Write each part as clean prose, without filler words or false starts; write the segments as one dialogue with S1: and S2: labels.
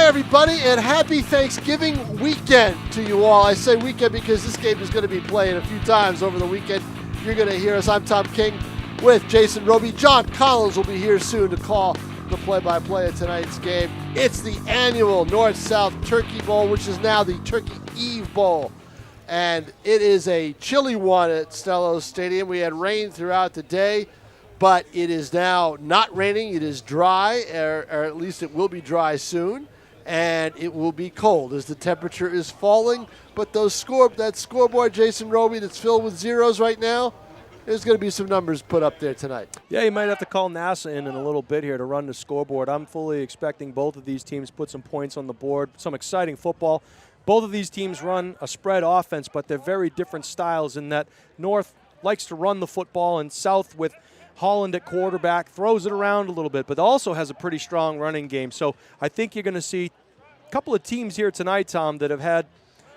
S1: Hi, everybody, and happy Thanksgiving weekend to you all. I say weekend because this game is going to be played a few times over the weekend. You're going to hear us. I'm Tom King with Jason Roby. John Collins will be here soon to call the play-by-play of tonight's game. It's the annual North-South Turkey Bowl, which is now the Turkey Eve Bowl. And it is a chilly one at Stellos Stadium. We had rain throughout the day, but it is now not raining. It is dry, or at least it will be dry soon, and it will be cold as the temperature is falling. But that scoreboard, Jason Roby, that's filled with zeros right now, there's going to be some numbers put up there tonight.
S2: Yeah, you might have to call NASA in a little bit here to run the scoreboard. I'm fully expecting both of these teams to put some points on the board, some exciting football. Both of these teams run a spread offense, but they're very different styles in that North likes to run the football and South with Holland at quarterback throws it around a little bit, but also has a pretty strong running game. So I think you're going to see a couple of teams here tonight, Tom, that have had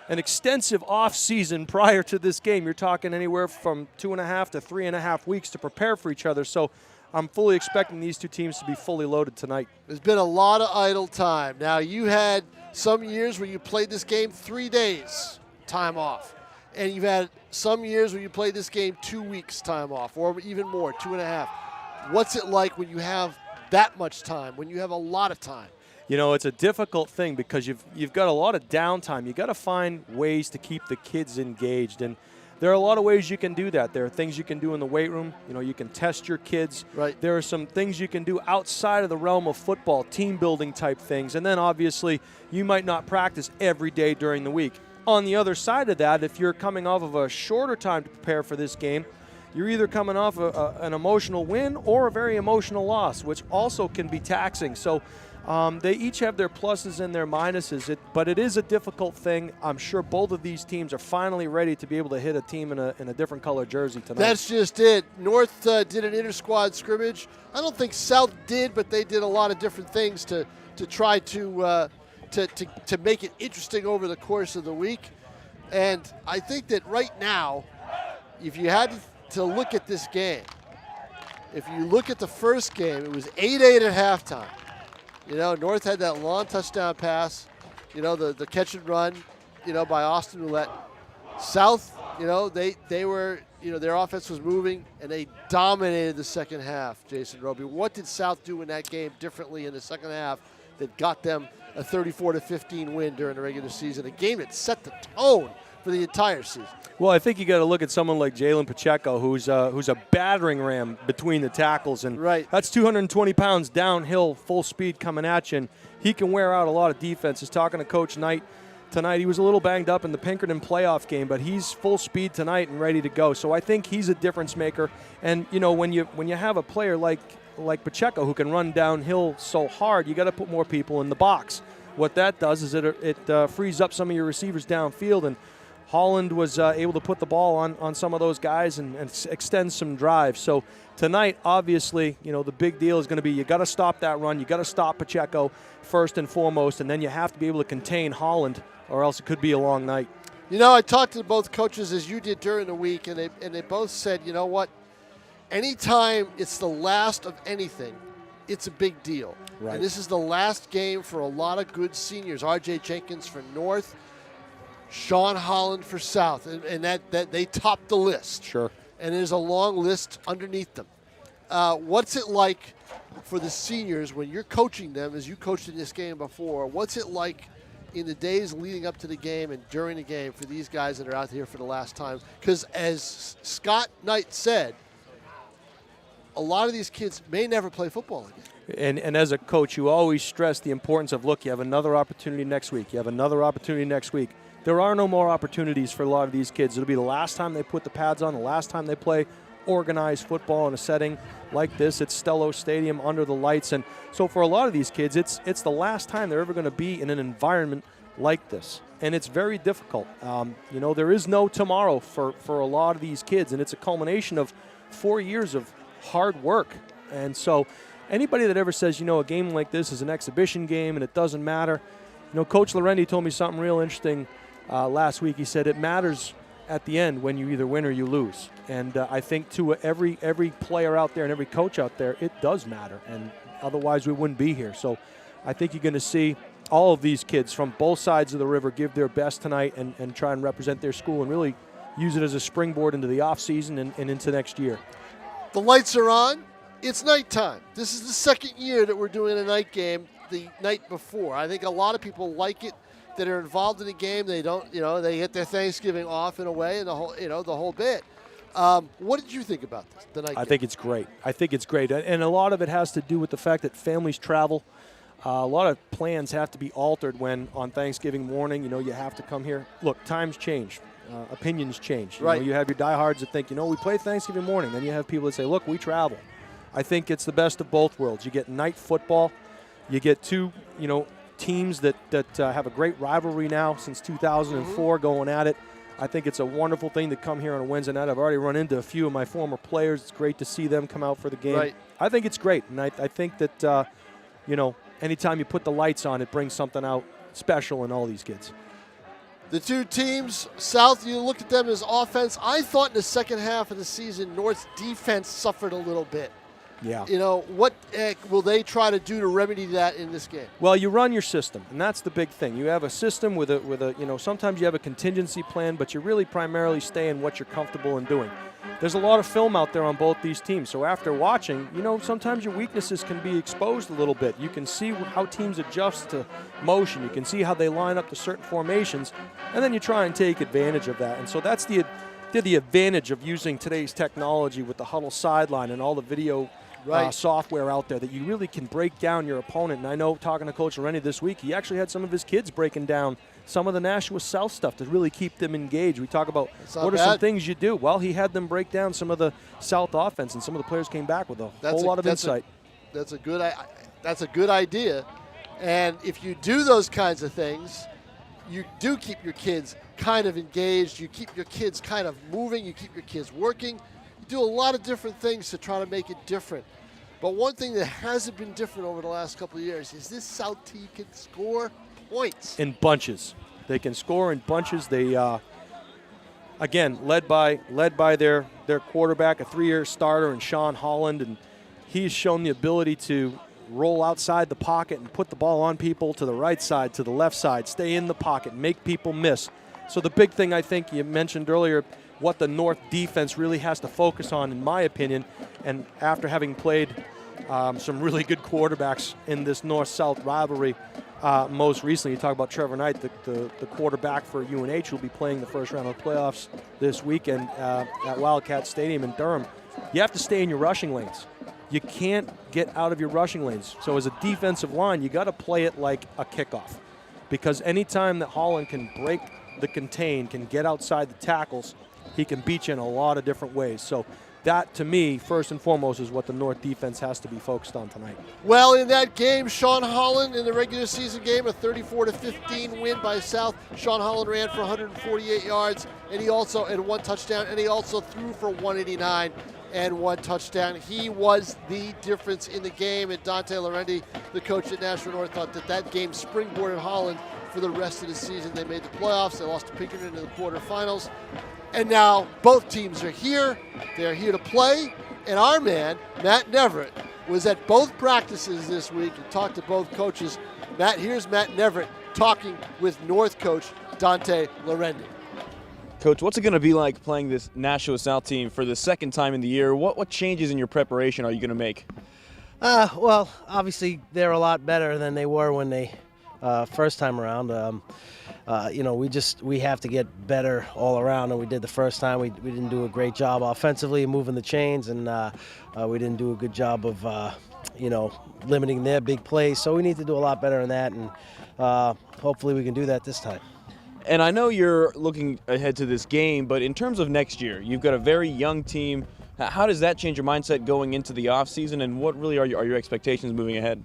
S2: an extensive off-season prior to this game. You're talking anywhere from 2.5 to 3.5 weeks to prepare for each other. So I'm fully expecting these two teams to be fully loaded tonight.
S1: There's been a lot of idle time. Now, you had some years where you played this game 3 days time off. And you've had some years where you played this game 2 weeks time off, or even more, 2.5. What's it like when you have that much time, when you have a lot of time?
S2: You know, it's a difficult thing because you've got a lot of downtime. You've got to find ways to keep the kids engaged. And there are a lot of ways you can do that. There are things you can do in the weight room. You know, you can test your kids.
S1: Right.
S2: There are some things you can do outside of the realm of football, team building type things. And then obviously you might not practice every day during the week. On the other side of that, if you're coming off of a shorter time to prepare for this game, you're either coming off an emotional win or a very emotional loss, which also can be taxing. So they each have their pluses and their minuses, but it is a difficult thing. I'm sure both of these teams are finally ready to be able to hit a team in a different color jersey tonight.
S1: That's just it. North did an inter-squad scrimmage. I don't think South did, but they did a lot of different things to try to make it interesting over the course of the week. And I think that right now, if you had to look at this game, if you look at the first game, it was 8-8 at halftime. You know, North had that long touchdown pass, you know, the catch and run, you know, by Austin Roulette. South, you know, they were, you know, their offense was moving, and they dominated the second half, Jason Roby. What did South do in that game differently in the second half that got them a 34-15 win during the regular season, a game that set the tone for the entire season?
S2: Well, I think you got to look at someone like Jalen Pacheco, who's a battering ram between the tackles, and
S1: right.
S2: That's 220 pounds downhill, full speed coming at you, and he can wear out a lot of defenses. Talking to Coach Knight tonight, he was a little banged up in the Pinkerton playoff game, but he's full speed tonight and ready to go. So I think he's a difference maker. And you know, when you have a player like Pacheco who can run downhill so hard, you got to put more people in the box. What that does is it frees up some of your receivers downfield, and Holland was able to put the ball on some of those guys and extend some drives. So tonight, obviously, you know, the big deal is going to be you got to stop that run. You got to stop Pacheco first and foremost, and then you have to be able to contain Holland, or else it could be a long night.
S1: You know, I talked to both coaches as you did during the week, and they both said, you know what, anytime it's the last of anything, it's a big deal.
S2: Right.
S1: And this is the last game for a lot of good seniors. R.J. Jenkins for North, Sean Holland for South, and that they topped the list.
S2: Sure.
S1: And there's a long list underneath them. What's it like for the seniors when you're coaching them, as you coached in this game before? What's it like in the days leading up to the game and during the game for these guys that are out here for the last time? Because as Scott Knight said, a lot of these kids may never play football again.
S2: And as a coach, you always stress the importance of, look, you have another opportunity next week. You have another opportunity next week. There are no more opportunities for a lot of these kids. It'll be the last time they put the pads on, the last time they play organized football in a setting like this. It's Stellos Stadium under the lights. And so for a lot of these kids, it's the last time they're ever going to be in an environment like this. And it's very difficult. You know, there is no tomorrow for a lot of these kids. And it's a culmination of 4 years of hard work. And so anybody that ever says, you know, a game like this is an exhibition game and it doesn't matter. You know, Coach Lorendi told me something real interesting last week. He said it matters at the end when you either win or you lose. And I think to every player out there and every coach out there, it does matter. And otherwise we wouldn't be here. So I think you're going to see all of these kids from both sides of the river give their best tonight and try and represent their school and really use it as a springboard into the offseason and into next year.
S1: The lights are on. It's nighttime. This is the second year that we're doing a night game the night before. I think a lot of people like it that are involved in the game. They don't, they get their Thanksgiving off in a way and the whole bit. What did you think about this, the night game?
S2: I think it's great. And a lot of it has to do with the fact that families travel. A lot of plans have to be altered when on Thanksgiving morning, you have to come here. Look, times change. Opinions change.
S1: Right.
S2: You have your diehards that think, we play Thanksgiving morning. Then you have people that say, look, we travel. I think it's the best of both worlds. You get night football. You get two, teams that have a great rivalry now since 2004 going at it. I think it's a wonderful thing to come here on a Wednesday night. I've already run into a few of my former players. It's great to see them come out for the game.
S1: Right.
S2: I think it's great. And I think that, anytime you put the lights on, it brings something out special in all these kids.
S1: The two teams, South, you look at them as offense. I thought in the second half of the season, North's defense suffered a little bit.
S2: Yeah.
S1: What will they try to do to remedy that in this game?
S2: Well, you run your system, and that's the big thing. You have a system with a sometimes you have a contingency plan, but you really primarily stay in what you're comfortable in doing. There's a lot of film out there on both these teams, so after watching, sometimes your weaknesses can be exposed a little bit. You can see how teams adjust to motion. You can see how they line up to certain formations, and then you try and take advantage of that. And so that's the advantage of using today's technology with the huddle sideline and all the video software out there, that you really can break down your opponent. And I know, talking to Coach Lorendi this week, he actually had some of his kids breaking down some of the Nashua South stuff to really keep them engaged. We talk about what are some things you do. Well, he had them break down some of the South offense, and some of the players came back with a whole lot of insight.
S1: That's a good idea. And if you do those kinds of things, you do keep your kids kind of engaged. You keep your kids kind of moving. You keep your kids working. You do a lot of different things to try to make it different. But one thing that hasn't been different over the last couple of years is this South team can score points.
S2: In bunches. They can score in bunches. They, again, led by their quarterback, a 3-year starter, and Sean Holland. And he's shown the ability to roll outside the pocket and put the ball on people to the right side, to the left side, stay in the pocket, make people miss. So the big thing, I think you mentioned earlier, what the North defense really has to focus on, in my opinion, and after having played some really good quarterbacks in this North-South rivalry, most recently, you talk about Trevor Knight, the quarterback for UNH, who will be playing the first round of the playoffs this weekend at Wildcat Stadium in Durham. You have to stay in your rushing lanes. You can't get out of your rushing lanes. So as a defensive line, you got to play it like a kickoff, because anytime that Holland can break the contain, can get outside the tackles, he can beat you in a lot of different ways. So that, to me, first and foremost, is what the North defense has to be focused on tonight.
S1: Well, in that game, Sean Holland, in the regular season game, a 34-15 win by South. Sean Holland ran for 148 yards, and one touchdown, and he also threw for 189 and 1 touchdown. He was the difference in the game, and Dante Lorendi, the coach at Nashua North, thought that game springboarded Holland for the rest of the season. They made the playoffs. They lost to Pinkerton in the quarterfinals. And now both teams are here. They're here to play. And our man, Matt Neverett, was at both practices this week and talked to both coaches. Here's Matt Neverett talking with North coach Dante Lorendi.
S3: Coach, what's it going to be like playing this Nashua South team for the second time in the year? What changes in your preparation are you going to make?
S4: Well, obviously they're a lot better than they were when they first time around. We have to get better all around than we did the first time. We didn't do a great job offensively moving the chains, and we didn't do a good job of limiting their big plays. So we need to do a lot better in that, and hopefully we can do that this time.
S3: And I know you're looking ahead to this game, but in terms of next year, you've got a very young team. How does that change your mindset going into the offseason, and what really are your expectations moving ahead?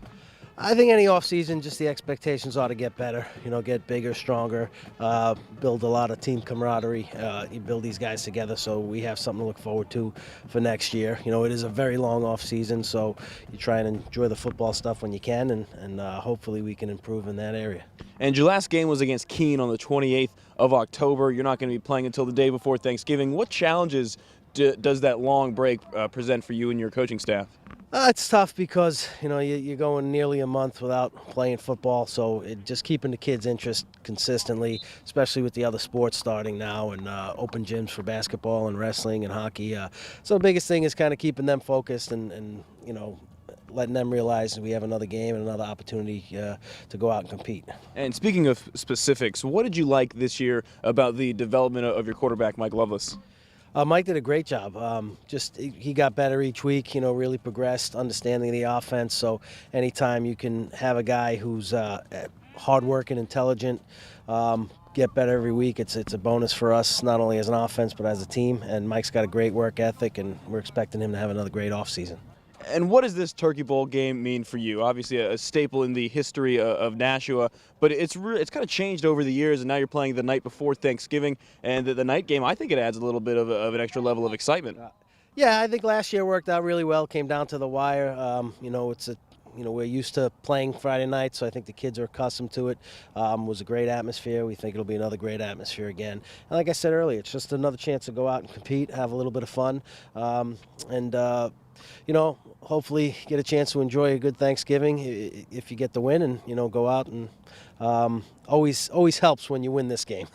S4: I think any offseason, just the expectations ought to get better, get bigger, stronger, build a lot of team camaraderie, you build these guys together so we have something to look forward to for next year. It is a very long offseason, so you try and enjoy the football stuff when you can, and hopefully we can improve in that area.
S3: And your last game was against Keene on the 28th of October. You're not going to be playing until the day before Thanksgiving. What challenges does that long break present for you and your coaching staff?
S4: It's tough because you're going nearly a month without playing football, so just keeping the kids' interest consistently, especially with the other sports starting now and open gyms for basketball and wrestling and hockey. So the biggest thing is kind of keeping them focused and letting them realize we have another game and another opportunity to go out and compete.
S3: And speaking of specifics, what did you like this year about the development of your quarterback, Mike Loveless?
S4: Mike did a great job. He got better each week, really progressed, understanding the offense. So anytime you can have a guy who's hardworking, intelligent, get better every week, it's a bonus for us, not only as an offense but as a team. And Mike's got a great work ethic, and we're expecting him to have another great offseason.
S3: And what does this Turkey Bowl game mean for you? Obviously, a staple in the history of Nashua, but it's kind of changed over the years, and now you're playing the night before Thanksgiving, and the night game, I think it adds a little bit of an extra level of excitement.
S4: Yeah, I think last year worked out really well. Came down to the wire. We're used to playing Friday night, so I think the kids are accustomed to it. It was a great atmosphere. We think it'll be another great atmosphere again. And like I said earlier, it's just another chance to go out and compete, have a little bit of fun, hopefully get a chance to enjoy a good Thanksgiving if you get the win, and go out and always helps when you win this game.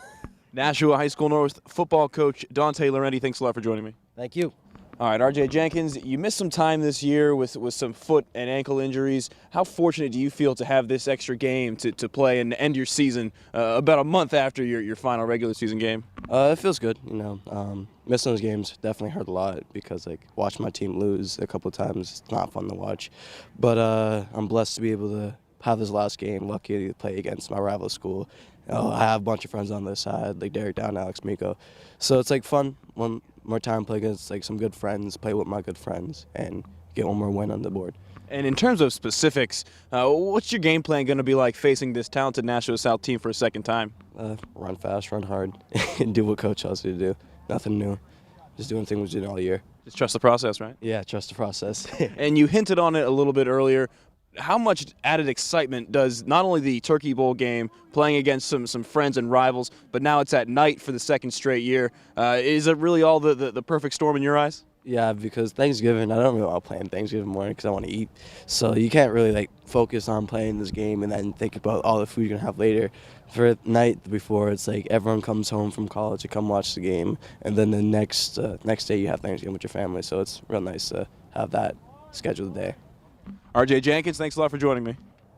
S3: Nashua High School North football coach Dante Laurenti, thanks a lot for joining me.
S4: Thank you.
S3: All right, RJ Jenkins, you missed some time this year with some foot and ankle injuries. How fortunate do you feel to have this extra game to play and end your season about a month after your final regular season game?
S5: It feels good, Missing those games definitely hurt a lot because, watching my team lose a couple of times, it's not fun to watch. But I'm blessed to be able to have this last game, lucky to play against my rival school. I have a bunch of friends on this side, like Derek Down, Alex Miko. So it's fun one more time, play against some good friends, play with my good friends, and get one more win on the board.
S3: And in terms of specifics, what's your game plan going to be like facing this talented Nashua South team for a second time?
S5: Run fast, run hard, and do what coach tells you to do. Nothing new. Just doing things we did all year.
S3: Just trust the process, right?
S5: Yeah, trust the process.
S3: And you hinted on it a little bit earlier. How much added excitement does not only the Turkey Bowl game, playing against some friends and rivals, but now it's at night for the second straight year? Is it really all the perfect storm in your eyes?
S5: Yeah, because Thanksgiving, I don't really want to play on Thanksgiving morning because I want to eat. So you can't really focus on playing this game and then think about all the food you're going to have later. For the night before, it's everyone comes home from college to come watch the game, and then the next day you have Thanksgiving with your family. So it's real nice to have that scheduled day.
S3: RJ Jenkins, thanks a lot for joining me.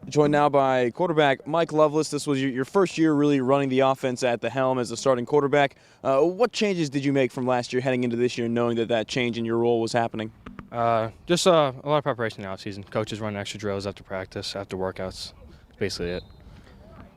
S3: Joined now by quarterback Mike Loveless. This was your first year really running the offense at the helm as a starting quarterback. What changes did you make from last year heading into this year, knowing that change in your role was happening?
S6: Just a lot of preparation in the offseason. Coaches run extra drills after practice, after workouts. That's basically it.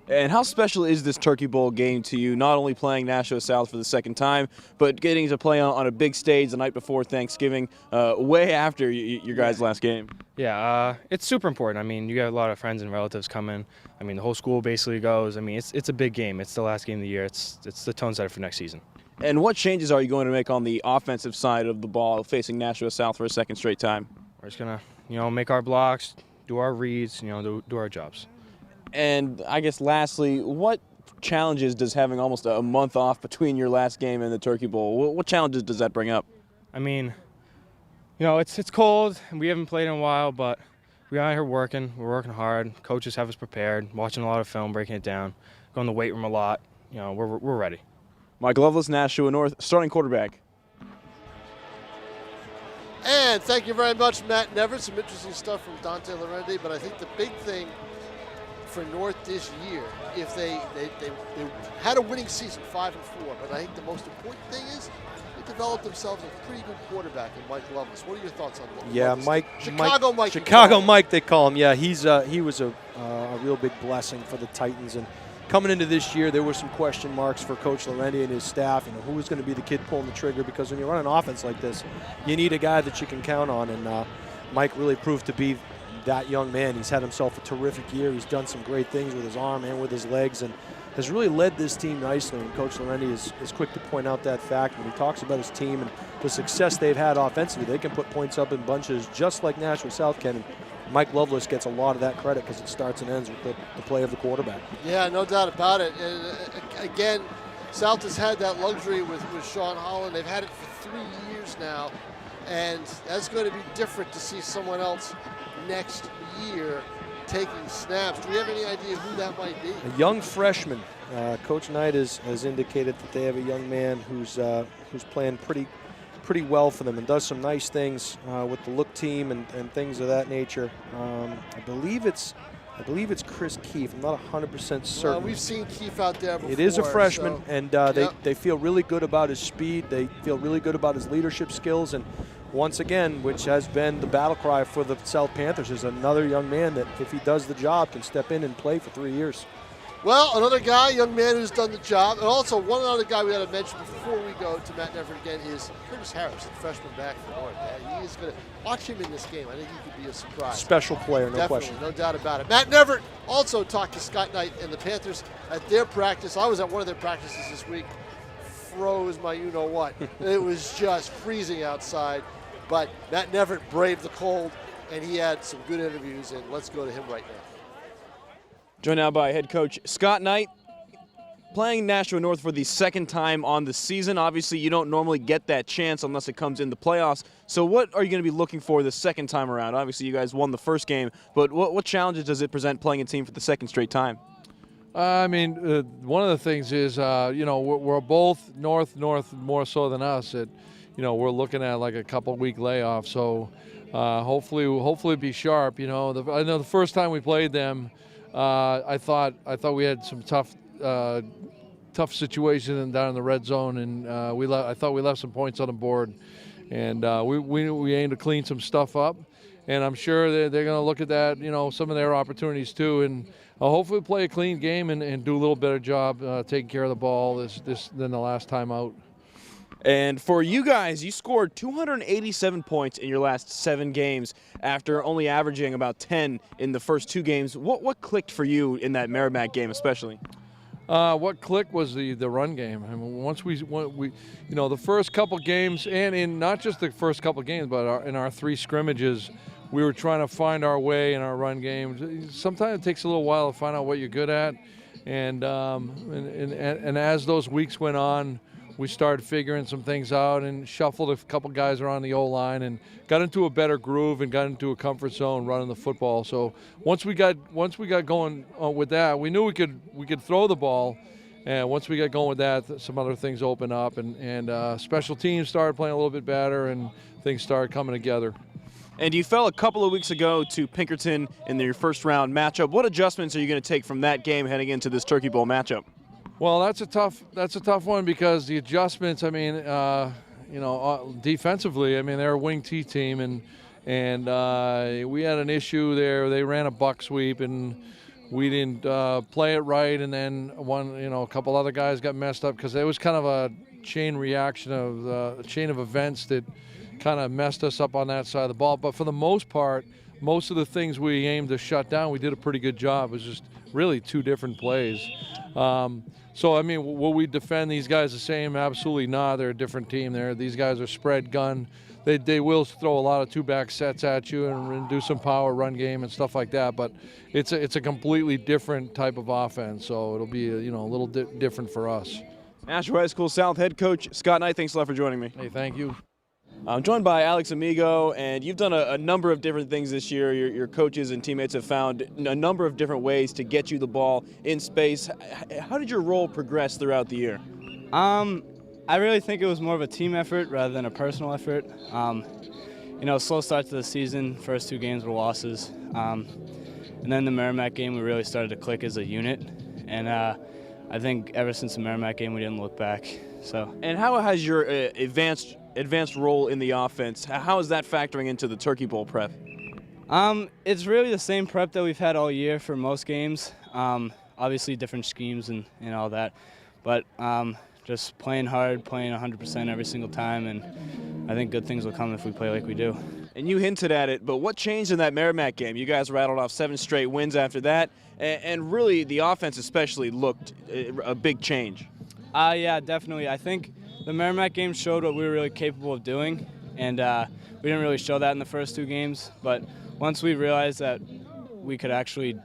S3: And how special is this Turkey Bowl game to you, not only playing Nashua South for the second time, but getting to play on a big stage the night before Thanksgiving, way after your guys' last game?
S6: Yeah, it's super important. I mean, you got a lot of friends and relatives coming. I mean, the whole school basically goes. I mean, it's a big game. It's the last game of the year. It's the tone setter for next season.
S3: And what changes are you going to make on the offensive side of the ball facing Nashua South for a second straight time?
S6: We're just going to, make our blocks, do our reads, do our jobs.
S3: And I guess lastly, what challenges does having almost a month off between your last game and the Turkey Bowl, what challenges does that bring up?
S6: I mean, it's cold and we haven't played in a while, but we're out here working. We're working hard. Coaches have us prepared, watching a lot of film, breaking it down, going to the weight room a lot. We're ready.
S3: Mike Loveless, Nashua North, starting quarterback.
S1: And thank you very much, Matt Never. Some interesting stuff from Dante Laurenti, but I think the big thing for North this year, if they had a winning season, 5-4, but I think the most important thing is they developed themselves a pretty good quarterback in Mike Loveless. What are your thoughts on that?
S2: Yeah,
S1: Chicago
S2: Mike, they call him. Yeah, he was a real big blessing for the Titans. And coming into this year, there were some question marks for Coach Laurenti and his staff. Who was going to be the kid pulling the trigger? Because when you run an offense like this, you need a guy that you can count on. And Mike really proved to be that young man. He's had himself a terrific year. He's done some great things with his arm and with his legs, and has really led this team nicely. And Coach Laurenti is quick to point out that fact when he talks about his team and the success they've had offensively. They can put points up in bunches just like Nashua South can. And Mike Loveless gets a lot of that credit because it starts and ends with the play of the quarterback.
S1: Yeah, no doubt about it. And again, South has had that luxury with Sean Holland. They've had it for 3 years now. and that's going to be different to see someone else next year taking snaps. Do we have any idea who that might be?
S2: A young freshman. Coach Knight has indicated that they have a young man who's playing pretty well for them and does some nice things with the look team and things of that nature. I believe it's Chris Keefe. I'm not 100% certain.
S1: Well, we've seen Keefe out there before.
S2: It is a freshman,
S1: so,
S2: and
S1: yep.
S2: they feel really good about his speed. They feel really good about his leadership skills. And once again, which has been the battle cry for the South Panthers, is another young man that, if he does the job, can step in and play for 3 years.
S1: Well, another guy, young man who's done the job. And also, one other guy we got to mention before we go to Matt Never again is Curtis Harris, the freshman back for North. He is going to watch him in this game. I think he could be a surprise.
S2: Special player, no
S1: Definitely,
S2: question.
S1: no doubt about it. Matt Neverett also talked to Scott Knight and the Panthers at their practice. I was at one of their practices this week. Froze my you-know-what. It was just freezing outside. But Matt Neverett braved the cold, and he had some good interviews, and let's go to him right now.
S3: Joined now by head coach Scott Knight, playing Nashua North for the second time on the season. Obviously, you don't normally get that chance unless it comes in the playoffs. So what are you going to be looking for the second time around? Obviously, you guys won the first game, but what challenges does it present playing a team for the second straight time?
S7: One of the things is, we're both north more so than us. We're looking at like a couple-week layoff. So hopefully be sharp. I know the first time we played them, I thought we had some tough situation down in the red zone, and I thought we left some points on the board, and we aim to clean some stuff up, and I'm sure they're going to look at that, some of their opportunities too, and hopefully play a clean game and do a little better job taking care of the ball than the last time out.
S3: And for you guys, you scored 287 points in your last 7 games after only averaging about 10 in the first 2 games. What clicked for you in that Merrimack game especially?
S7: What clicked was the run game. I mean, once we the first couple games, and in not just the first couple games, but in our 3 scrimmages, we were trying to find our way in our run game. Sometimes it takes a little while to find out what you're good at, and as those weeks went on, we started figuring some things out and shuffled a couple guys around the O-line and got into a better groove and got into a comfort zone running the football. So once we got going with that, we knew we could throw the ball. And once we got going with that, some other things opened up, and special teams started playing a little bit better, and things started coming together.
S3: And you fell a couple of weeks ago to Pinkerton in your first round matchup. What adjustments are you going to take from that game heading into this Turkey Bowl matchup?
S7: Well, that's a tough one because the adjustments. Defensively, they're a wing T team, and we had an issue there. They ran a buck sweep, and we didn't play it right, and then a couple other guys got messed up because it was kind of a chain reaction of a chain of events that kind of messed us up on that side of the ball. But for the most part, most of the things we aimed to shut down, we did a pretty good job. It was just really 2 different plays. Will we defend these guys the same? Absolutely not. They're a different team. These guys are spread gun. They will throw a lot of 2-back sets at you and do some power run game and stuff like that. But it's a completely different type of offense. So it'll be a little different for us.
S3: Nashua High School South head coach Scott Knight, thanks a lot for joining me.
S7: Hey, thank you.
S3: I'm joined by Alex Amigo, and you've done a number of different things this year. Your coaches and teammates have found a number of different ways to get you the ball in space. How did your role progress throughout the year?
S8: I really think it was more of a team effort rather than a personal effort. Slow start to the season. First 2 games were losses. And then the Merrimack game, we really started to click as a unit. And I think ever since the Merrimack game, we didn't look back.
S3: And how has your advanced role in the offense, how is that factoring into the Turkey Bowl prep?
S8: It's really the same prep that we've had all year for most games. Obviously different schemes and all that, but just playing hard, playing 100% every single time, and I think good things will come if we play like we do.
S3: And you hinted at it, but what changed in that Merrimack game? You guys rattled off 7 straight wins after that, and really the offense especially looked a big change.
S8: Yeah, definitely. I think the Merrimack game showed what we were really capable of doing, and we didn't really show that in the first 2 games. But once we realized that we could actually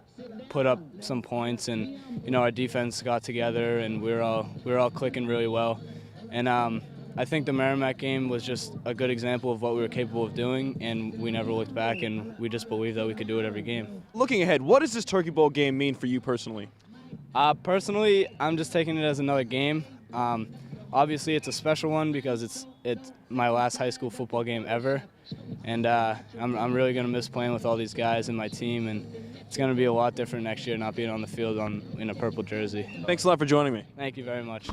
S8: put up some points, and our defense got together, and we were all clicking really well. And I think the Merrimack game was just a good example of what we were capable of doing, and we never looked back, and we just believed that we could do it every game.
S3: Looking ahead, what does this Turkey Bowl game mean for you personally?
S8: Personally, I'm just taking it as another game. Obviously, it's a special one because it's my last high school football game ever, and I'm really going to miss playing with all these guys and my team, and it's going to be a lot different next year not being on the field in a purple jersey.
S3: Thanks a lot for joining me.
S8: Thank you very much.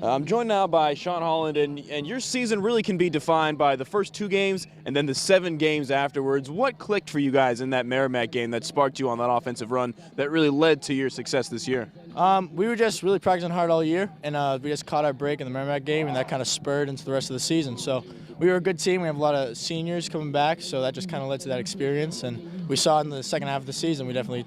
S3: I'm joined now by Sean Holland, and your season really can be defined by the first 2 games and then the 7 games afterwards. What clicked for you guys in that Merrimack game that sparked you on that offensive run that really led to your success this year?
S9: We were just really practicing hard all year, and we just caught our break in the Merrimack game, and that kind of spurred into the rest of the season. So we were a good team. We have a lot of seniors coming back, so that just kind of led to that experience. And we saw in the second half of the season we definitely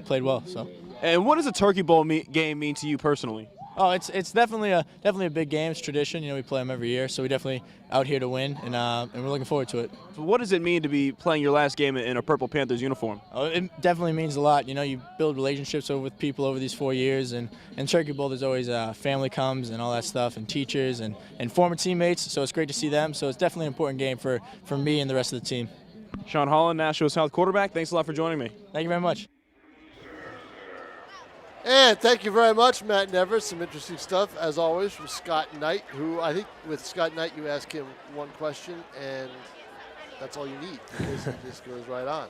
S9: played well. So. And
S3: what does a Turkey Bowl game mean to you personally?
S9: Oh, it's definitely a big game. It's tradition. We play them every year, so we definitely out here to win, and we're looking forward to it.
S3: So what does it mean to be playing your last game in a Purple Panthers uniform?
S9: Oh, it definitely means a lot. You build relationships with people over these 4 years, and Turkey Bowl there's always family comes and all that stuff, and teachers and former teammates. So it's great to see them. So it's definitely an important game for me and the rest of the team.
S3: Sean Holland, Nashua South quarterback. Thanks a lot for joining me.
S9: Thank you very much.
S1: And thank you very much, Matt Never. Some interesting stuff, as always, from Scott Knight, who I think with Scott Knight you ask him one question, and that's all you need, because he just goes right on.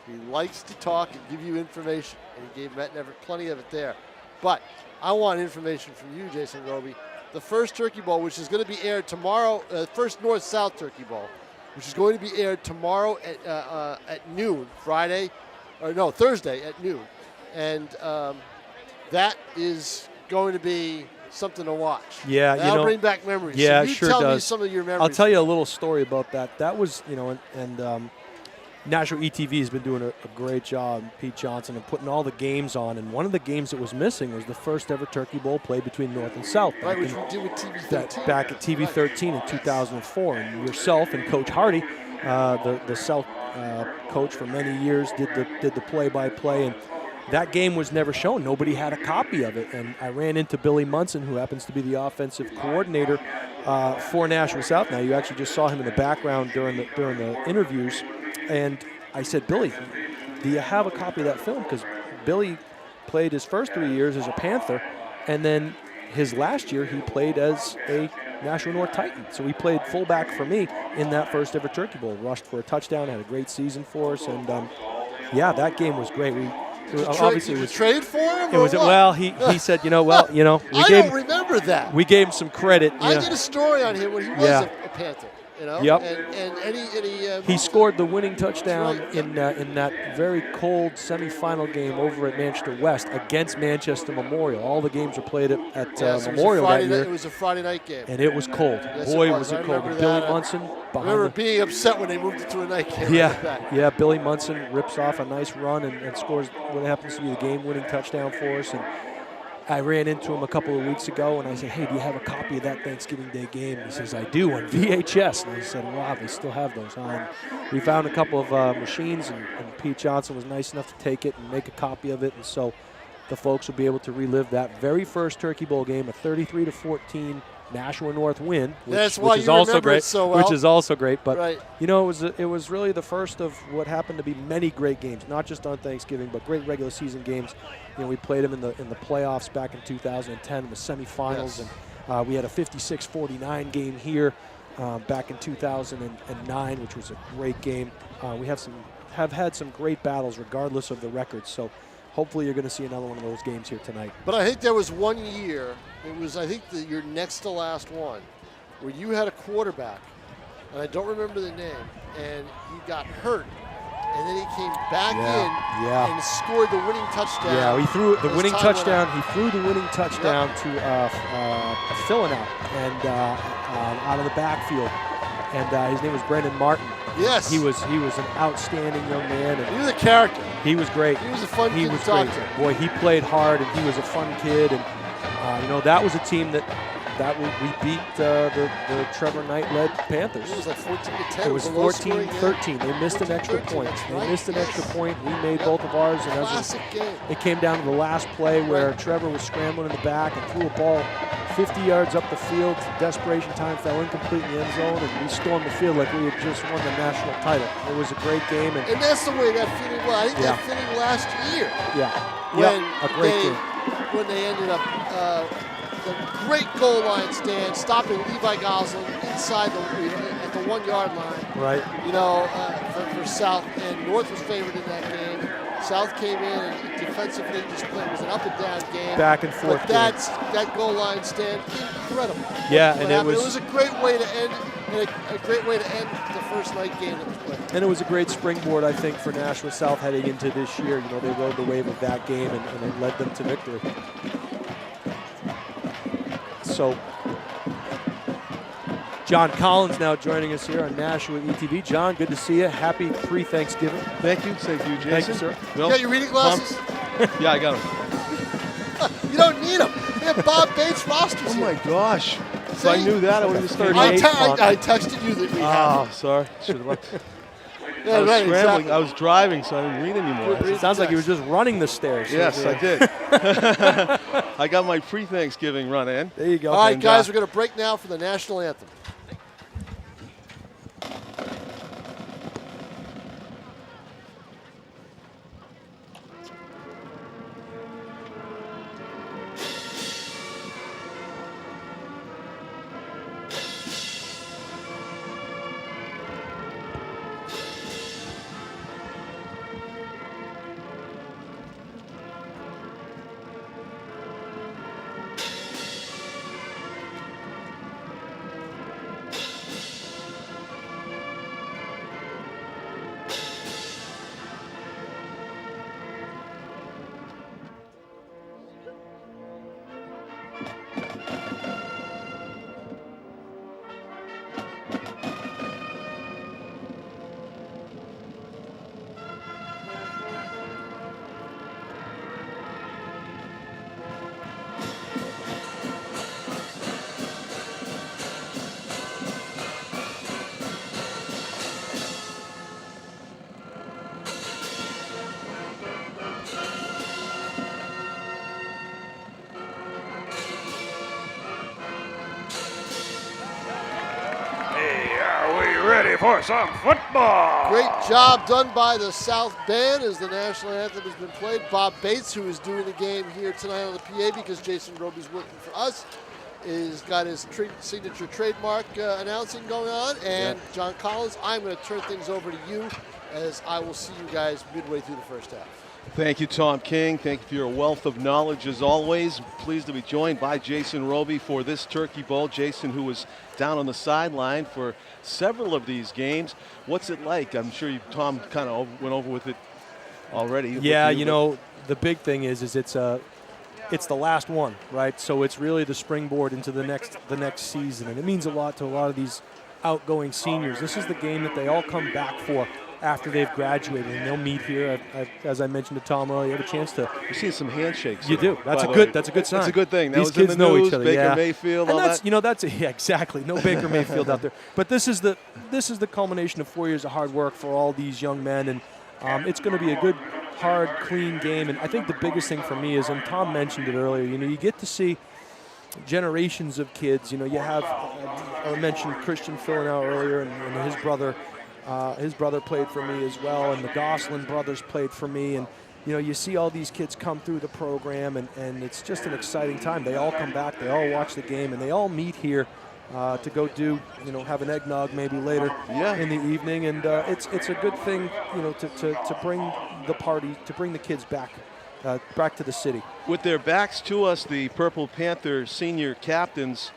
S1: He likes to talk and give you information, and he gave Matt Never plenty of it there. But I want information from you, Jason Roby. The first Turkey Bowl, which is going to be aired tomorrow, first North-South Turkey Bowl, which is going to be aired tomorrow at noon, Thursday at noon. And that is going to be something to watch.
S2: Yeah,
S1: that'll bring back memories.
S2: Yeah,
S1: so you
S2: sure
S1: tell
S2: does.
S1: me some of your memories.
S2: I'll tell you a little story about that. That was, and Nashua ETV has been doing a great job, Pete Johnson, of putting all the games on. And one of the games that was missing was the first ever Turkey Bowl played between North and South.
S1: Right, which we did with TV13.
S2: Back at TV13 in 2004. And yourself and Coach Hardy, the South coach for many years, did the play-by-play. And that game was never shown. Nobody had a copy of it. And I ran into Billy Munson, who happens to be the offensive coordinator for Nashua South. Now, you actually just saw him in the background during the interviews. And I said, Billy, do you have a copy of that film? Because Billy played his first 3 years as a Panther, and then his last year he played as a Nashua North Titan. So he played fullback for me in that first ever Turkey Bowl. Rushed for a touchdown, had a great season for us. And, yeah, that game was great.
S1: Did you trade for him?
S2: It was well. He said, I
S1: don't remember that.
S2: We gave him some credit.
S1: I did a story on him when he was a Panther.
S2: Yep.
S1: And
S2: he scored the winning touchdown in that very cold semifinal game over at Manchester West against Manchester Memorial. All the games were played at Memorial that year.
S1: It was a Friday night game.
S2: And it was cold.
S1: Yes,
S2: Boy, was it cold. Billy Munson.
S1: I remember being upset when they moved it to a night game.
S2: Yeah. Billy Munson rips off a nice run and scores what happens to be the game-winning touchdown for us. And I ran into him a couple of weeks ago, and I said, hey, do you have a copy of that Thanksgiving Day game? He says, I do, on VHS. And I said, wow, they still have those on. We found a couple of machines, and Pete Johnson was nice enough to take it and make a copy of it. And so the folks will be able to relive that very first Turkey Bowl game, a 33-14 Nashua North win, which is also great.
S1: So well.
S2: Which is also great. But
S1: right.
S2: It was really the first of what happened to be many great games, not just on Thanksgiving, but great regular season games. We played them in the playoffs back in 2010 in the semifinals,
S1: yes.
S2: And we had a 56-49 game here back in 2009, which was a great game. We have had some great battles regardless of the records. So hopefully you're going to see another one of those games here tonight.
S1: But I think there was 1 year. It was, I think, your next to last one, where you had a quarterback, and I don't remember the name, and he got hurt, and then he came back in and scored the winning touchdown.
S2: Yeah, he threw the winning touchdown. He threw the winning touchdown to Philinau and out of the backfield, and his name was Brendan Martin.
S1: Yes,
S2: he was an outstanding young man. And
S1: he was a character.
S2: He was great.
S1: He was a fun kid to talk to.
S2: Boy, he played hard, and he was a fun kid. And that was a team that we beat the Trevor Knight-led Panthers.
S1: It was like 14-10.
S2: It was 14-13. They missed an extra point. They missed an extra point. We made both of ours. And
S1: classic game.
S2: It came down to the last play where Trevor was scrambling in the back and threw a ball 50 yards up the field, desperation time, fell incomplete in the end zone, and we stormed the field like we had just won the national title. It was a great game.
S1: And that's the way that feeling was. I think that feeling last year.
S2: Yeah.
S1: When
S2: a great game.
S1: When they ended up the great goal line stand, stopping Levi Goslin inside at the 1 yard line.
S2: Right.
S1: You know, for South, and North was favored in that game. South came in and defensively just played. It was an up and down game.
S2: Back and forth.
S1: But that goal line stand, incredible.
S2: Yeah,
S1: What
S2: and
S1: happened.
S2: it
S1: was a great way to end, and a great way to end the first night game that was played.
S2: And it was a great springboard, I think, for Nashua South heading into this year. You know, they rode the wave of that game, and it led them to victory. So, John Collins now joining us here on Nashua ETV. John, good to see you. Happy pre-Thanksgiving.
S10: Thank you. Same to you, Jason.
S2: Thank you, sir.
S1: You got your reading glasses?
S10: Yeah, I got them.
S1: You don't need them. They have Bob Bates rosters
S10: Oh
S1: here.
S10: my gosh. If I knew that, I would have just started.
S1: I texted you that we have it.
S10: Sorry. Should have looked.
S1: Yeah,
S10: I was
S1: right,
S10: scrambling.
S1: exactly.
S10: I was driving, so I didn't read anymore.
S2: It sounds like he was just running the stairs.
S10: Yes, I did. I got my pre-Thanksgiving run in.
S2: There you go.
S1: All right, guys, we're going to break now for the national anthem.
S11: Ready for some football.
S1: Great job done by the South Band as the national anthem has been played. Bob Bates, who is doing the game here tonight on the PA because Jason Roby's working for us, is got his signature trademark announcing going on. And John Collins, I'm going to turn things over to you as I will see you guys midway through the first half.
S10: Thank you, Tom King. Thank you for your wealth of knowledge as always. Pleased to be joined by Jason Roby for this Turkey Bowl. Jason, who was down on the sideline for several of these games. What's it like? I'm sure Tom kind of went over with it already.
S2: Yeah, you know, the big thing is it's the last one, right? So it's really the springboard into the next season, and it means a lot to a lot of these outgoing seniors. This is the game that they all come back for after they've graduated, and they'll meet here. As I mentioned to Tom earlier, you have a chance to.
S10: You're seeing some handshakes.
S2: You do. That's a good sign.
S10: That's a good thing. That
S2: These
S10: was
S2: kids
S10: in the
S2: know
S10: news,
S2: each other.
S10: Baker Mayfield,
S2: and
S10: all
S2: that's,
S10: that.
S2: you know, yeah, exactly. No Baker Mayfield out there. But this is the culmination of 4 years of hard work for all these young men, and it's going to be a good, hard, clean game. And I think the biggest thing for me is, and Tom mentioned it earlier, you know, you get to see generations of kids. You know, you have, I mentioned Christian filling out earlier, and his brother. His brother played for me as well, and the Goslin brothers played for me. And, you know, you see all these kids come through the program, and it's just an exciting time. They all come back, they all watch the game, and they all meet here to go do, you know, have an eggnog maybe later in the evening. And it's a good thing, you know, to bring the party, to bring the kids back to the city. With their backs to us, the Purple Panther senior captains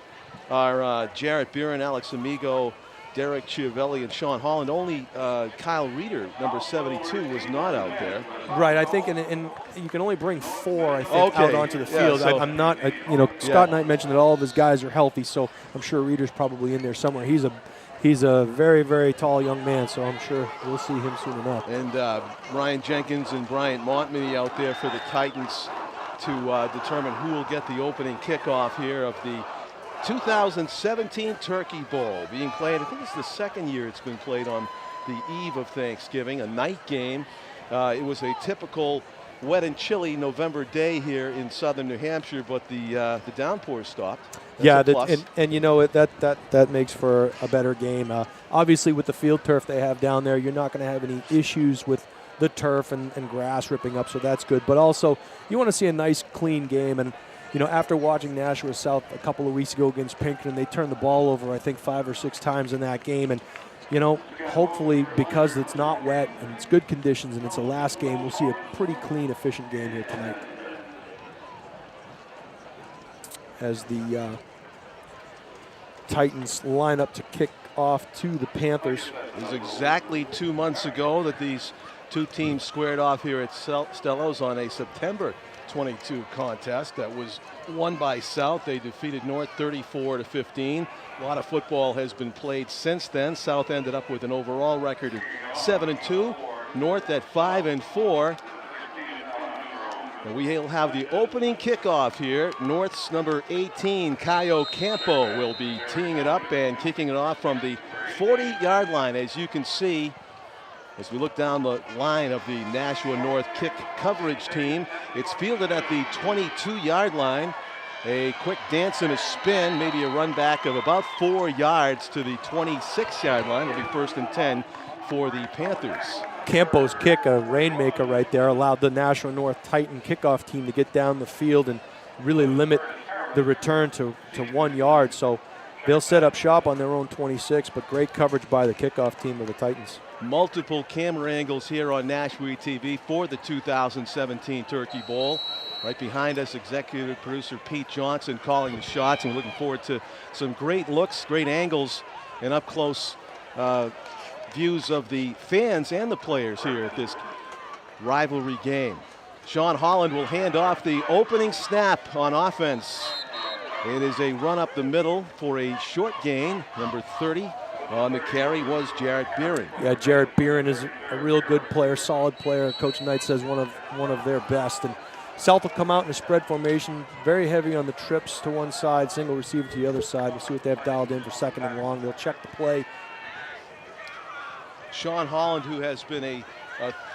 S2: are Jarrett Buren, Alex Amigo, Derek Chiavelli, and Sean Holland. Only Kyle Reeder, number 72, was not out there. Right, I think, and you can only bring 4, I think, out onto the field. So I'm not, you know, Scott Knight mentioned that all of his guys are healthy, so I'm sure Reeder's probably in there somewhere. He's a very, very tall young man, so I'm sure we'll see him soon enough. And Ryan Jenkins and Bryant Montmany out there for the Titans to determine who will get the opening kickoff here of the 2017 Turkey Bowl being played. I think it's the second year it's been played on the eve of Thanksgiving, a night game. It was a typical
S10: wet and chilly November day here in southern New Hampshire, but the downpour stopped. That's a plus.
S2: And you know that makes for a better game. Obviously, with the field turf they have down there, you're not going to have any issues with the turf and grass ripping up, so that's good. But also, you want to see a nice, clean game. And you know, after watching Nashua South a couple of weeks ago against Pinkerton, they turned the ball over, I think, 5 or 6 times in that game. And you know, hopefully, because it's not wet and it's good conditions and it's a last game, we'll see a pretty clean, efficient game here tonight. As the Titans line up to kick off to the Panthers.
S10: It was exactly 2 months ago that these two teams squared off here at Stellos on a September 22 contest that was won by South. They defeated North 34-15. A lot of football has been played since then. South ended up with an overall record of 7-2. North at 5-4. And we'll have the opening kickoff here. North's number 18, Caio Campo, will be teeing it up and kicking it off from the 40-yard line. As you can see, as we look down the line of the Nashua North kick coverage team, it's fielded at the 22-yard line. A quick dance and a spin, maybe a run back of about 4 yards to the 26-yard line. It'll be 1st and 10 for the Panthers.
S2: Campo's kick, a rainmaker right there, allowed the Nashua North Titan kickoff team to get down the field and really limit the return to 1 yard. So they'll set up shop on their own 26, but great coverage by the kickoff team of the Titans.
S10: Multiple camera angles here on Nashua TV for the 2017 Turkey Bowl. Right behind us, executive producer Pete Johnson calling the shots, and we're looking forward to some great looks, great angles, and up-close views of the fans and the players here at this rivalry game. Sean Holland will hand off the opening snap on offense. It is a run up the middle for a short gain. Number 30 on the carry was Jarrett Beering.
S2: Yeah, Jarrett Beering is a real good player, solid player. Coach Knight says one of their best. And South will come out in a spread formation, very heavy on the trips to one side, single receiver to the other side. We'll see what they have dialed in for 2nd and long. They'll check the play.
S10: Sean Holland, who has been a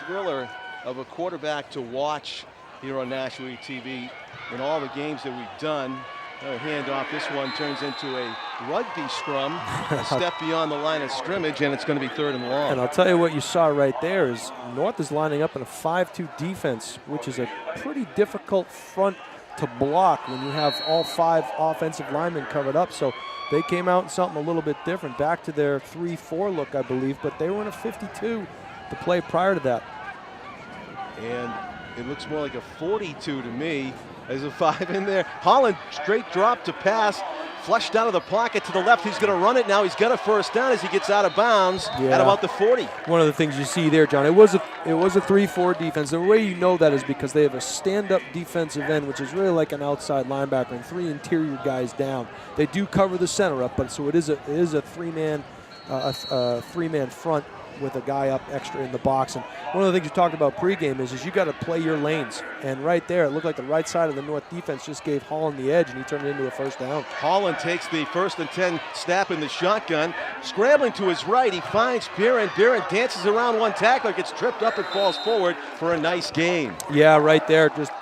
S10: thriller of a quarterback to watch here on Nashua TV in all the games that we've done. Handoff, this one turns into a rugby scrum, a step beyond the line of scrimmage, and it's going to be 3rd and long.
S2: And I'll tell you what you saw right there is North is lining up in a 5-2 defense, which is a pretty difficult front to block when you have all 5 offensive linemen covered up. So they came out in something a little bit different, back to their 3-4 look, I believe, but they were in a 52 the play prior to that.
S10: And it looks more like a 42 to me. There's a 5 in there. Holland, straight drop to pass, flushed out of the pocket to the left. He's going to run it now. He's got a 1st down as he gets out of bounds at about the 40.
S2: One of the things you see there, John, it was a 3-4 defense. The way you know that is because they have a stand-up defensive end, which is really like an outside linebacker, and 3 interior guys down. They do cover the center up, but so it is a 3-man front with a guy up extra in the box. And one of the things you talked about pregame is you got to play your lanes. And right there, it looked like the right side of the North defense just gave Holland the edge, and he turned it into a 1st down.
S10: Holland takes the 1st and 10 snap in the shotgun. Scrambling to his right, he finds Beering. Beering dances around one tackler, gets tripped up and falls forward for a nice gain.
S2: Yeah, right there, just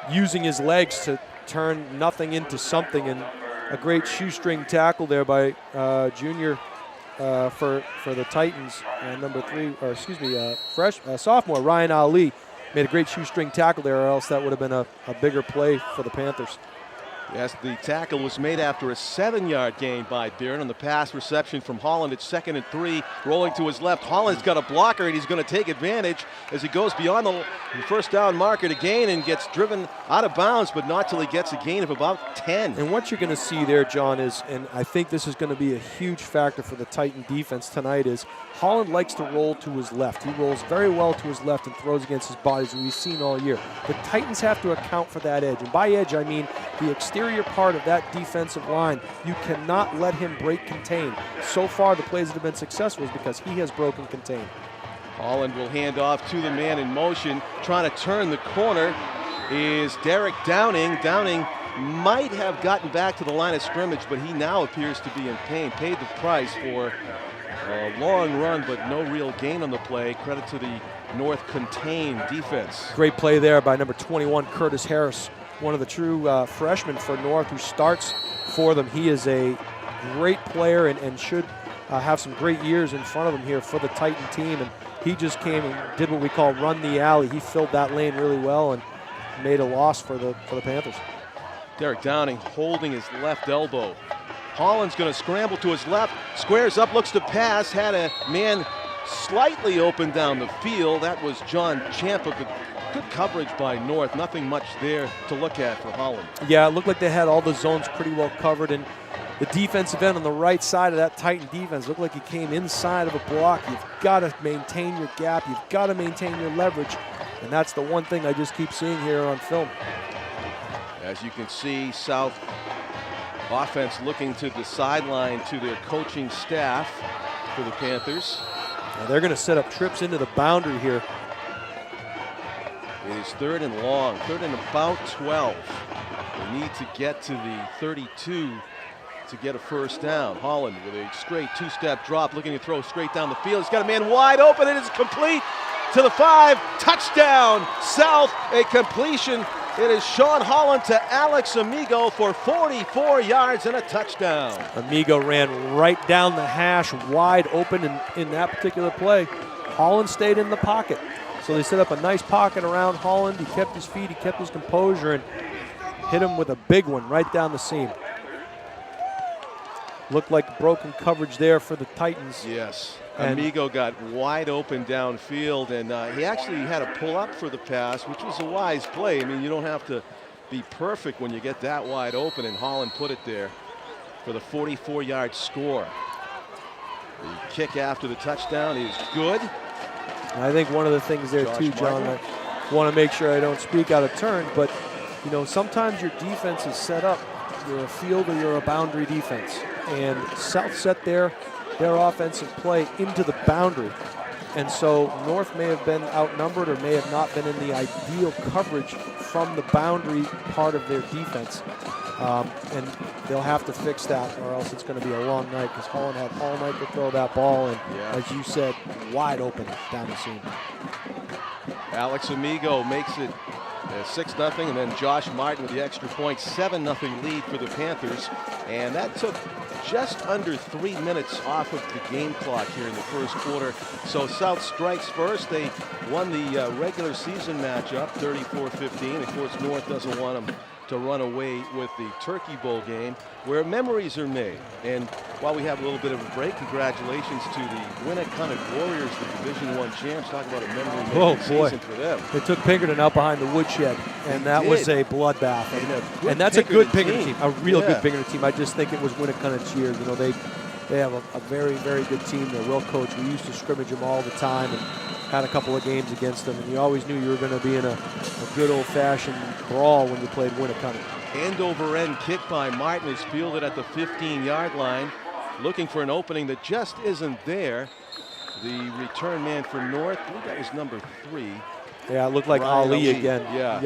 S2: using his legs to turn nothing into something, and a great shoestring tackle there by junior for the Titans, sophomore Ryan Ali made a great shoestring tackle there, or else that would have been a bigger play for the Panthers.
S10: Yes, the tackle was made after a 7-yard gain by Beering on the pass reception from Holland. It's 2nd and 3, rolling to his left. Holland's got a blocker, and he's going to take advantage as he goes beyond the 1st down marker to gain and gets driven out of bounds, but not till he gets a gain of about 10.
S2: And what you're going to see there, John, is, and I think this is going to be a huge factor for the Titan defense tonight, is Holland likes to roll to his left. He rolls very well to his left and throws against his body, as we've seen all year. The Titans have to account for that edge, and by edge I mean the exterior part of that defensive line. You cannot let him break contain. So far, the plays that have been successful is because he has broken contain.
S10: Holland will hand off to the man in motion. Trying to turn the corner is Derek Downing. Downing might have gotten back to the line of scrimmage, but he now appears to be in pain. Paid the price for a long run, but no real gain on the play. Credit to the North contained defense.
S2: Great play there by number 21, Curtis Harris, one of the true freshmen for North who starts for them. He is a great player and should have some great years in front of him here for the Titan team. And he just came and did what we call run the alley. He filled that lane really well and made a loss for the Panthers.
S10: Derek Downing holding his left elbow. Holland's going to scramble to his left, squares up, looks to pass, had a man slightly open down the field. That was John Champa, but good coverage by North. Nothing much there to look at for Holland.
S2: Yeah, it looked like they had all the zones pretty well covered, and the defensive end on the right side of that Titan defense looked like he came inside of a block. You've got to maintain your gap. You've got to maintain your leverage, and that's the one thing I just keep seeing here on film.
S10: As you can see, South offense looking to the sideline to their coaching staff for the Panthers.
S2: Now they're going to set up trips into the boundary here.
S10: It is 3rd and long, 3rd and about 12. They need to get to the 32 to get a first down. Holland with a straight two-step drop, looking to throw straight down the field. He's got a man wide open. It is complete to the 5. Touchdown, South, a completion. It is Sean Holland to Alex Amigo for 44 yards and a touchdown.
S2: Amigo ran right down the hash, wide open in that particular play. Holland stayed in the pocket. So they set up a nice pocket around Holland. He kept his feet, he kept his composure, and hit him with a big one right down the seam. Looked like broken coverage there for the Titans.
S10: Yes. Amigo got wide open downfield, and he actually had to pull up for the pass, which was a wise play. I mean, you don't have to be perfect when you get that wide open, and Holland put it there for the 44-yard score. The kick after the touchdown is good.
S2: I think one of the things there too, John, I want to make sure I don't speak out of turn, but you know, sometimes your defense is set up. You're a field or you're a boundary defense, and South set their offensive play into the boundary. And so North may have been outnumbered or may have not been in the ideal coverage from the boundary part of their defense. And they'll have to fix that, or else it's going to be a long night, because Holland had all night to throw that ball, and as you said, wide open down the seam.
S10: Alex Amigo makes it 6-0, and then Josh Martin with the extra point, 7-0 lead for the Panthers. And that took just under 3 minutes off of the game clock here in the first quarter. So South strikes first. They won the regular season matchup 34-15. Of course, North doesn't want them to run away with the Turkey Bowl game, where memories are made. And while we have a little bit of a break, congratulations to the Winnicott Warriors, the Division I champs. Talk about a memory-making season for them.
S2: They took Pinkerton out behind the woodshed, and that was a bloodbath. And that's a good Pinkerton team, a real good Pinkerton team. I just think it was Winnicott's year. You know, they have a very, very good team. They're well coached. We used to scrimmage them all the time, and had a couple of games against them, and you always knew you were going to be in a good old-fashioned brawl when you played Winnicott.
S10: End over end kick by Martin is fielded at the 15-yard line, looking for an opening that just isn't there. The return man for North, I believe that was number 3.
S2: Yeah, it looked like
S10: Ryan
S2: Ali again,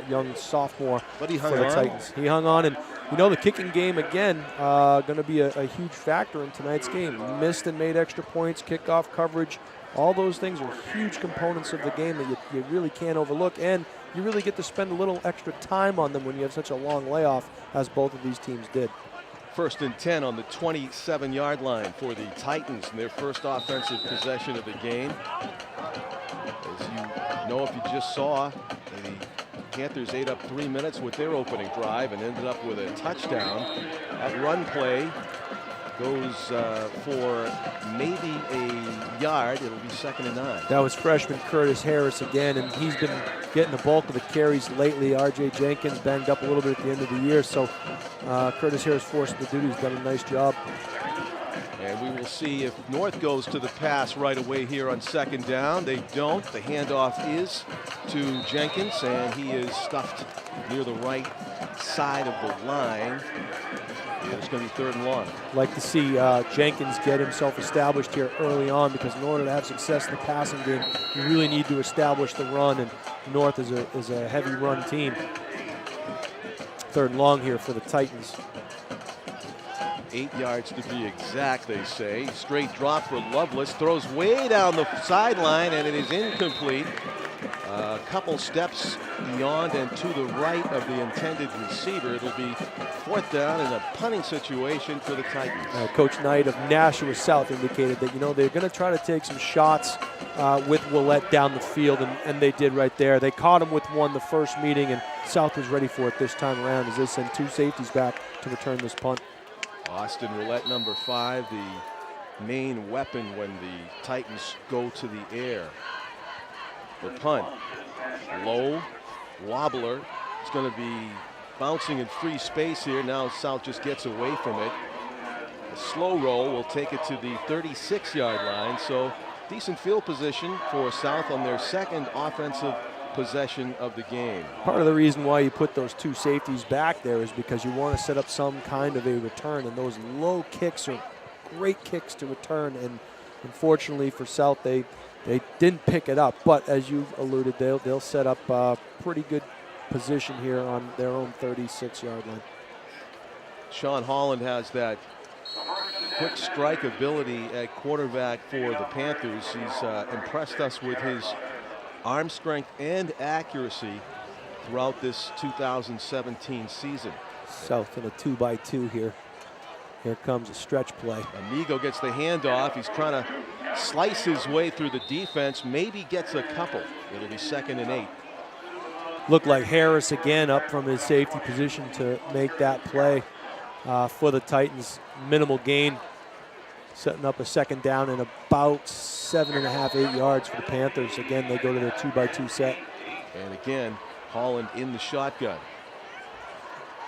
S2: young sophomore
S10: but he hung
S2: for the
S10: on.
S2: Titans. He hung on, and you know the kicking game again going to be a huge factor in tonight's game. Missed and made extra points, kickoff coverage. All those things are huge components of the game that you really can't overlook, and you really get to spend a little extra time on them when you have such a long layoff, as both of these teams did.
S10: 1st and 10 on the 27-yard line for the Titans in their first offensive possession of the game. As you know, if you just saw, the Panthers ate up 3 minutes with their opening drive and ended up with a touchdown. That run play goes for maybe a yard. It'll be 2nd and 9.
S2: That was freshman Curtis Harris again, and he's been getting the bulk of the carries lately. R.J. Jenkins banged up a little bit at the end of the year, so Curtis Harris forced the duty. He's done a nice job.
S10: And we will see if North goes to the pass right away here on 2nd down. They don't. The handoff is to Jenkins, and he is stuffed near the right side of the line. It's going to be 3rd and long.
S2: Like to see Jenkins get himself established here early on, because in order to have success in the passing game, you really need to establish the run, and North is a heavy run team. 3rd and long here for the Titans.
S10: 8 yards to be exact, they say. Straight drop for Lovelace, throws way down the sideline, and it is incomplete. A couple steps beyond and to the right of the intended receiver. It'll be 4th down in a punting situation for the Titans.
S2: Coach Knight of Nashua South indicated that, they're going to try to take some shots with Willette down the field, and they did right there. They caught him with one the first meeting, and South was ready for it this time around as they send 2 safeties back to return this punt.
S10: Austin Willette, number 5, the main weapon when the Titans go to the air. The punt, low, wobbler. It's going to be bouncing in free space here. Now South just gets away from it. A slow roll will take it to the 36-yard line. So decent field position for South on their 2nd offensive possession of the game.
S2: Part of the reason why you put those 2 safeties back there is because you want to set up some kind of a return, and those low kicks are great kicks to return, and unfortunately for South, they didn't pick it up, but as you alluded, they'll set up a pretty good position here on their own 36-yard line.
S10: Sean Holland has that quick strike ability at quarterback for the Panthers. He's impressed us with his arm strength and accuracy throughout this 2017 season.
S2: South in a 2-by-2 here. Here comes a stretch play.
S10: Amigo gets the handoff. He's trying to slice his way through the defense. Maybe gets a couple. It'll be 2nd and 8.
S2: Looked like Harris again up from his safety position to make that play for the Titans. Minimal gain, setting up a 2nd down and about 7.5, 8 yards for the Panthers. Again, they go to their 2-by-2 set.
S10: And again, Holland in the shotgun.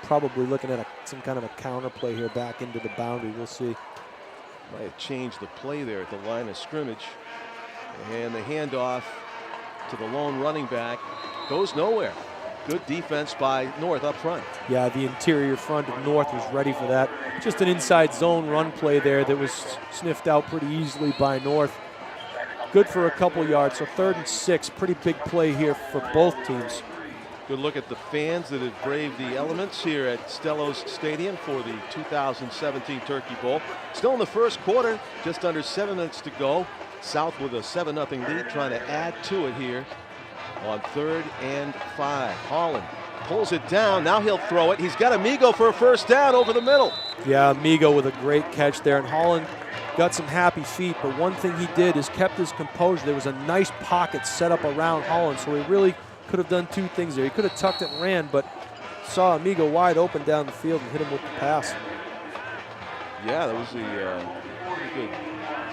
S2: Probably looking at some kind of a counter play here back into the boundary. We'll see.
S10: Might have changed the play there at the line of scrimmage. And the handoff to the lone running back goes nowhere. Good defense by North up front.
S2: Yeah, the interior front of North was ready for that. Just an inside zone run play there that was sniffed out pretty easily by North. Good for a couple yards, so 3rd and 6. Pretty big play here for both teams.
S10: Good look at the fans that have braved the elements here at Stellos Stadium for the 2017 Turkey Bowl. Still in the 1st quarter, just under 7 minutes to go. South with a 7-0 lead, trying to add to it here on 3rd and 5. Holland pulls it down. Now he'll throw it. He's got Amigo for a 1st down over the middle.
S2: Yeah, Amigo with a great catch there, and Holland got some happy feet, but one thing he did is kept his composure. There was a nice pocket set up around Holland, so he really could have done 2 things there. He could have tucked it and ran, but saw Amigo wide open down the field and hit him with the pass.
S10: Yeah, that was a pretty good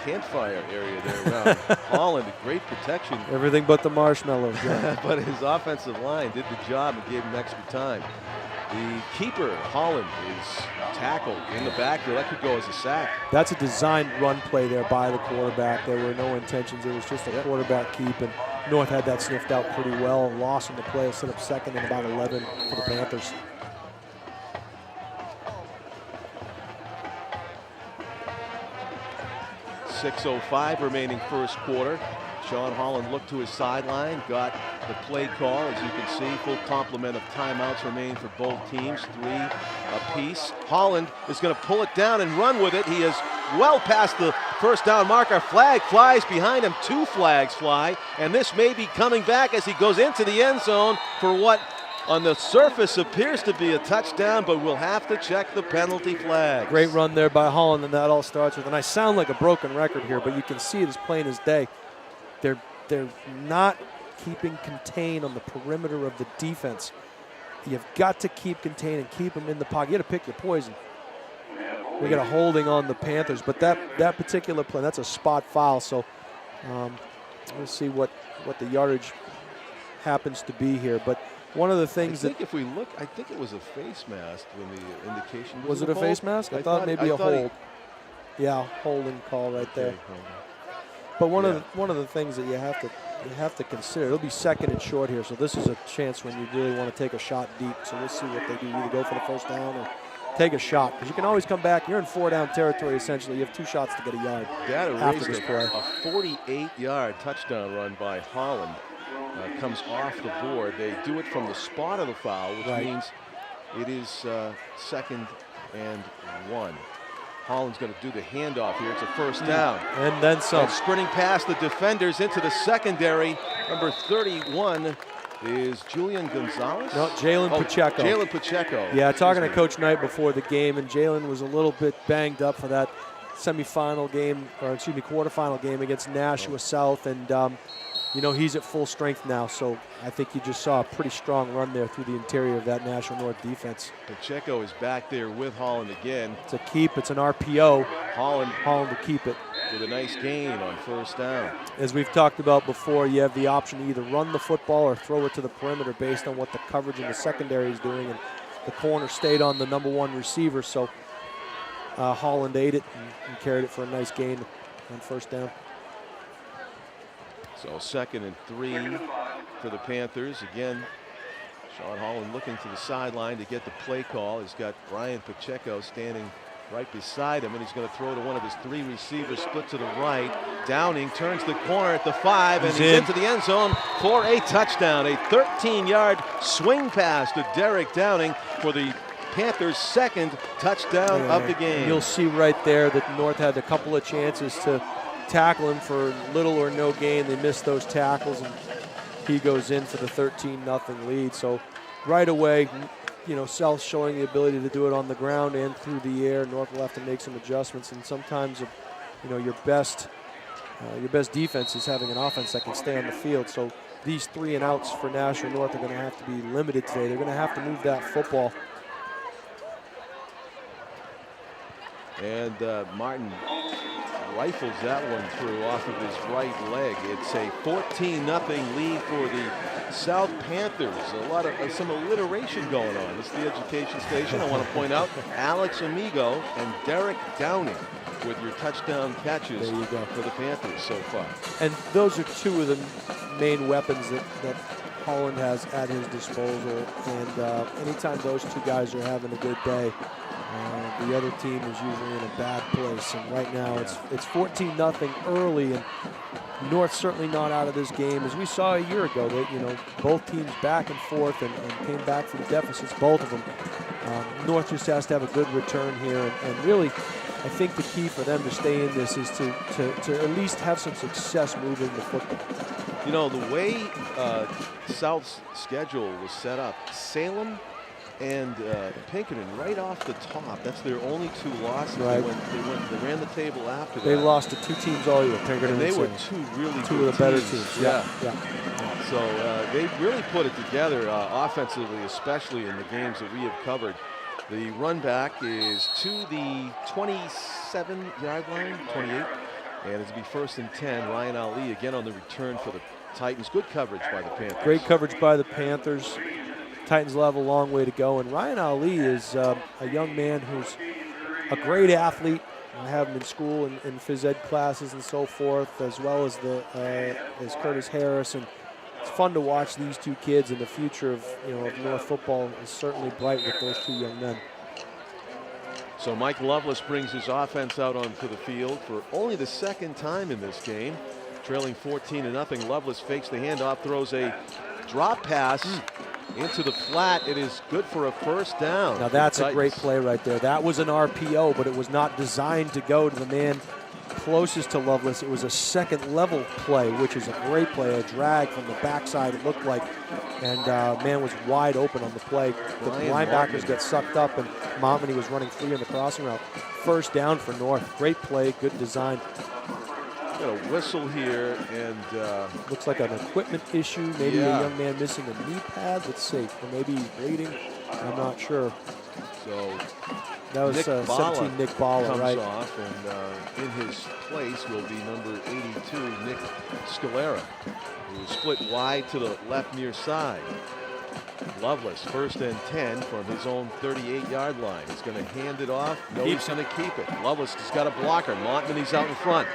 S10: campfire area there around Holland. Great protection.
S2: Everything but the marshmallows. Yeah.
S10: But his offensive line did the job and gave him extra time. The keeper, Holland, is tackled in the backfield. That could go as a sack.
S2: That's a designed run play there by the quarterback. There were no intentions. It was just a quarterback keep, and North had that sniffed out pretty well. Loss in the play, set up 2nd and about 11 for the Panthers.
S10: .6:05 remaining 1st quarter. Sean Holland looked to his sideline, got the play call. As you can see, full complement of timeouts remain for both teams, 3 apiece. Holland is going to pull it down and run with it. He is well past the 1st down marker. Flag flies behind him. 2 flags fly, and this may be coming back as he goes into the end zone for what on the surface appears to be a touchdown, but we'll have to check the penalty flag.
S2: Great run there by Holland, and that all starts with, and I sound like a broken record here, but you can see it as plain as day. They're not keeping contained on the perimeter of the defense. You've got to keep contained and keep them in the pocket. You got to pick your poison. We got a holding on the Panthers, but that particular play, that's a spot foul. So we'll see what the yardage happens to be here. But one of the things
S10: I think if we look, I think it was a face mask when the indication
S2: was it a face mask? I thought maybe a hold. Yeah, holding call right there. But one of the things that you have to consider, it'll be 2nd and short here, so this is a chance when you really want to take a shot deep. So we'll see what they do, either go for the 1st down or take a shot, because you can always come back. You're in 4-down territory essentially. You have 2 shots to get a yard after this play.
S10: A 48-yard touchdown run by Holland comes off the board. They do it from the spot of the foul, which means it is 2nd and 1. Holland's going to do the handoff here. It's a first down.
S2: And then some.
S10: And sprinting past the defenders into the secondary. Number 31 is Julian Gonzalez?
S2: No, Jalen Pacheco.
S10: Jalen Pacheco.
S2: Yeah, talking to Coach Knight before the game, and Jalen was a little bit banged up for that semifinal game, or excuse me, quarterfinal game against Nashua South, and you know, he's at full strength now, so I think you just saw a pretty strong run there through the interior of that Nashua North defense.
S10: Pacheco is back there with Holland again.
S2: It's a keep, it's an RPO.
S10: Holland
S2: to keep it.
S10: With a nice gain on first down.
S2: As we've talked about before, you have the option to either run the football or throw it to the perimeter based on what the coverage in the secondary is doing, and the corner stayed on the number 1 receiver, so Holland ate it and carried it for a nice gain on first down.
S10: So 2nd and 3 for the Panthers. Again, Sean Holland looking to the sideline to get the play call. He's got Brian Pacheco standing right beside him, and he's going to throw to one of his 3 receivers, split to the right. Downing turns the corner at the 5, and he's into the end zone for a touchdown. A 13-yard swing pass to Derek Downing for the Panthers' 2nd touchdown of the game.
S2: You'll see right there that North had a couple of chances to tackle him for little or no gain. They missed those tackles, and he goes in for the 13-0 lead. So right away, you know, South showing the ability to do it on the ground and through the air. North will have to make some adjustments, and sometimes, you know, your best defense is having an offense that can stay on the field. So these 3 and outs for Nashua North are going to have to be limited today. They're going to have to move that football.
S10: And Martin rifles that one through off of his right leg. It's a 14-0 lead for the South Panthers. Some alliteration going on. This is the education station. I want to point out Alex Amigo and Derek Downing with your touchdown catches for the Panthers so far.
S2: And those are 2 of the main weapons that Holland has at his disposal. And anytime those 2 guys are having a good day, the other team is usually in a bad place, and right now it's 14-0 early, and North certainly not out of this game. As we saw a year ago, that, you know, both teams back and forth and came back from deficits, both of them. North just has to have a good return here, and really, I think the key for them to stay in this is to at least have some success moving the football.
S10: You know, the way South's schedule was set up, Salem and Pinkerton right off the top. That's their only 2 losses.
S2: Right.
S10: They ran the table after that.
S2: They lost to 2 teams all year, Pinkerton
S10: and they
S2: and
S10: were
S2: Salem.
S10: 2 really
S2: 2
S10: good
S2: of the better
S10: teams.
S2: teams. Yeah.
S10: So they really put it together offensively, especially in the games that we have covered. The run back is to the 27-yard line, 28, and it'll be 1st and 10. Ryan Ali again on the return for the Titans. Good coverage by the Panthers.
S2: Great coverage by the Panthers. Titans will have a long way to go, and Ryan Ali is a young man who's a great athlete. I have him in school and in phys ed classes and so forth, as well as as Curtis Harris. And it's fun to watch these 2 kids, and the future of North football is certainly bright with those 2 young men.
S10: So Mike Lovelace brings his offense out onto the field for only the 2nd time in this game, trailing 14-0. Lovelace fakes the handoff, throws a drop pass into the flat. It is good for a first down.
S2: Now that's a great play right there. That was an RPO, but it was not designed to go to the man closest to Lovelace. It was a 2nd level play, which is a great play. A drag from the backside, it looked like, and man was wide open on the play. The linebackers got sucked up, and Montmany was running free on the crossing route. First down for North. Great play, good design.
S10: Got a whistle here, and
S2: looks like an equipment issue. Maybe a young man missing a knee pad. Let's see, or maybe he's bleeding. I'm not sure.
S10: So
S2: that was 17 Nick Balla,
S10: comes
S2: right?
S10: off, and in his place will be number 82 Nick Scalera, who was split wide to the left near side. Lovelace, 1st and 10 from his own 38-yard line. He's going to hand it off. No, he's going to keep it. Lovelace has got a blocker. Montmany's out in front.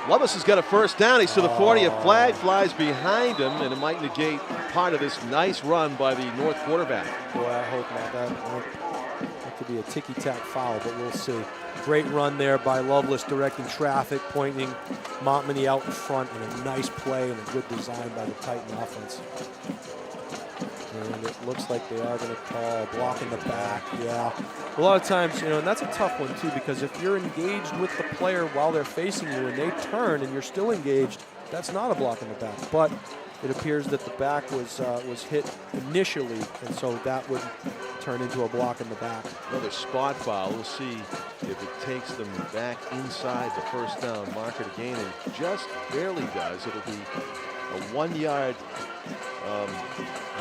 S10: Lovelace has got a first down. He's to the 40. A flag flies behind him, and it might negate part of this nice run by the North quarterback.
S2: Boy, I hope not. That could be a ticky-tack foul, but we'll see. Great run there by Lovelace, directing traffic, pointing Montmany out in front, and a nice play and a good design by the Titan offense. And it looks like they are going to call a block in the back. Yeah. A lot of times, and that's a tough one too, because if you're engaged with the player while they're facing you and they turn and you're still engaged, that's not a block in the back. But it appears that the back was hit initially, and so that would turn into a block in the back.
S10: Another spot foul. We'll see if it takes them back inside the first down marker to gain, and it just barely does. It'll be a 1 yard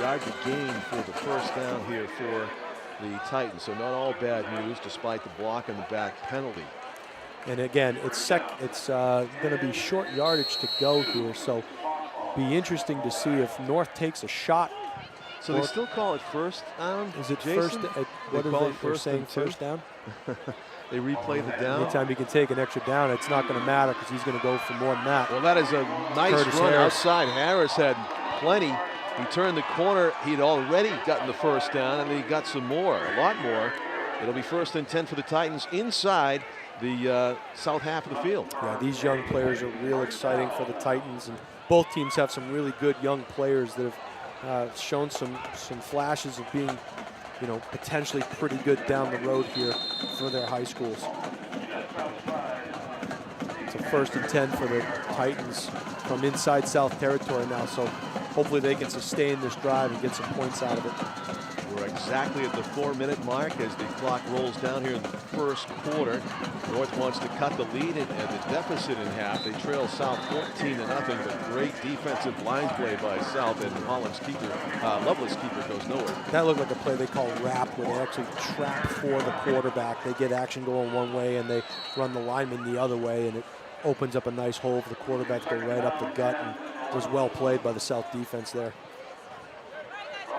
S10: to gain for the first down here for the Titans. So not all bad news, despite the block in the back penalty.
S2: And again, it's going to be short yardage to go here, so be interesting to see if North takes a shot.
S10: So they still call it first down?
S2: Is it
S10: Jason?
S2: What are they saying, first down?
S10: They replay the down?
S2: Anytime he can take an extra down, it's not going to matter because he's going to go for more than that.
S10: Well, that is a nice
S2: Curtis
S10: run
S2: Harris.
S10: outside. Harris had plenty. He turned the corner. He'd already gotten the first down, and he got some more, a lot more. It'll be 1st and 10 for the Titans inside the south half of the field.
S2: Yeah, these young players are real exciting for the Titans, and both teams have some really good young players that have shown some flashes of being, potentially pretty good down the road here for their high schools. It's a 1st and 10 for the Titans from inside South Territory now, so hopefully they can sustain this drive and get some points out of it.
S10: We're exactly at the 4-minute mark as the clock rolls down here in the first quarter. North wants to cut the lead and the deficit in half. They trail South 14-0, but great defensive line play by South, and Holland's keeper, Loveless keeper, goes nowhere.
S2: That looked like a play they call wrap, where they actually trap for the quarterback. They get action going one way and they run the lineman the other way, and it opens up a nice hole for the quarterback to go right up the gut, and was well played by the South defense there.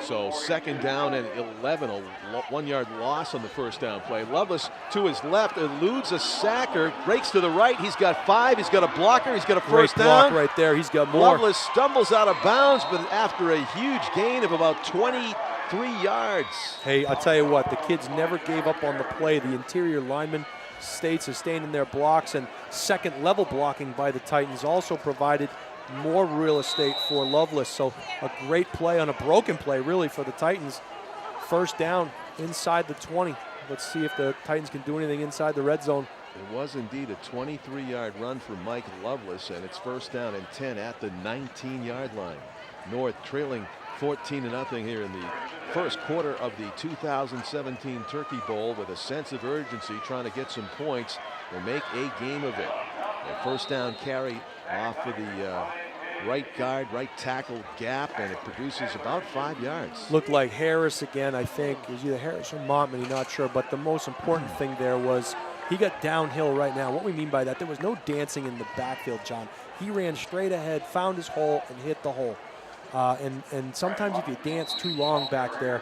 S10: So 2nd down and 11, a 1 yard loss on the first down play. Loveless to his left, eludes a sacker, breaks to the right. He's got 5, he's got a blocker, he's got a first
S2: Great
S10: down.
S2: block right there, he's got more.
S10: Loveless stumbles out of bounds, but after a huge gain of about 23 yards.
S2: Hey, I'll tell you what, the kids never gave up on the play. The interior linemen stayed sustained in their blocks, and second level blocking by the Titans also provided more real estate for Loveless. So a great play on a broken play really for the Titans. First down inside the 20. Let's see if the Titans can do anything inside the red zone.
S10: It was indeed a 23-yard run for Mike Loveless, and it's 1st down and 10 at the 19-yard line. North trailing 14-0 here in the first quarter of the 2017 Turkey Bowl, with a sense of urgency, trying to get some points and make a game of it. Their first down carry off of the right guard, right tackle gap, and it produces about 5 yards.
S2: Looked like Harris again, I think. It was either Harris or Montman, not sure. But the most important thing there was he got downhill right now. What we mean by that, there was no dancing in the backfield, John. He ran straight ahead, found his hole, and hit the hole. And sometimes if you dance too long back there,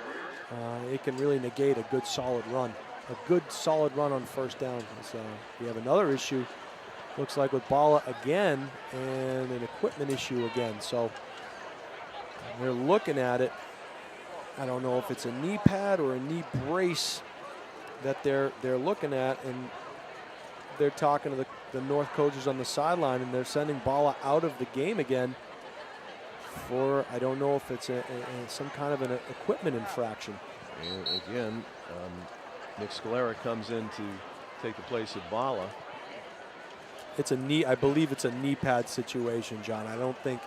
S2: it can really negate a good solid run. A good solid run on first down. So we have another issue, looks like, with Bala again, and an equipment issue again. So they're looking at it. I don't know if it's a knee pad or a knee brace that they're looking at, and they're talking to the North coaches on the sideline, and they're sending Bala out of the game again for, I don't know if it's some kind of an equipment infraction.
S10: And again, Nick Scalera comes in to take the place of Bala.
S2: It's a knee, I believe it's a knee pad situation, John. I don't think,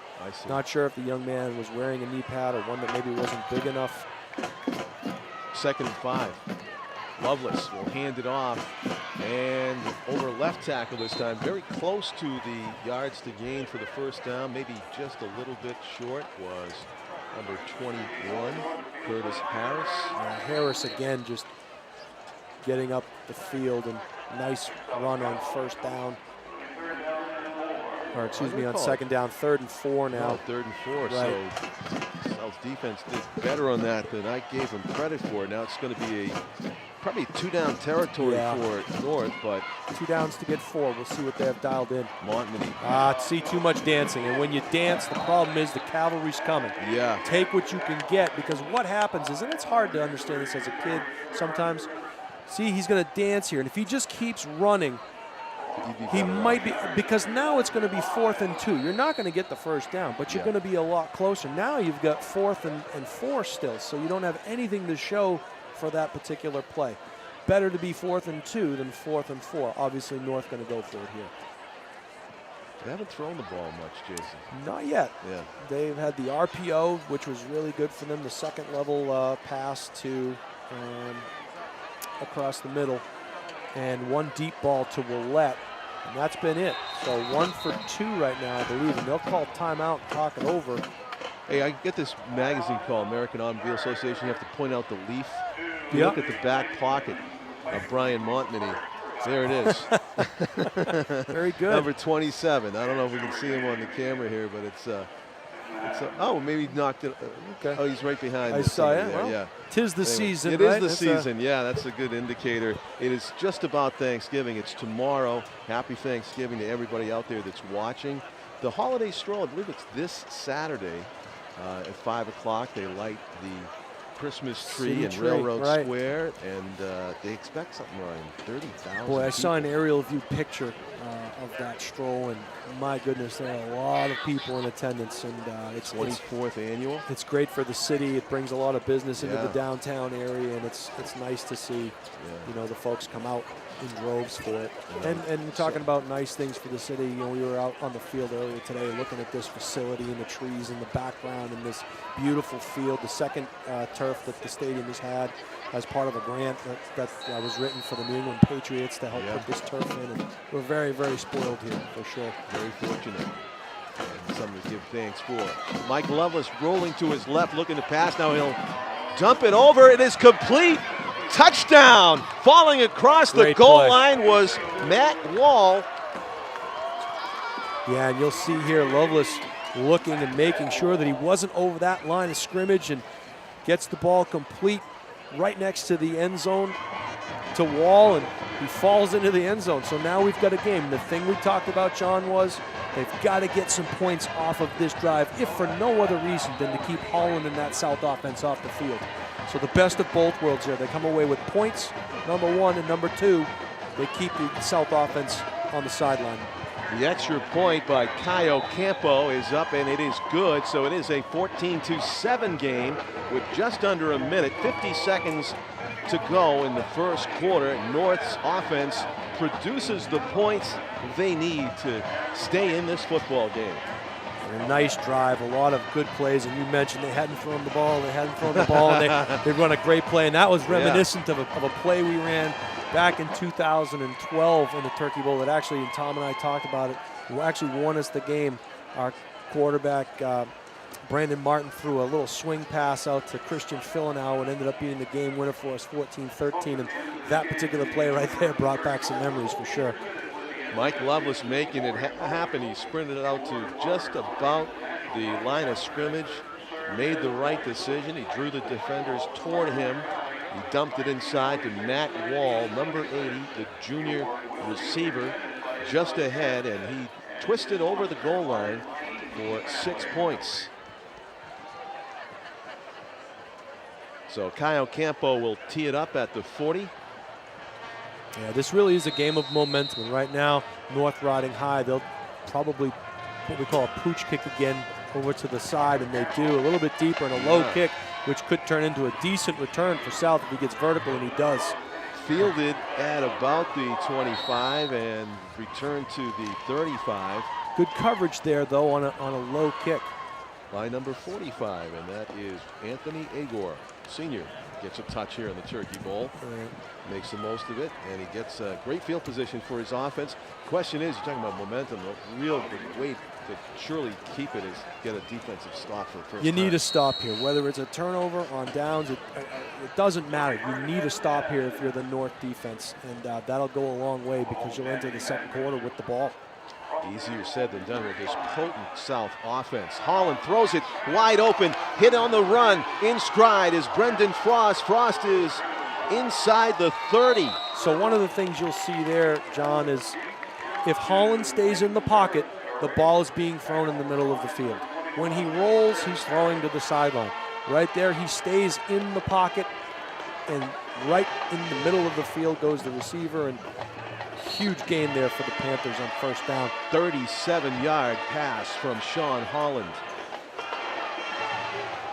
S2: not sure if the young man was wearing a knee pad or one that maybe wasn't big enough.
S10: 2nd and 5. Loveless will hand it off, and over left tackle this time, very close to the yards to gain for the first down, maybe just a little bit short, was number 21, Curtis Harris.
S2: Harris again just getting up the field, and nice run on first down. Or excuse me, on 2nd down, 3rd and 4 now.
S10: 3rd and 4,
S2: right.
S10: So South's defense did better on that than I gave them credit for. Now it's going to be probably 2-down territory for North, but
S2: 2 downs to get 4. We'll see what they have dialed in.
S10: Montmany.
S2: See too much dancing, and when you dance, the problem is the cavalry's coming.
S10: Yeah.
S2: Take what you can get, because what happens is, and it's hard to understand this as a kid sometimes, see, he's going to dance here, and if he just keeps running,
S10: He'd be
S2: He
S10: better
S2: might
S10: off.
S2: be, because now it's going to be 4th and 2. You're not going to get the first down, but you're
S10: Yeah.
S2: going to be a lot closer. Now you've got 4th and 4 still, so you don't have anything to show for that particular play. Better to be 4th and 2 than 4th and 4. Obviously, North going to go for it here.
S10: They haven't thrown the ball much, Jason.
S2: Not yet.
S10: Yeah.
S2: They've had the RPO, which was really good for them, the second level pass to across the middle, and one deep ball to Willette, and that's been it. So 1 for 2 right now, I believe, and they'll call timeout and talk it over.
S10: Hey, I get this magazine called American Automobile Association. You have to point out the leaf. You
S2: Yeah.
S10: look at the back pocket of Brian Montminy. There it is.
S2: Very good.
S10: Number 27. I don't know if we can see him on the camera here, but it's oh, maybe he knocked it.
S2: Okay.
S10: Oh, he's right behind.
S2: I
S10: this
S2: saw
S10: thing
S2: it.
S10: there,
S2: Well,
S10: yeah.
S2: 'tis the
S10: Anyway,
S2: season,
S10: It is
S2: right?
S10: the
S2: It's,
S10: season. Yeah, that's a good indicator. It is just about Thanksgiving. It's tomorrow. Happy Thanksgiving to everybody out there that's watching. The holiday stroll, I believe it's this Saturday at 5 o'clock. They light the Christmas tree
S2: City
S10: in
S2: tree,
S10: Railroad
S2: right.
S10: Square, and they expect something around 30,000
S2: Boy, I saw an
S10: people.
S2: aerial view picture of that stroll, and my goodness, there are a lot of people in attendance, and it's
S10: 24th annual.
S2: It's great for the city. It brings a lot of business into
S10: Yeah.
S2: the downtown area, and it's nice to see, you know, the folks come out in droves for it.
S10: Yeah.
S2: And talking about nice things for the city, you know, we were out on the field earlier today looking at this facility and the trees in the background and this beautiful field, the second turf that the stadium has had as part of a grant that was written for the New England Patriots to help put this turf in. And we're very, very spoiled here, for sure.
S10: Very fortunate. And something to give thanks for. Mike Lovelace rolling to his left, looking to pass. Now he'll dump it over. It is complete. Touchdown. Falling across the
S2: Great
S10: goal
S2: play.
S10: line was Matt Wall.
S2: Yeah, and you'll see here Lovelace looking and making sure that he wasn't over that line of scrimmage and gets the ball complete right next to the end zone to Wall, and he falls into the end zone. So now we've got a game. The thing we talked about, John, was they've got to get some points off of this drive, if for no other reason than to keep Holland and that South offense off the field. So the best of both worlds here. They come away with points, number one, and number two, they keep the South offense on the sideline.
S10: The extra point by Caio Campo is up, and it is good. So it is a 14-7 game with just under a minute, 50 seconds to go in the first quarter. North's offense produces the points they need to stay in this football game.
S2: And a nice drive, a lot of good plays, and you mentioned they hadn't thrown the ball, and they run a great play, and that was reminiscent of a play we ran back in 2012 in the Turkey Bowl that actually, and Tom and I talked about it, actually won us the game. Our quarterback, Brandon Martin, threw a little swing pass out to Christian Filanow and ended up being the game winner for us, 14-13, and that particular play right there brought back some memories for sure.
S10: Mike Lovelace making it happen. He sprinted it out to just about the line of scrimmage, made the right decision. He drew the defenders toward him. He dumped it inside to Matt Wall, number 80, the junior receiver, just ahead, and he twisted over the goal line for 6 points. So Caio Campo will tee it up at the 40.
S2: Yeah, this really is a game of momentum. And right now, North riding high. They'll probably what we call a pooch kick again over to the side, and they do a little bit deeper and a low kick, which could turn into a decent return for South if he gets vertical, and he does.
S10: Fielded at about the 25 and returned to the 35.
S2: Good coverage there, though, on a low kick.
S10: By number 45, and that is Anthony Agor, senior. Gets a touch here in the Turkey Bowl. Makes the most of it, and he gets a great field position for his offense. Question is, you're talking about momentum. The real way to surely keep it is get a defensive stop for the first
S2: You
S10: time.
S2: need a stop here, whether it's a turnover on downs. It doesn't matter. You need a stop here if you're the North defense, and that'll go a long way because you'll enter the second quarter with the ball.
S10: Easier said than done with this potent South offense. Holland throws it wide open, hit on the run. In stride is Brendan Frost. Frost is inside the 30.
S2: So one of the things you'll see there, John, is if Holland stays in the pocket, the ball is being thrown in the middle of the field. When he rolls, he's throwing to the sideline. Right there, he stays in the pocket, and right in the middle of the field goes the receiver, and huge gain there for the Panthers on first down.
S10: 37-yard pass from Sean Holland.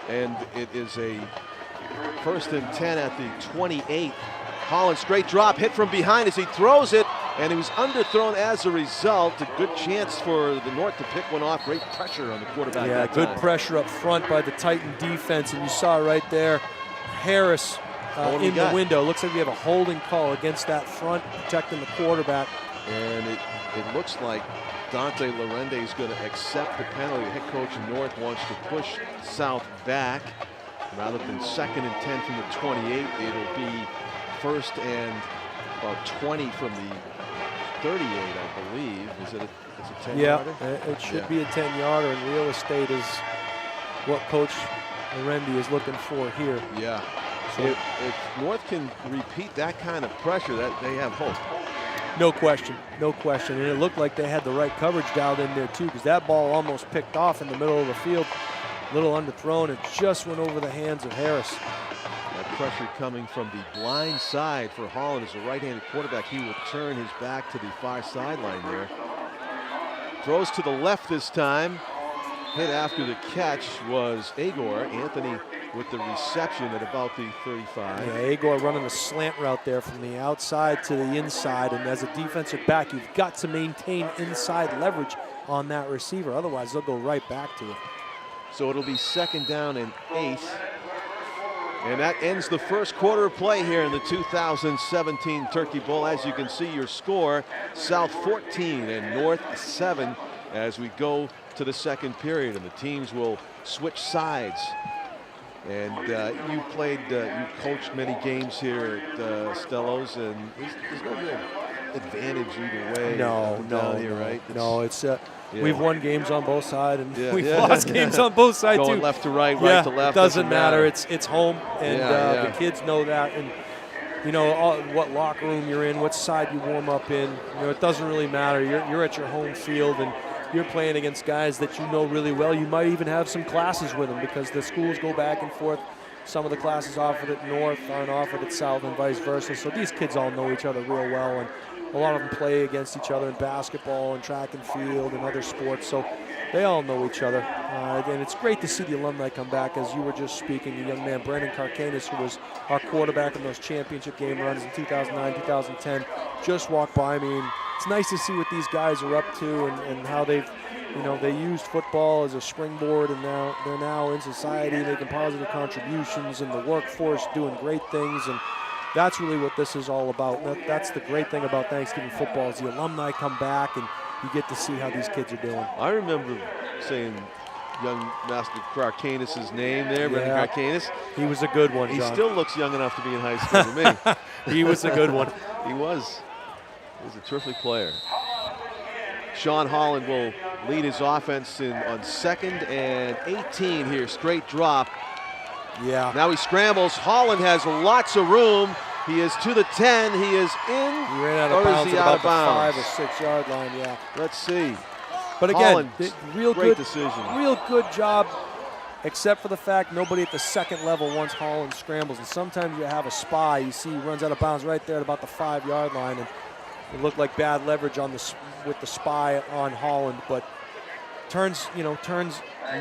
S10: And it is a 1st and 10 at the 28. Holland straight drop, hit from behind as he throws it, and he was underthrown as a result. A good chance for the North to pick one off. Great pressure on the quarterback.
S2: Yeah,
S10: that
S2: good
S10: time.
S2: pressure up front by the Titan defense, and you saw right there, Harris in the window. Looks like we have a holding call against that front, protecting the quarterback.
S10: And it looks like Dante Lorende is going to accept the penalty. The head coach in North wants to push South back. Rather than 2nd and 10 from the 28, it'll be 1st and about 20 from the 38, I believe. Is it a 10-yarder?
S2: Yeah, it should be a 10-yarder, and real estate is what Coach Lorende is looking for here.
S10: Yeah.
S2: So
S10: if North can repeat that kind of pressure, that they have hope.
S2: no question, no question. And it looked like they had the right coverage dialed in there too, because that ball almost picked off in the middle of the field. A little underthrown. It just went over the hands of Harris.
S10: That pressure coming from the blind side for Holland as a right-handed quarterback. He will turn his back to the far sideline there. Throws to the left this time. Hit after the catch was Agor. Anthony with the reception at about the 35.
S2: Yeah, Agor running a slant route there from the outside to the inside, and as a defensive back, you've got to maintain inside leverage on that receiver. Otherwise, they'll go right back to it.
S10: So it'll be 2nd down and 8. And that ends the first quarter of play here in the 2017 Turkey Bowl. As you can see, your score, South 14 and North 7 as we go to the second period. And the teams will switch sides. And you coached many games here at Stellos, and there's no real advantage either way.
S2: No,
S10: here, right?
S2: No, it's we've won games on both sides, and we've
S10: yeah.
S2: lost games on both sides
S10: Going
S2: too.
S10: left to right, right to left.
S2: It doesn't matter. It's home, and
S10: Yeah.
S2: the kids know that. And you know what locker room you're in, what side you warm up in. You know, it doesn't really matter. You're at your home field, and you're playing against guys that you know really well. You might even have some classes with them because the schools go back and forth. Some of the classes offered at North aren't offered at South and vice versa. So these kids all know each other real well, and a lot of them play against each other in basketball and track and field and other sports. So they all know each other. And it's great to see the alumni come back. As you were just speaking, the young man, Brandon Karkanis, who was our quarterback in those championship game runs in 2009, 2010, just walked by me. And it's nice to see what these guys are up to and how they've, they used football as a springboard, and now they're now in society making positive contributions in the workforce, doing great things. And that's really what this is all about. That's the great thing about Thanksgiving football is the alumni come back and you get to see how these kids are doing.
S10: I remember saying young Master Karkanis' name there, Brendan Karkanis.
S2: He was a good one, John.
S10: He still looks young enough to be in high school to me.
S2: He was a good one.
S10: He was. He was a terrific player. Sean Holland will lead his offense on 2nd and 18 here. Straight drop.
S2: Yeah.
S10: Now he scrambles. Holland has lots of room. He is to the 10. He is in.
S2: He ran out of bounds at about the 5 or 6 yard line. Yeah.
S10: Let's see.
S2: But again,
S10: Holland,
S2: real
S10: great
S2: good
S10: decision.
S2: Real good job, except for the fact nobody at the second level wants Holland scrambles. And sometimes you have a spy. You see he runs out of bounds right there at about the 5 yard line, and it looked like bad leverage on with the spy on Holland, but turns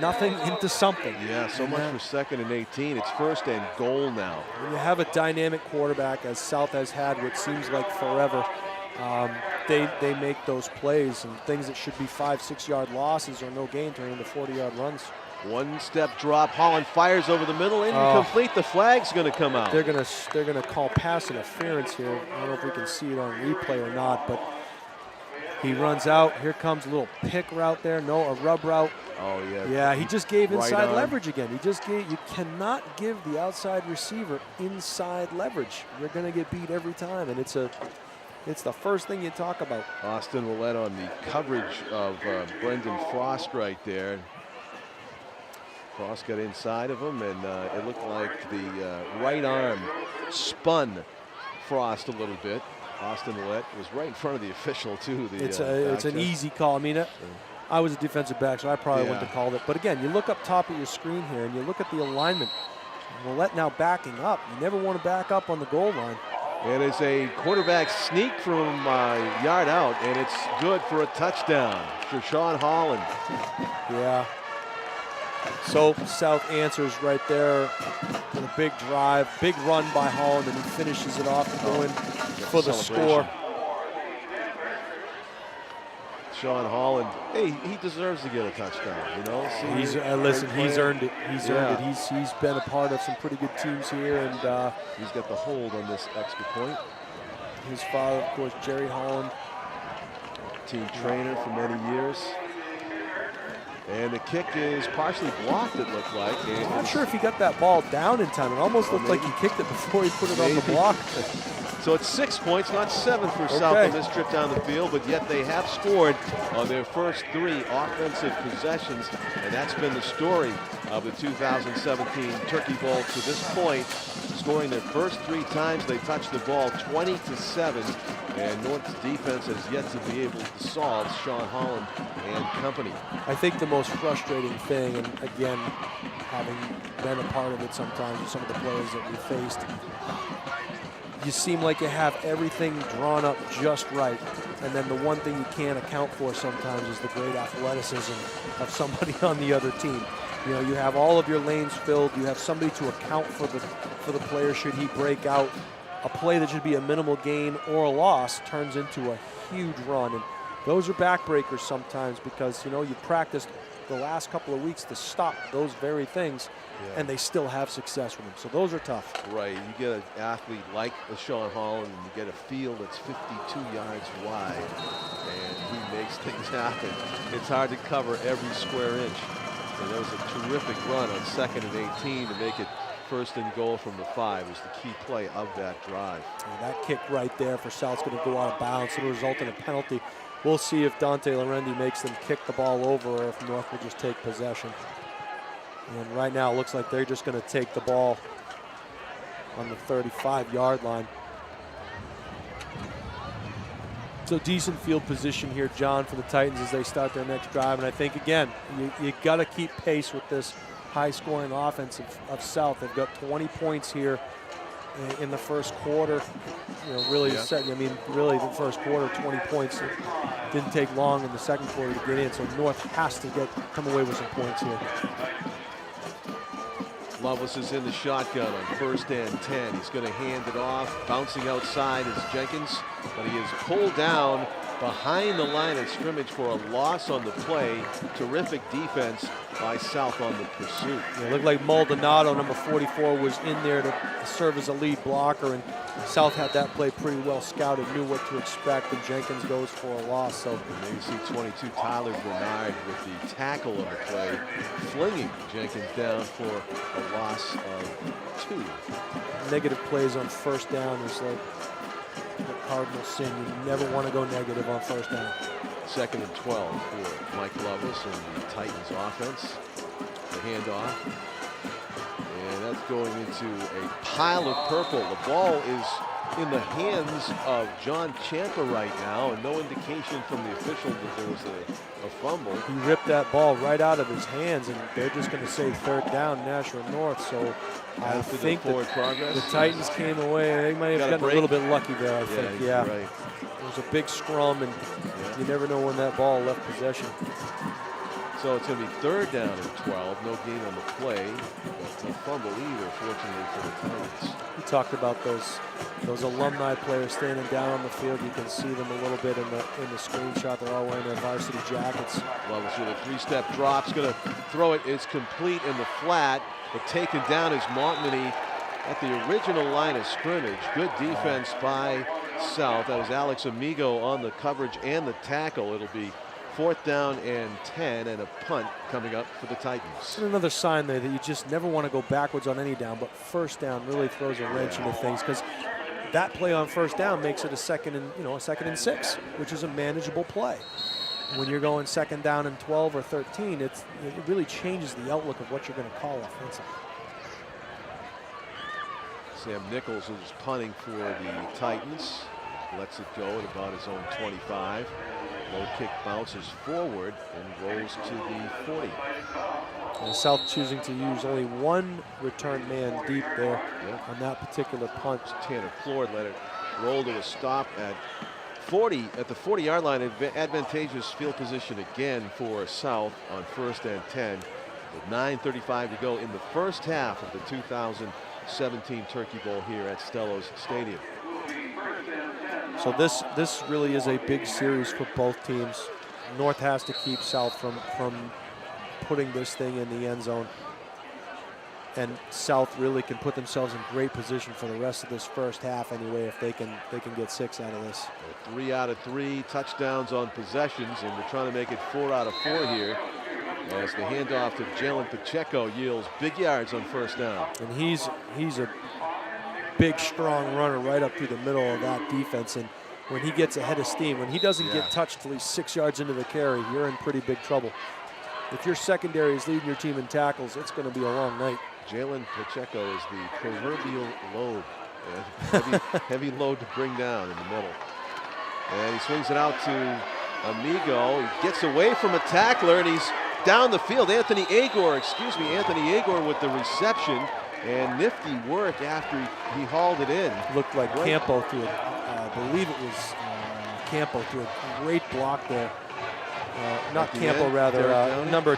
S2: nothing into something.
S10: Yeah, so much for 2nd and 18. It's 1st and goal now.
S2: When you have a dynamic quarterback, as South has had what seems like forever, they make those plays, and things that should be 5-6 yard losses or no gain turn into 40-yard runs.
S10: One step drop. Holland fires over the middle, incomplete. The flag's going to come out.
S2: They're gonna call pass interference here. I don't know if we can see it on replay or not, but he runs out. Here comes a little pick route there. No, a rub route.
S10: Oh yeah.
S2: Yeah, he just gave inside
S10: right
S2: leverage again. You cannot give the outside receiver inside leverage. You're gonna get beat every time, and it's the first thing you talk about.
S10: Austin Willett on the coverage of Brendan Frost right there. Frost got inside of him, and it looked like the right arm spun Frost a little bit. Austin Willett was right in front of the official too.
S2: It's an easy call. I mean, I was a defensive back, so I probably wouldn't have called it. But again, you look up top of your screen here, and you look at the alignment. Willett now backing up. You never want to back up on the goal line.
S10: It is a quarterback sneak from yard out, and it's good for a touchdown for Sean Holland.
S2: Yeah. So South answers right there with a big drive, big run by Holland, and he finishes it off to go in for the score.
S10: Sean Holland, hey, he deserves to get a touchdown, you know.
S2: He's he's earned it. He's earned it. He's been a part of some pretty good teams here, and
S10: he's got the hold on this extra point.
S2: His father, of course, Jerry Holland,
S10: team trainer for many years. And the kick is partially blocked, it looked like. And
S2: I'm not sure if he got that ball down in time. It almost looked like he kicked it before he put it on the block.
S10: So it's 6 points, not 7 for South on this trip down the field, but yet they have scored on their first 3 offensive possessions, and that's been the story of the 2017 Turkey Bowl to this point. Scoring their first 3 times they touched the ball, 20-7, and North's defense has yet to be able to solve Sean Holland and company.
S2: I think the most frustrating thing, and again, having been a part of it sometimes with some of the players that we faced, you seem like you have everything drawn up just right, and then the one thing you can't account for sometimes is the great athleticism of somebody on the other team. You know, you have all of your lanes filled, you have somebody to account for the player should he break out. A play that should be a minimal gain or a loss turns into a huge run, and those are backbreakers sometimes because, you know, you practiced the last couple of weeks to stop those very things, and they still have success with them. So those are tough.
S10: Right. You get an athlete like Sean Holland, and you get a field that's 52 yards wide, and he makes things happen. It's hard to cover every square inch. And that was a terrific run on 2nd and 18 to make it 1st and goal from the 5 is the key play of that drive.
S2: And that kick right there for South's going to go out of bounds. It'll result in a penalty. We'll see if Dante Lorendi makes them kick the ball over or if North will just take possession. And right now it looks like they're just going to take the ball on the 35-yard line. So decent field position here, John, for the Titans as they start their next drive. And I think, again, you got to keep pace with this high-scoring offense of South. They've got 20 points here in the first quarter. You know, really, really the first quarter, 20 points. It didn't take long in the second quarter to get in. So North has to come away with some points here.
S10: Lovelace is in the shotgun on 1st and 10. He's going to hand it off. Bouncing outside is Jenkins, but he is pulled down behind the line of scrimmage for a loss on the play. Terrific defense by South on the pursuit.
S2: Yeah, it looked like Maldonado, number 44, was in there to serve as a lead blocker, and South had that play pretty well scouted, knew what to expect, and Jenkins goes for a loss. So
S10: and you see 22 Tyler Bernard with the tackle on the play, flinging Jenkins down for a loss of 2.
S2: Negative plays on 1st down is like the cardinal sin. You never want to go negative on 1st down.
S10: 2nd and 12 for Mike Lovelace and the Titans offense. The handoff. And that's going into a pile of purple. The ball is in the hands of John Champa right now, and no indication from the official that there was a fumble.
S2: He ripped that ball right out of his hands, and they're just going to say 3rd down, Nashua North. So I think the Titans came away. They might have gotten a little bit lucky there, I think. Yeah.
S10: Right.
S2: It was a big scrum, and you never know when that ball left possession.
S10: So it's going to be 3rd down and 12. No gain on the play, but no fumble either, fortunately for the Titans.
S2: We talked about those alumni players standing down on the field. You can see them a little bit in the screenshot. They're all wearing their varsity jackets.
S10: Lovelace with a 3-step drop. Is going to throw it. It's complete in the flat, but taken down is Montmany at the original line of scrimmage. Good defense by South. That was Alex Amigo on the coverage and the tackle. It'll be 4th down and 10, and a punt coming up for the Titans.
S2: And another sign there that you just never want to go backwards on any down, but 1st down really throws a wrench into things, because that play on 1st down makes it a 2nd and 6, which is a manageable play. When you're going 2nd down and 12 or 13, it really changes the outlook of what you're going to call offensively.
S10: Sam Nichols is punting for the Titans. Lets it go at about his own 25. Low kick bounces forward and rolls to the 40.
S2: And South choosing to use only one return man deep there on that particular punt.
S10: Tanner Floyd let it roll to a stop at 40 at the 40-yard line. Advantageous field position again for South on 1st and 10 with 9:35 to go in the first half of the 2017 Turkey Bowl here at Stellos Stadium.
S2: So this really is a big series for both teams. North has to keep South from putting this thing in the end zone. And South really can put themselves in great position for the rest of this first half anyway if they can get 6 out of this.
S10: 3 out of 3 touchdowns on possessions, and we're trying to make it 4 out of 4 here as the handoff to Jalen Pacheco yields big yards on 1st down.
S2: And he's a big, strong runner right up through the middle of that defense. And when he gets ahead of steam, when he doesn't get touched till he's 6 yards into the carry, you're in pretty big trouble. If your secondary is leading your team in tackles, it's going to be a long night.
S10: Jalen Pacheco is the proverbial load, heavy load to bring down in the middle. And he swings it out to Amigo. He gets away from a tackler, and he's down the field. Anthony Agor with the reception. And nifty work after he hauled it in.
S2: Looked like Campo threw it. I believe it was Campo threw a great block there. Not Campo, rather.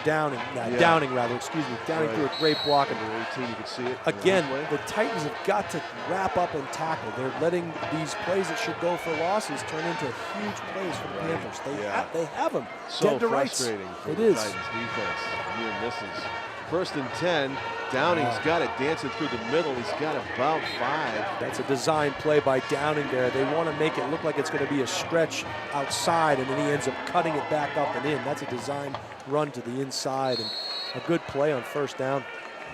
S2: Downing, rather. Excuse me. Downing threw a great block. And
S10: 18, you can see it.
S2: Again, the Titans have got to wrap up and tackle. They're letting these plays that should go for losses turn into huge plays for the Panthers. They have them.
S10: So frustrating for the Titans defense. Near misses. 1st and 10. Downing's got it dancing through the middle. He's got about 5.
S2: That's a design play by Downing there. They want to make it look like it's going to be a stretch outside, and then he ends up cutting it back up and in. That's a design run to the inside, and a good play on 1st down.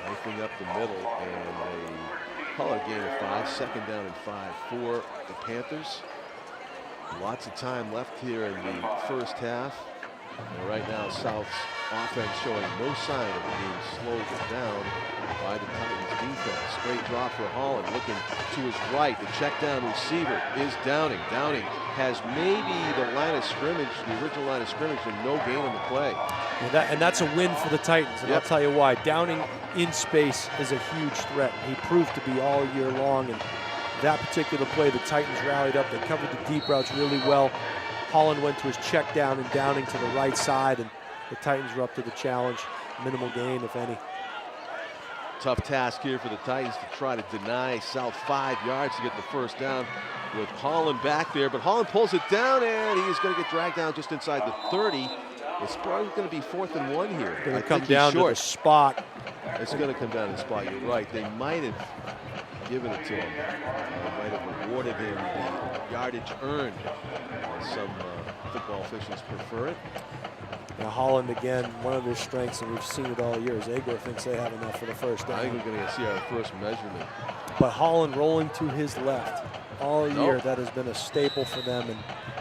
S10: Knifing up the middle, and a call it a gain of 5. 2nd down and 5 for the Panthers. Lots of time left here in the first half. And right now, South's offense showing no sign of being slowed down by the Titans defense. Straight drop for Holland, looking to his right. The check down receiver is Downing. Downing has maybe the line of scrimmage, the original line of scrimmage, and no gain on the play.
S2: And that's a win for the Titans, and I'll tell you why. Downing in space is a huge threat. He proved to be all year long, and that particular play, the Titans rallied up. They covered the deep routes really well. Holland went to his check down and Downing to the right side, and the Titans were up to the challenge. Minimal gain, if any.
S10: Tough task here for the Titans to try to deny South 5 yards to get the 1st down with Holland back there. But Holland pulls it down, and he's going to get dragged down just inside the 30. It's probably going to be 4th and 1 here.
S2: Going to come down to the spot.
S10: It's going to come down to the spot. You're right. They might have given it to him. They might have awarded him the yardage earned. Some football officials prefer it.
S2: Now Holland, again, one of his strengths, and we've seen it all year, is Agor thinks they have enough for the 1st down.
S10: I think we're going to see our first measurement.
S2: But Holland rolling to his left all year, that has been a staple for them. And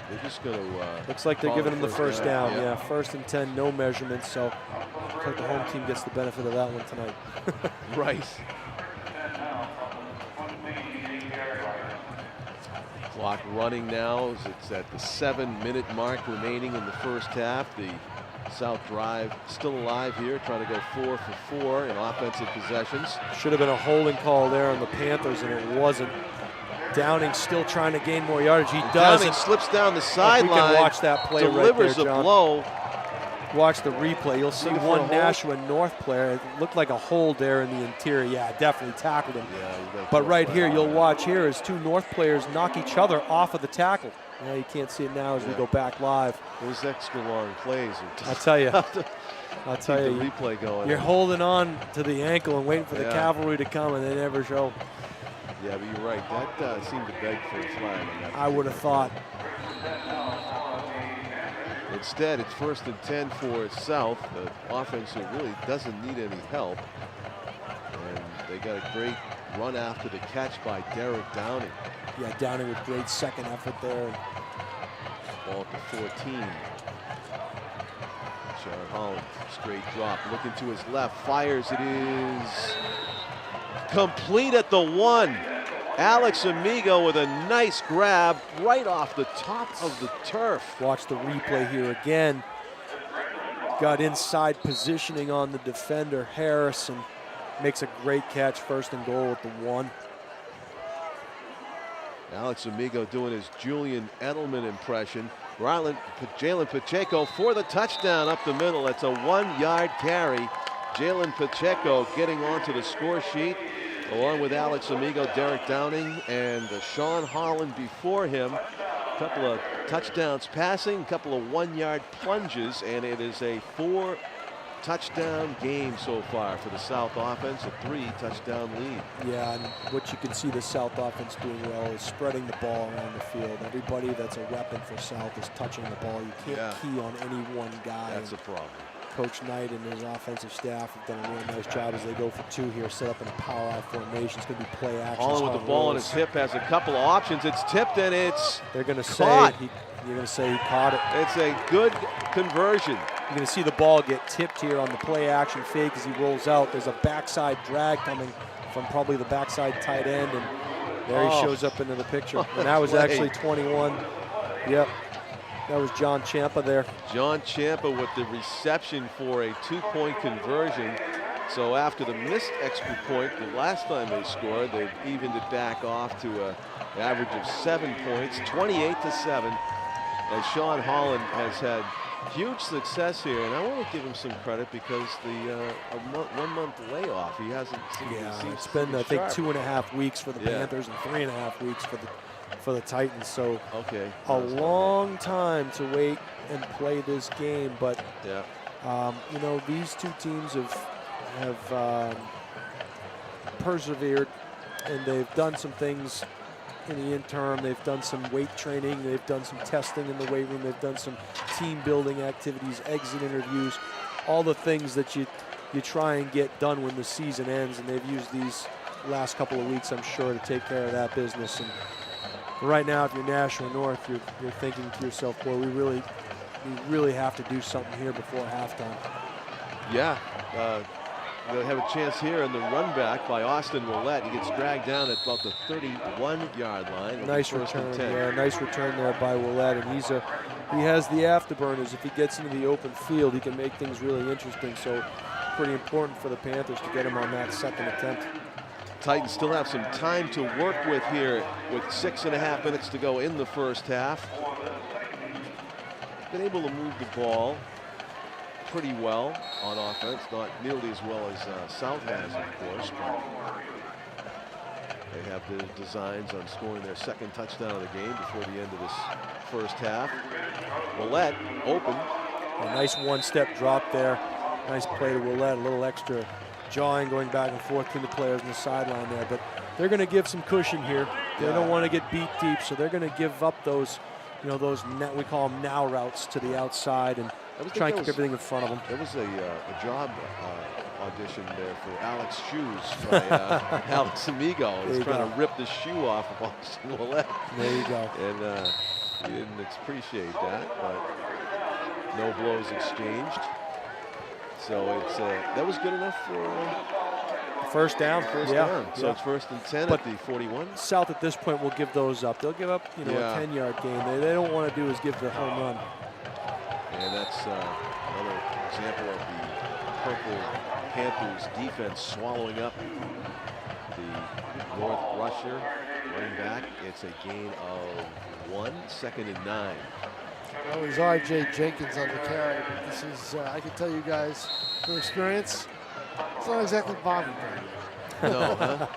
S10: they're just going to
S2: looks like they're giving him the 1st down. Yeah, 1st and 10, no measurements. So looks like the home team gets the benefit of that one tonight.
S10: Right. Clock running now. It's at the 7-minute mark remaining in the first half. The South drive still alive here, trying to go 4 for 4 in offensive possessions.
S2: Should have been a holding call there on the Panthers, and it wasn't. Downing still trying to gain more yardage. He does.
S10: Downing slips down the sideline.
S2: We can watch that play
S10: delivers
S2: right there, John.
S10: a blow.
S2: Watch the replay. You'll see one Nashua North player. It looked like a hold there in the interior. Yeah, definitely tackled him.
S10: Yeah,
S2: but right here, you'll watch here as 2 North players knock each other off of the tackle. Yeah, you can't see it now as we go back live.
S10: Those extra long plays.
S2: I'll tell you. I'll tell you.
S10: The replay going.
S2: You're holding on to the ankle and waiting for the cavalry to come, and they never show.
S10: Yeah, but you're right. That seemed to beg for a flag.
S2: I would have thought.
S10: Instead, it's 1st and 10 for South, the offense who really doesn't need any help. And they got a great run after the catch by Derek Downing.
S2: Yeah, Downing with great second effort there.
S10: Ball to 14. Jared Holland, straight drop, looking to his left, fires. It is complete at the 1. Alex Amigo with a nice grab right off the top of the turf.
S2: Watch the replay here again. got inside positioning on the defender, Harris, and makes a great catch, 1st and goal at the 1.
S10: Alex Amigo doing his Julian Edelman impression. Jalen Pacheco for the touchdown up the middle. It's a 1-yard carry. Jalen Pacheco getting onto the score sheet along with Alex Amigo, Derek Downing, and Sean Holland before him. A couple of touchdowns passing, a couple of 1-yard plunges, and it is a 4-touchdown game so far for the South offense, a 3-touchdown lead.
S2: Yeah, and what you can see the South offense doing well is spreading the ball around the field. Everybody that's a weapon for South is touching the ball. You can't key on any one guy.
S10: That's a problem.
S2: Coach Knight and his offensive staff have done a real nice job as they go for 2 here, set up in a power I formation. It's going to be play action.
S10: Holland with the ball on his hip has a couple of options. It's tipped and it's
S2: They're going to
S10: caught.
S2: say you're going to say he caught it.
S10: It's a good conversion.
S2: You're going to see the ball get tipped here on the play action fake as he rolls out. There's a backside drag coming from probably the backside tight end, and there he shows up into the picture. And that was actually 21. Yep. That was John Ciampa there.
S10: John Ciampa with the reception for a 2-point conversion. So after the missed extra point the last time they scored, they've evened it back off to an average of 7 points, 28-7. As Sean Holland has had huge success here, and I want to give him some credit because the 1 month layoff, he hasn't seen.
S2: It's been I think 2.5 weeks for the Panthers and 3.5 weeks for the Titans. So a long time to wait and play this game, but you know, these two teams have persevered, and they've done some things in the interim. They've done some weight training, they've done some testing in the weight room, they've done some team building activities, exit interviews, all the things that you try and get done when the season ends, and they've used these last couple of weeks, I'm sure, to take care of that business. And right now, if you're Nashua North, you're thinking to yourself, boy, we really have to do something here before halftime.
S10: Yeah, they'll have a chance here in the run back by Austin Willett. He gets dragged down at about the 31-yard line.
S2: Nice return, nice return there by Willett, and he has the afterburners. If he gets into the open field, he can make things really interesting. So pretty important for the Panthers to get him on that second attempt.
S10: Titans still have some time to work with here with 6.5 minutes to go in the first half. Been able to move the ball pretty well on offense, not nearly as well as South has, of course, but they have the designs on scoring their second touchdown of the game before the end of this first half. Willett open.
S2: A nice one-step drop there. Nice play to Willett, a little extra jawing going back and forth between the players on the sideline there, but they're going to give some cushion here. They don't want to get beat deep, so they're going to give up those, you know, those we call them now routes to the outside and try and keep everything in front of them.
S10: There was a job audition there for Alex Shoes by Alex Amigo. He's trying to rip the shoe off of Austin Willett.
S2: There you go.
S10: And he didn't appreciate that, but no blows exchanged. So it's that was good enough for
S2: first down.
S10: First down. So it's 1st and 10 at the 41.
S2: South at this point will give those up. They'll give up, you know, a 10-yard gain. They don't want to do is give the home run.
S10: And that's another example of the Purple Panthers defense swallowing up the North rusher, running back. It's a gain of 1, 2nd and 9.
S1: Well, it was R.J. Jenkins on the carry. This is, I can tell you guys from experience, it's not exactly bombing day.
S10: No, huh?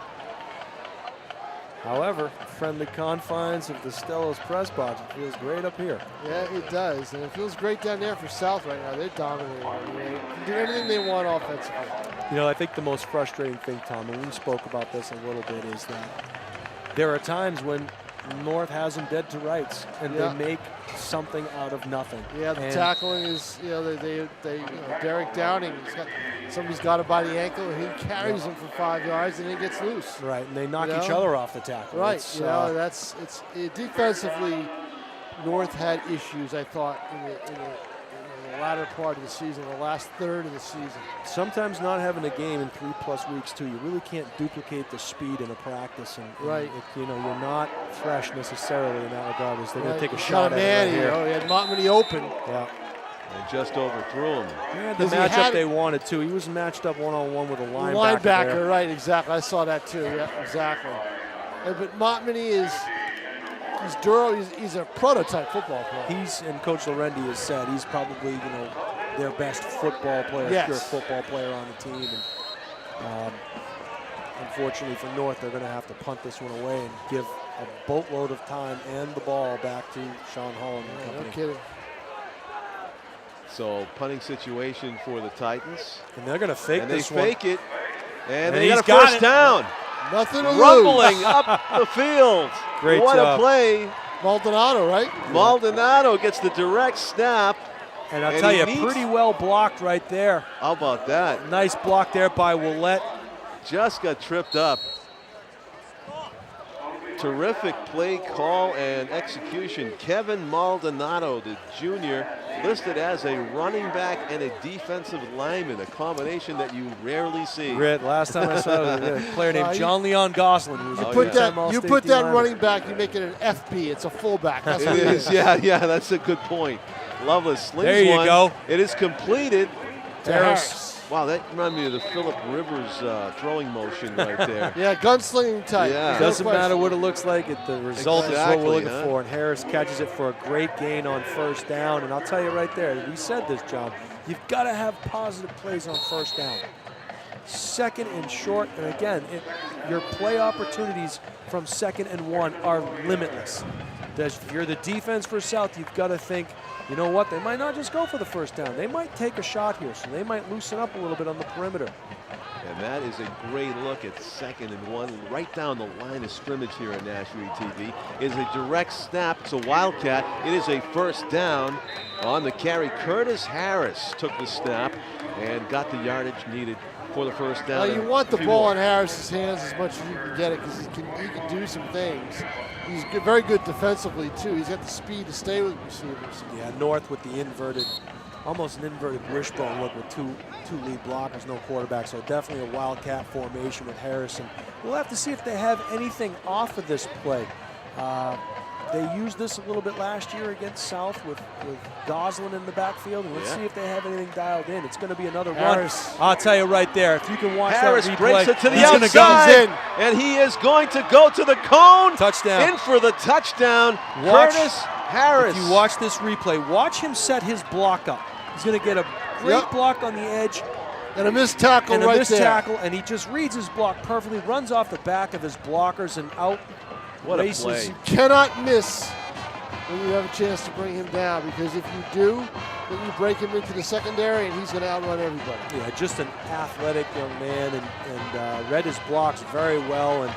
S2: However, friendly confines of the Stellos press box, it feels great up here.
S1: Yeah, it does, and it feels great down there for South right now. They're dominating. They can do anything they want offensively.
S2: You know, I think the most frustrating thing, Tom, and we spoke about this a little bit, is that there are times when North has them dead to rights, and they make something out of nothing.
S1: Yeah, the tackling is, you know, Derek Downing, somebody's got him by the ankle, and he carries him for 5 yards, and he gets loose.
S2: Right, and they knock each other off the tackle.
S1: Right, you know, defensively, North had issues, I thought, in the latter part of the season, the last third of the season.
S2: Sometimes not having a game in 3+ weeks too, you really can't duplicate the speed in a practice, and you know, you're not fresh necessarily in that regard. As they're going to take a shot at it right here.
S1: He had Montmany open.
S2: Yeah.
S10: And just overthrew him.
S2: Yeah, the matchup they wanted too. He was matched up one-on-one with a linebacker.
S1: Linebacker, right, exactly. I saw that too, yeah, exactly. But Montminy he's Duro, he's a prototype football player.
S2: And Coach Lorendi has said he's probably, their best football player,
S1: yes.
S2: pure football player on the team. And, unfortunately for North, they're going to have to punt this one away and give a boatload of time and the ball back to Sean Holland and company.
S1: No kidding.
S10: So punting situation for the Titans.
S2: And they're going to fake this one.
S10: And they fake it. And they
S2: he's
S10: got a first down.
S1: Nothing to
S10: Rumbling
S1: lose.
S10: up the field.
S2: Great
S10: what
S2: job.
S10: a play.
S1: Maldonado, right?
S10: Maldonado gets the direct snap.
S2: And I'll tell you, pretty well blocked right there.
S10: How about that?
S2: Nice block there by Willette.
S10: Just got tripped up. Terrific play call and execution. Kevin Maldonado, the junior, listed as a running back and a defensive lineman, a combination that you rarely see.
S2: Last time I saw it was a player named John Leon Goslin. Who was
S1: you put that running back, you make it an FB. It's a fullback. That's what
S10: it is. Yeah, that's a good point. Loveless slings
S2: there you
S10: one.
S2: go.
S10: It is completed.
S1: Harris.
S10: Wow, that reminded me of the Phillip Rivers throwing motion right there.
S1: Yeah, gunslinging type.
S10: Yeah.
S2: Doesn't matter what it looks like. The result is what we're looking
S10: huh?
S2: for. And Harris catches it for a great gain on first down. And I'll tell you right there, we said this, John, you've got to have positive plays on first down. Second and short, and again, your play opportunities from 2nd and 1 are limitless. If you're the defense for South, you've got to think, you know what, they might not just go for the first down. They might take a shot here, so they might loosen up a little bit on the perimeter.
S10: And that is a great look at 2nd and 1, right down the line of scrimmage here on Nashua TV. It is a direct snap. It's a Wildcat. It is a first down on the carry. Curtis Harris took the snap and got the yardage needed for the first down.
S1: You want the ball in Harris's hands as much as you can get it because he can do some things. He's very good defensively too. He's got the speed to stay with receivers.
S2: Yeah, North with the almost an inverted wishbone look with two lead blockers, no quarterback. So definitely a Wildcat formation with Harrison. We'll have to see if they have anything off of this play. They used this a little bit last year against South with Goslin in the backfield. And let's see if they have anything dialed in. It's going to be another
S1: Harris.
S2: run. I'll tell you right there, if you can watch
S10: Harris
S2: that replay,
S10: breaks it to the
S2: he's
S10: outside,
S2: go.
S10: and he is going to go to the cone.
S2: Touchdown.
S10: In for the touchdown, Curtis Harris.
S2: If you watch this replay, watch him set his block up. He's going to get a great block on the edge.
S1: And a missed tackle
S2: and a
S1: right
S2: missed
S1: there.
S2: tackle, and he just reads his block perfectly, runs off the back of his blockers and out.
S10: What
S2: races.
S10: a play.
S1: You cannot miss when you have a chance to bring him down, because if you do, then you break him into the secondary and he's going to outrun everybody.
S2: Yeah, just an athletic young man and read his blocks very well. And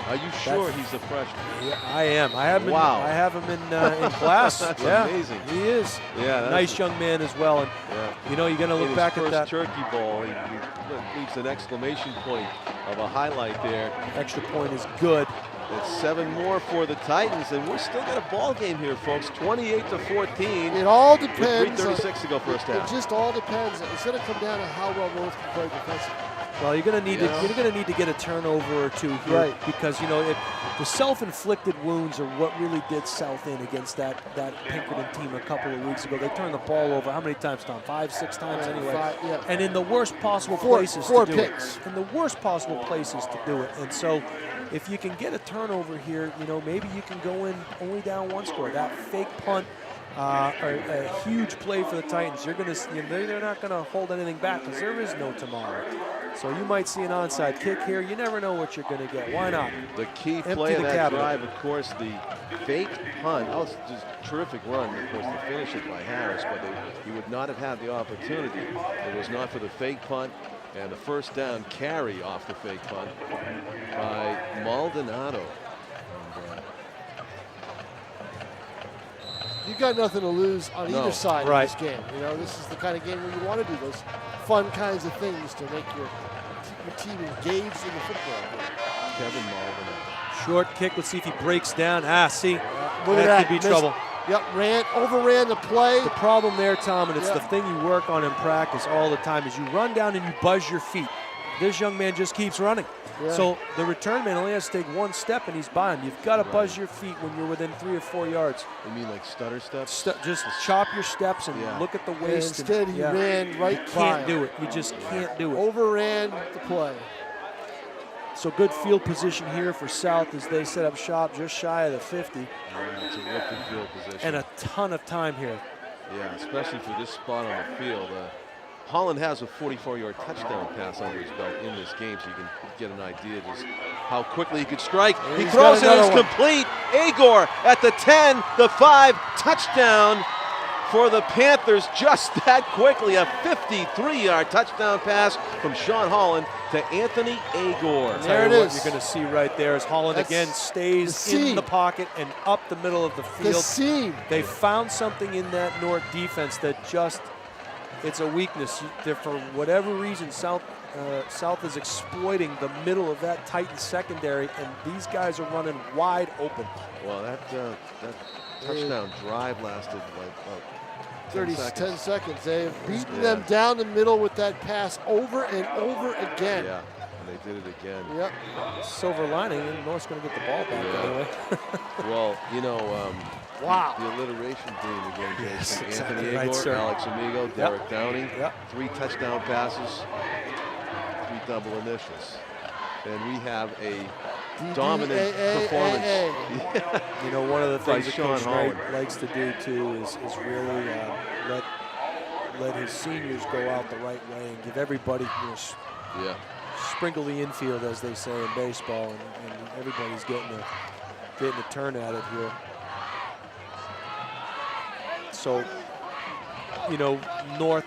S10: are you sure he's a freshman?
S2: Yeah, I am. I have him.
S10: Wow.
S2: I have him in class.
S10: That's
S2: yeah,
S10: amazing.
S2: He is.
S10: Yeah,
S2: nice young man as well. And you know, you're going to look back at that
S10: Turkey Bowl. He leaves an exclamation point of a highlight there.
S2: Extra point is good.
S10: It's 7 more for the Titans, and we're still got a ball game here, folks. 28-14.
S1: It all depends.
S10: With 3:36 to go first half.
S1: It just all depends. It's going to come down to how well North can play defensively.
S2: Well, you're going to need to get a turnover or two here,
S1: right?
S2: Because the self-inflicted wounds are what really did South in against that Pinkerton team a couple of weeks ago. They turned the ball over how many times, Tom? 5, 6 times anyway.
S1: 5, yeah.
S2: And in the worst possible places
S1: four
S2: to do
S1: picks.
S2: it. In the worst possible places to do it. And so, if you can get a turnover here, maybe you can go in only down 1 score. That fake punt. A huge play for the Titans. They're not going to hold anything back because there is no tomorrow. So you might see an onside kick here. You never know what you're going to get. Why not?
S10: The key play of that drive, of course, the fake punt. That was just a terrific run, of course, to finish it by Harris, but he would not have had the opportunity. It was not for the fake punt and the first down carry off the fake punt by Maldonado.
S1: You've got nothing to lose on either side of this game. This is the kind of game where you want to do those fun kinds of things to make your team engaged in the football game.
S10: Kevin Maldonado.
S2: Short kick. Let's see if he breaks down. See,
S1: look at that.
S2: Could be trouble.
S1: Yep, overran the play.
S2: The problem there, Tom, and it's the thing you work on in practice all the time, is you run down and you buzz your feet. this young man just keeps running.
S1: Yeah.
S2: So the return man only has to take one step and he's by him. You've got to buzz your feet when you're within 3 or 4 yards.
S10: You mean like stutter steps?
S2: Just chop your steps and look at the waist.
S1: Instead, he ran right
S2: You
S1: by
S2: can't
S1: him.
S2: do it. You just can't do it.
S1: Overran the play.
S2: So good field position here for South as they set up shop just shy of the 50.
S10: Yeah, it's a wicked field position.
S2: And a ton of time here.
S10: Yeah, especially for this spot on the field. Holland has a 44-yard touchdown pass under his belt in this game, so you can get an idea just how quickly he could strike. He throws it, it's complete. Agor at the 10, the 5, touchdown for the Panthers just that quickly. A 53-yard touchdown pass from Sean Holland to Anthony Agor.
S2: There it is. What you're going to see right there is Holland again stays in the pocket and up the middle of the field.
S1: The seam.
S2: They found something in that North defense that just, it's a weakness. For whatever reason, South is exploiting the middle of that Titan secondary, and these guys are running wide open.
S10: Well, that touchdown drive lasted like about
S1: 10 seconds. They've beaten them down the middle with that pass over and over again.
S10: Yeah, and they did it again.
S1: Yep.
S2: Silver lining, and North's going to get the ball back anyway.
S10: Well, you know,
S1: wow.
S10: The alliteration theme again, Jason.
S2: Yes,
S10: Anthony
S2: exactly
S10: Agor,
S2: right,
S10: Alex Amigo, Derek Downing.
S2: Yep.
S10: 3 touchdown passes, 3 double initials. And we have a dominant performance.
S2: You know, one of the things that
S10: Sean
S2: Coach
S10: Holland
S2: Knight likes to do too is really let his seniors go out the right way and give everybody, sprinkle the infield, as they say in baseball, and everybody's getting a turn at it here. So, you know, North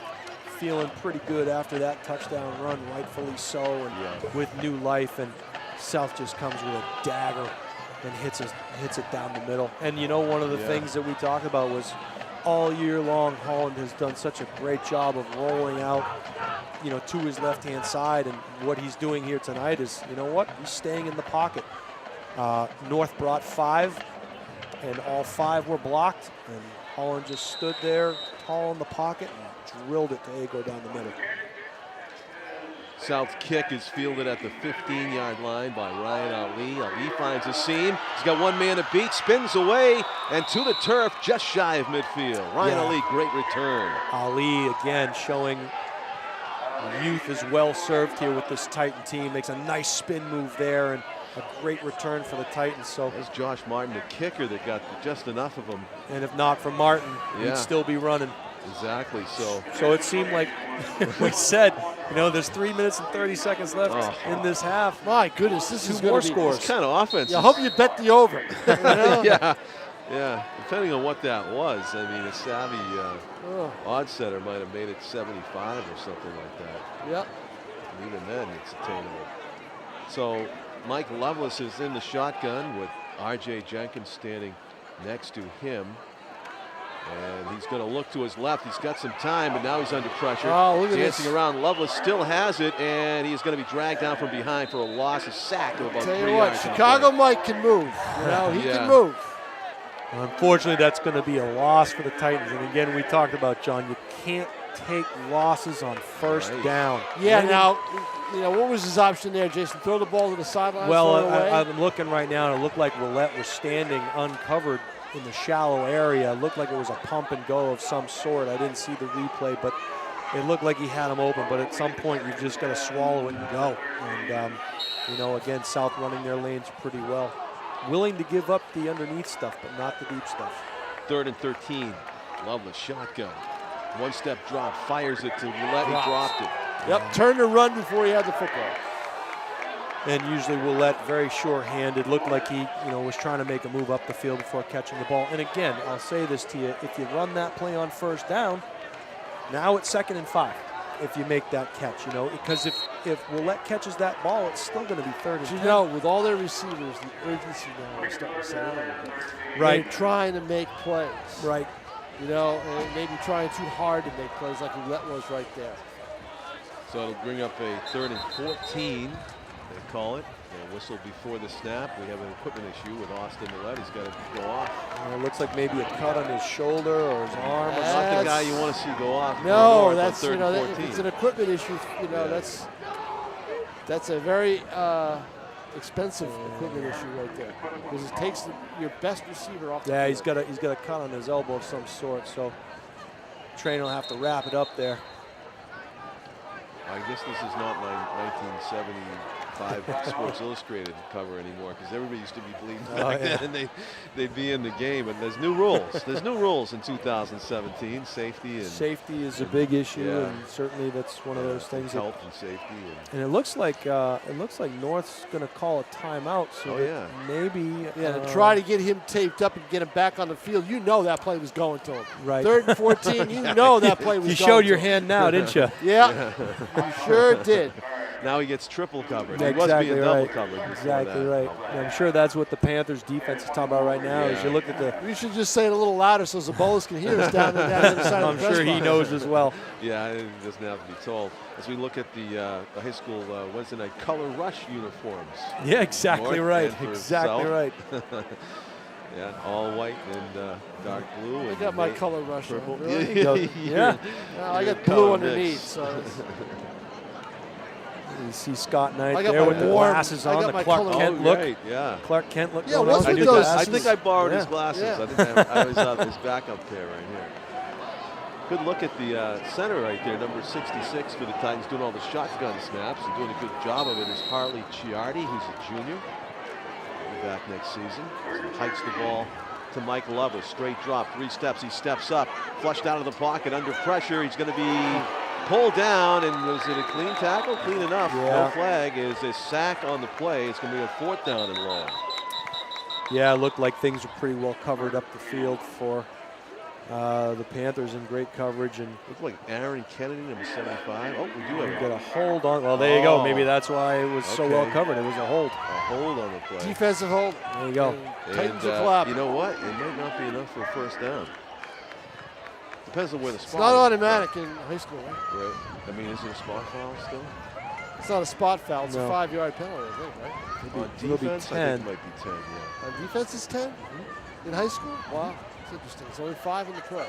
S2: feeling pretty good after that touchdown run, rightfully so, and with new life, and South just comes with a dagger and hits it down the middle. And you know, one of the things that we talked about was all year long, Holland has done such a great job of rolling out, to his left-hand side, and what he's doing here tonight is, you know what, he's staying in the pocket. North brought 5, and all 5 were blocked, and Holland just stood there tall in the pocket and drilled it to Agor down the middle.
S10: South kick is fielded at the 15-yard line by Ryan Ali. Ali finds a seam. He's got one man to beat, spins away, and to the turf just shy of midfield. Ryan Ali, great return.
S2: Ali, again, showing youth is well served here with this Titan team. Makes a nice spin move there, and a great return for the Titans. So
S10: there's Josh Martin, the kicker, that got just enough of him.
S2: And if not for Martin, he'd still be running.
S10: Exactly.
S2: So it seemed like we said, there's 3 minutes and 30 seconds left in this half.
S1: My goodness, this is
S2: 2 more
S1: going to be
S2: scores.
S10: This kind of offense.
S1: I hope you bet the over.
S10: Yeah. Depending on what that was, I mean, a savvy odd setter might have made it 75 or something like that.
S1: Yep.
S10: And even then, it's attainable. So Mike Lovelace is in the shotgun with R.J. Jenkins standing next to him. And he's going to look to his left. He's got some time, but now he's under pressure.
S1: Oh, look at
S10: Dancing
S1: this.
S10: around. Lovelace still has it, and he's going to be dragged down from behind for a loss, a sack of about 3
S1: Tell you
S10: yards.
S1: what, Chicago Mike can move. He can move.
S2: Unfortunately, that's going to be a loss for the Titans. And again, we talked about, John, you can't take losses on first down.
S1: Yeah, now, what was his option there, Jason? Throw the ball to the sideline?
S2: Well, I'm looking right now, and it looked like Roulette was standing uncovered in the shallow area. It looked like it was a pump and go of some sort. I didn't see the replay, but it looked like he had him open. But at some point, you've just got to swallow it and go. And, again, South running their lanes pretty well. Willing to give up the underneath stuff, but not the deep stuff.
S10: 3rd and 13. Lovelace shotgun. One-step drop. Fires it to Roulette. He dropped it.
S1: Yep, turn to run before he had the football.
S2: And usually Roulette very sure-handed. Looked like he, was trying to make a move up the field before catching the ball. And again, I'll say this to you: if you run that play on first down, now it's 2nd and 5. If you make that catch, because if Roulette catches that ball, it's still going to be 3rd and 10.
S1: With all their receivers, the urgency now is starting to set in.
S2: Right.
S1: They're trying to make plays.
S2: Right.
S1: And maybe trying too hard to make plays like Roulette was right there.
S10: So it'll bring up a 3rd and 14. They call it. They'll whistle before the snap. We have an equipment issue with Austin Roulette. He's got to go off.
S2: It looks like maybe a cut on his shoulder or his arm.
S10: Not the guy you want to see go off.
S1: No,
S10: that's
S1: if it's an equipment issue. That's That's a very expensive equipment issue right there, because it takes your best receiver off the
S2: Yeah,
S1: field.
S2: he's got a cut on his elbow of some sort, so trainer will have to wrap it up there.
S10: I guess this is not my 1975 Sports Illustrated cover anymore, because everybody used to be bleeding back then, and they'd be in the game. But there's new rules. There's new rules in 2017. Safety
S2: is a big issue, and certainly that's one of those things.
S10: Health and safety.
S2: And it looks like North's going to call a timeout. So maybe
S1: to try to get him taped up and get him back on the field. You know that play was going to him.
S2: Right.
S1: 3rd and 14. You know that play was.
S2: You
S1: going
S2: showed your
S1: to him.
S2: hand now, didn't you?
S1: Yeah. You sure did.
S10: Now he gets triple covered.
S2: Yeah,
S10: he was being double covered.
S2: Exactly right. And I'm sure that's what the Panthers defense is talking about right now. As you look at the.
S1: We should just say it a little louder so Zabolis can hear us down the other side of the
S2: I'm sure he knows as well.
S10: Yeah, it doesn't have to be told. As we look at the high school Wednesday night color rush uniforms.
S2: Yeah, exactly right.
S10: Exactly
S2: right.
S10: Yeah, all white and dark blue.
S1: I got my color rush.
S10: Purple.
S1: Really?
S2: Yeah.
S1: I got blue underneath. So.
S2: You see Scott Knight
S1: I got
S2: there
S1: my
S2: with the
S1: warm-
S2: glasses
S1: I
S2: on,
S1: got
S2: the
S1: my
S2: Clark
S1: color-
S2: Kent
S10: Oh,
S2: look.
S10: right, yeah.
S2: Clark Kent look.
S1: Yeah,
S2: going
S1: what's
S2: on.
S1: with those?
S10: I think I borrowed his
S2: Yeah.
S10: glasses.
S1: Yeah.
S10: I think I was his backup pair right here. Good look at the center right there, number 66 for the Titans, doing all the shotgun snaps and doing a good job of it is Harley Chiardi, who's a junior. He'll be back next season. So he hikes the ball to Mike Lover, straight drop, 3 steps. He steps up, flushed out of the pocket, under pressure. He's going to be pulled down, and was it a clean tackle? Clean enough.
S2: Yeah.
S10: No flag. Is a sack on the play. It's going to be a 4th down and long.
S2: Yeah, it looked like things were pretty well covered up the field for the Panthers in great coverage. And
S10: Looks like Aaron Kennedy, number 75. Oh, we do have
S2: got a hold on. Well, there you go.
S10: Oh.
S2: Maybe that's why it was so well
S10: Okay.
S2: covered. It was a hold.
S10: a hold on the play.
S1: Defensive hold.
S2: There you go.
S1: Titans
S10: And,
S1: are clapping.
S10: you know what? It might not be enough for a 1st down. Depends on where the spot
S1: It's not
S10: is.
S1: automatic in high school, right?
S10: Right. I mean, is it a spot foul still?
S1: It's not a spot foul. It's
S2: No.
S1: a 5-yard penalty, I think, right?
S10: On
S2: it'll be
S10: defense, I
S2: 10.
S10: think it might be 10, yeah.
S1: On defense, it's 10 in high school. Wow, it's interesting. It's only 5 in the pros,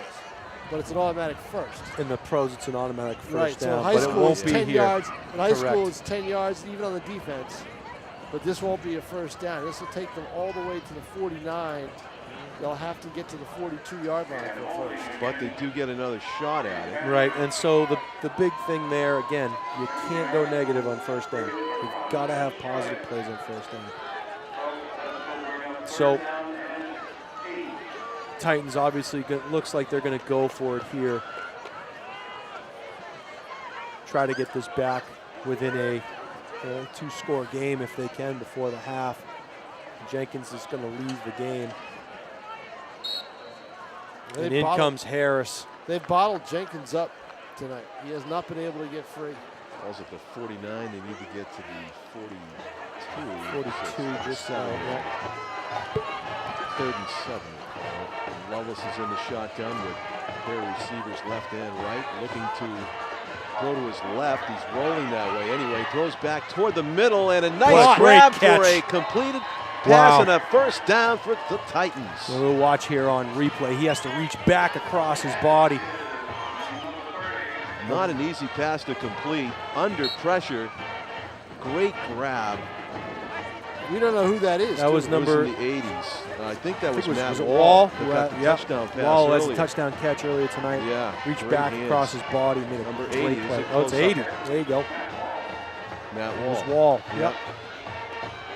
S1: but it's an automatic first.
S2: In the pros, it's an automatic first
S1: Right. So
S2: down,
S1: high
S2: but it
S1: school
S2: won't
S1: is
S2: be
S1: 10
S2: here.
S1: yards. In high school,
S2: Correct.
S1: it's 10 yards even on the defense. But this won't be a first down. This will take them all the way to the 49. They'll have to get to the 42-yard line for first.
S10: But they do get another shot at it.
S2: Right, and so the big thing there, again, you can't go negative on first down. You've got to have positive plays on first down. So Titans obviously looks like they're going to go for it here. Try to get this back within a 2-score game if they can before the half. Jenkins is going to leave the game. And in comes Harris.
S1: They've bottled Jenkins up tonight. He has not been able to get free.
S10: Balls at the 49. They need to get to the 42.
S2: 42 just out. Yeah.
S10: 3rd and 7. And Loveless is in the shotgun with their receivers left and right, looking to throw to his left. He's rolling that way anyway. Throws back toward the middle, and a nice
S2: Great
S10: grab
S2: catch.
S10: for a completed pass
S2: Wow.
S10: and a 1st down for the Titans.
S2: So we'll watch here on replay. He has to reach back across his body.
S10: Not an easy pass to complete. Under pressure. Great grab.
S1: We don't know who that is.
S2: That was
S1: too.
S2: number.
S10: It was in the 80s. I think that was
S2: was
S10: Matt
S2: it
S10: Wall.
S2: Wall?
S10: Who got the
S2: Yeah.
S10: touchdown pass
S2: Wall has a
S10: earlier.
S2: touchdown catch earlier tonight.
S10: Yeah.
S2: Reached
S10: great
S2: back
S10: hands.
S2: across his body, made a
S10: Number
S2: great
S10: 80 is
S2: play.
S10: a
S2: Oh, it's
S10: close-up.
S2: 80. There you go.
S10: Matt
S2: It
S10: Wall.
S2: was Wall. Yep.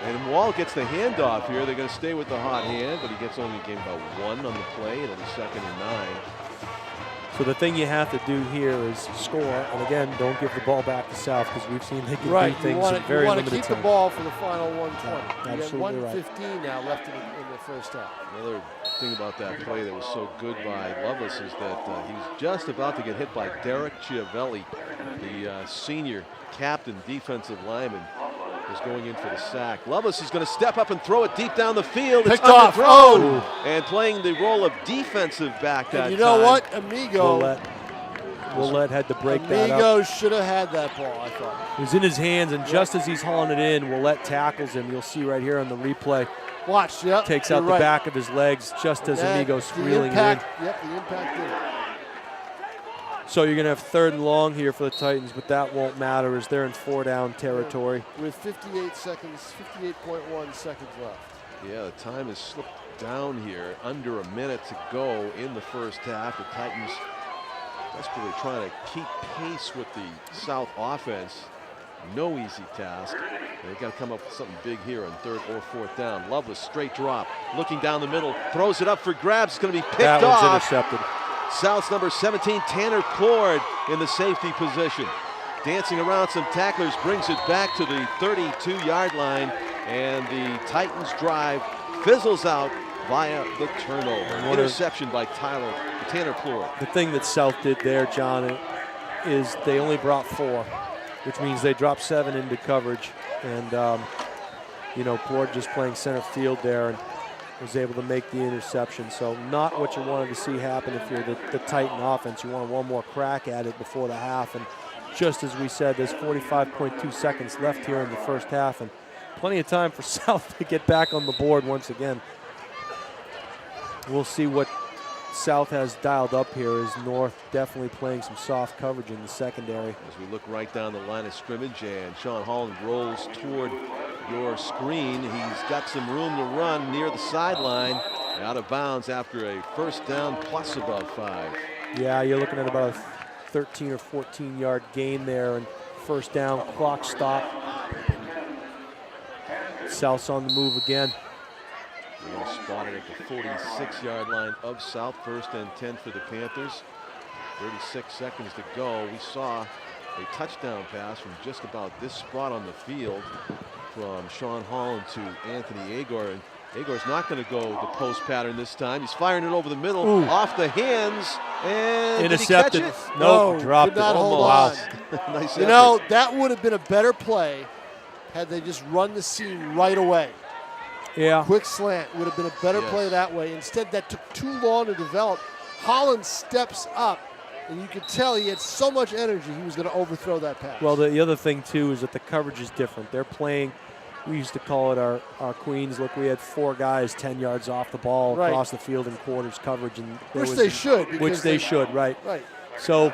S10: And Wall gets the handoff here. They're going to stay with the hot hand, but he gets only gained about 1 on the play. It'll be 2nd and 9.
S2: So the thing you have to do here is score, and again, don't give the ball back to South because we've seen they can
S1: Right,
S2: do things in very
S1: you want
S2: limited
S1: to keep
S2: time.
S1: the ball for the final 120. You have
S2: absolutely right.
S1: 1:15 now left in the first half.
S10: Another thing about that play that was so good by Lovelace is that he was just about to get hit by Derek Chiavelli, the senior captain defensive lineman, was going in for the sack. Lovelace is going to step up and throw it deep down the field. It's
S1: Picked off.
S10: underthrown. And playing the role of defensive back that
S1: And you know
S10: time.
S1: what? Amigo
S2: Willett had to break that up.
S1: Amigo should have had that ball, I thought.
S2: It was in his hands, and just as he's hauling it in, Willett tackles him. You'll see right here on the replay.
S1: Watch, yep.
S2: Takes
S1: you're
S2: out
S1: right.
S2: the back of his legs just as
S1: Yeah,
S2: Amigo's
S1: the
S2: reeling
S1: impact,
S2: in.
S1: Yep, the impact did it.
S2: So you're going to have 3rd and long here for the Titans, but that won't matter as they're in 4-down territory.
S1: With 58 seconds, 58.1 seconds left.
S10: Yeah, the time has slipped down here. Under a minute to go in the first half. The Titans desperately trying to keep pace with the South offense. No easy task. They've got to come up with something big here on 3rd or 4th down. Lovelace, straight drop. Looking down the middle. Throws it up for grabs. It's going to be picked off.
S2: That one's intercepted.
S10: South's number 17, Tanner Clord, in the safety position. Dancing around some tacklers, brings it back to the 32-yard line. And the Titans drive fizzles out via the turnover. Interception by Tanner Clord.
S2: The thing that South did there, John, is they only brought 4, which means they dropped 7 into coverage. And, Clord just playing center field there and was able to make the interception. So not what you wanted to see happen if you're the Titan offense. You want one more crack at it before the half. And just as we said, there's 45.2 seconds left here in the first half. And plenty of time for South to get back on the board once again. We'll see what South has dialed up here as North definitely playing some soft coverage in the secondary.
S10: As we look right down the line of scrimmage and Sean Holland rolls toward your screen. He's got some room to run near the sideline. Out of bounds after a first down plus about 5.
S2: Yeah, you're looking at about a 13 or 14-yard gain there and first down, clock stop. South's on the move again.
S10: We're spotted at the 46-yard line of South. 1st and 10 for the Panthers. 36 seconds to go. We saw a touchdown pass from just about this spot on the field from Sean Holland to Anthony Agor. And Agor's not going to go the post pattern this time. He's firing it over the middle, off the hands, and
S2: intercepted.
S10: Did he catch it?
S2: No, dropped
S1: could not
S2: it.
S1: hold
S2: Wow.
S1: on.
S10: Nice
S1: You
S10: effort.
S1: know, that would have been a better play had they just run the seam right away.
S2: Yeah.
S1: Quick slant would have been a better play that way. Instead, that took too long to develop. Holland steps up, and you could tell he had so much energy he was going to overthrow that pass.
S2: Well, the other thing, too, is that the coverage is different. They're playing, we used to call it our queens. Look, we had 4 guys 10 yards off the ball across the field in quarters coverage. And
S1: Which they should.
S2: Which they should, right.
S1: Right.
S2: So,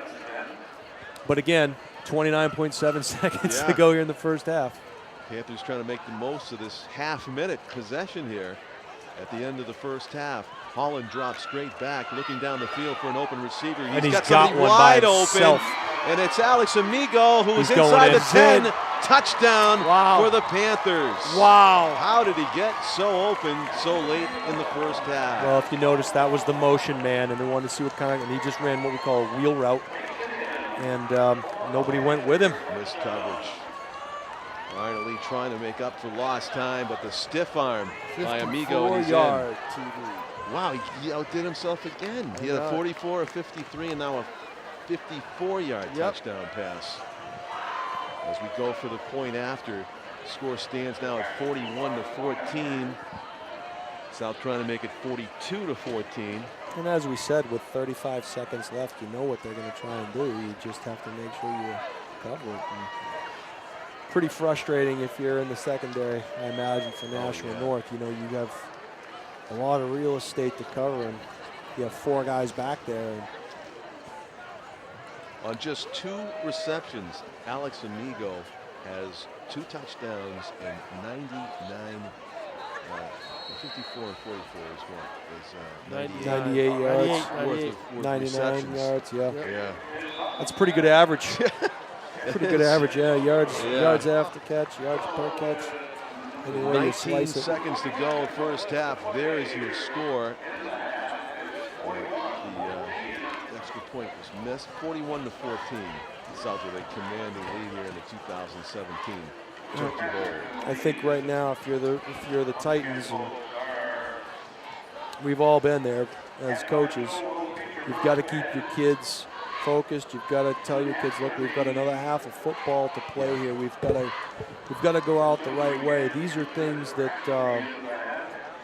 S2: but again, 29.7 seconds to go here in the first half.
S10: Panthers trying to make the most of this half-minute possession here at the end of the first half. Holland drops straight back, looking down the field for an open receiver.
S2: He's
S10: got
S2: got
S10: somebody
S2: one
S10: wide
S2: by
S10: open,
S2: himself.
S10: and it's Alex Amigo who is
S2: He's going
S10: inside the
S2: in.
S10: 10. Touchdown for the Panthers.
S1: Wow.
S10: How did he get so open so late in the first half?
S2: Well, if you notice, that was the motion man, and they wanted to see what kind of, and he just ran what we call a wheel route, and nobody went with him.
S10: Missed coverage. Finally trying to make up for lost time, but the stiff arm by Amigo. And he's
S1: 54-yard TD.
S10: in. Wow, he outdid himself again. He had a 44, a 53, and now a 54-yard touchdown pass. As we go for the point after, score stands now at 41-14. South trying to make it 42-14.
S2: And as we said, with 35 seconds left, you know what they're going to try and do. You just have to make sure you cover it. And pretty frustrating if you're in the secondary, I imagine, for Nashua North. You know, you have a lot of real estate to cover, and you have 4 guys back there. And
S10: on just 2 receptions, Alex Amigo has 2 touchdowns and 54 and 44 is what?
S2: 98 yards. 99
S10: receptions.
S2: yards, yeah.
S10: Yeah.
S2: That's pretty good average. Pretty good average, yards after catch, yards per catch. Any way you
S10: 19
S2: slice it.
S10: seconds to go, first half. There is your score. The extra point was missed. 41-14. South with a commanding lead here in the 2017 Turkey Bowl.
S2: I think right now, if you're the Titans, and we've all been there as coaches, you've got to keep your kids focused. You've got to tell your kids, look, we've got another half of football to play here. We've got to go out the right way. These are things that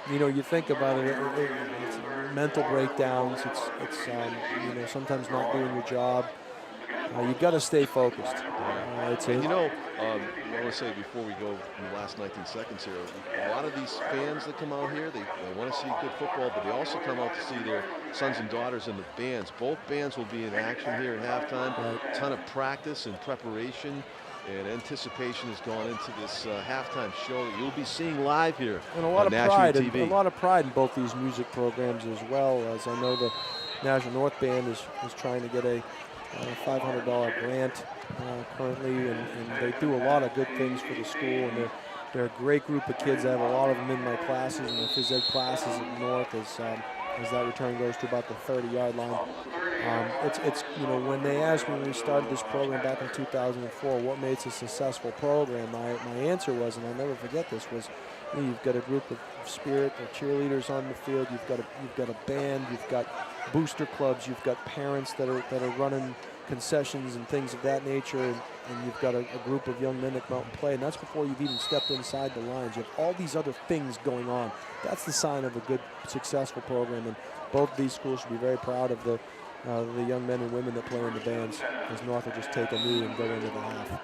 S2: you think about it. It's mental breakdowns. It's sometimes not doing your job. You got to stay focused.
S10: And you know, I want to say before we go in the last 19 seconds here, a lot of these fans that come out here, they want to see good football, but they also come out to see their sons and daughters in the bands. Both bands will be in action here at halftime. A ton of practice and preparation and anticipation has gone into this halftime show that you'll be seeing live here
S2: and a lot
S10: on
S2: of
S10: Nashua
S2: pride,
S10: TV.
S2: and a lot of pride in both these music programs, as well as I know the Nashua North Band is trying to get a $500 grant currently, and they do a lot of good things for the school, and they're a great group of kids. I have a lot of them in my classes and my phys ed classes at North as that return goes to about the 30-yard line. It's you know, when they asked me when we started this program back in 2004 what makes a successful program, my answer was, and I'll never forget this, was you've got a group of spirit or cheerleaders on the field, you've got a band, you've got booster clubs, you've got parents that are running concessions and things of that nature, and you've got a group of young men that come out and play, and that's before you've even stepped inside the lines. You have all these other things going on. That's the sign of a good, successful program, and both of these schools should be very proud of the young men and women that play in the bands, as North will just take a knee and go into the half.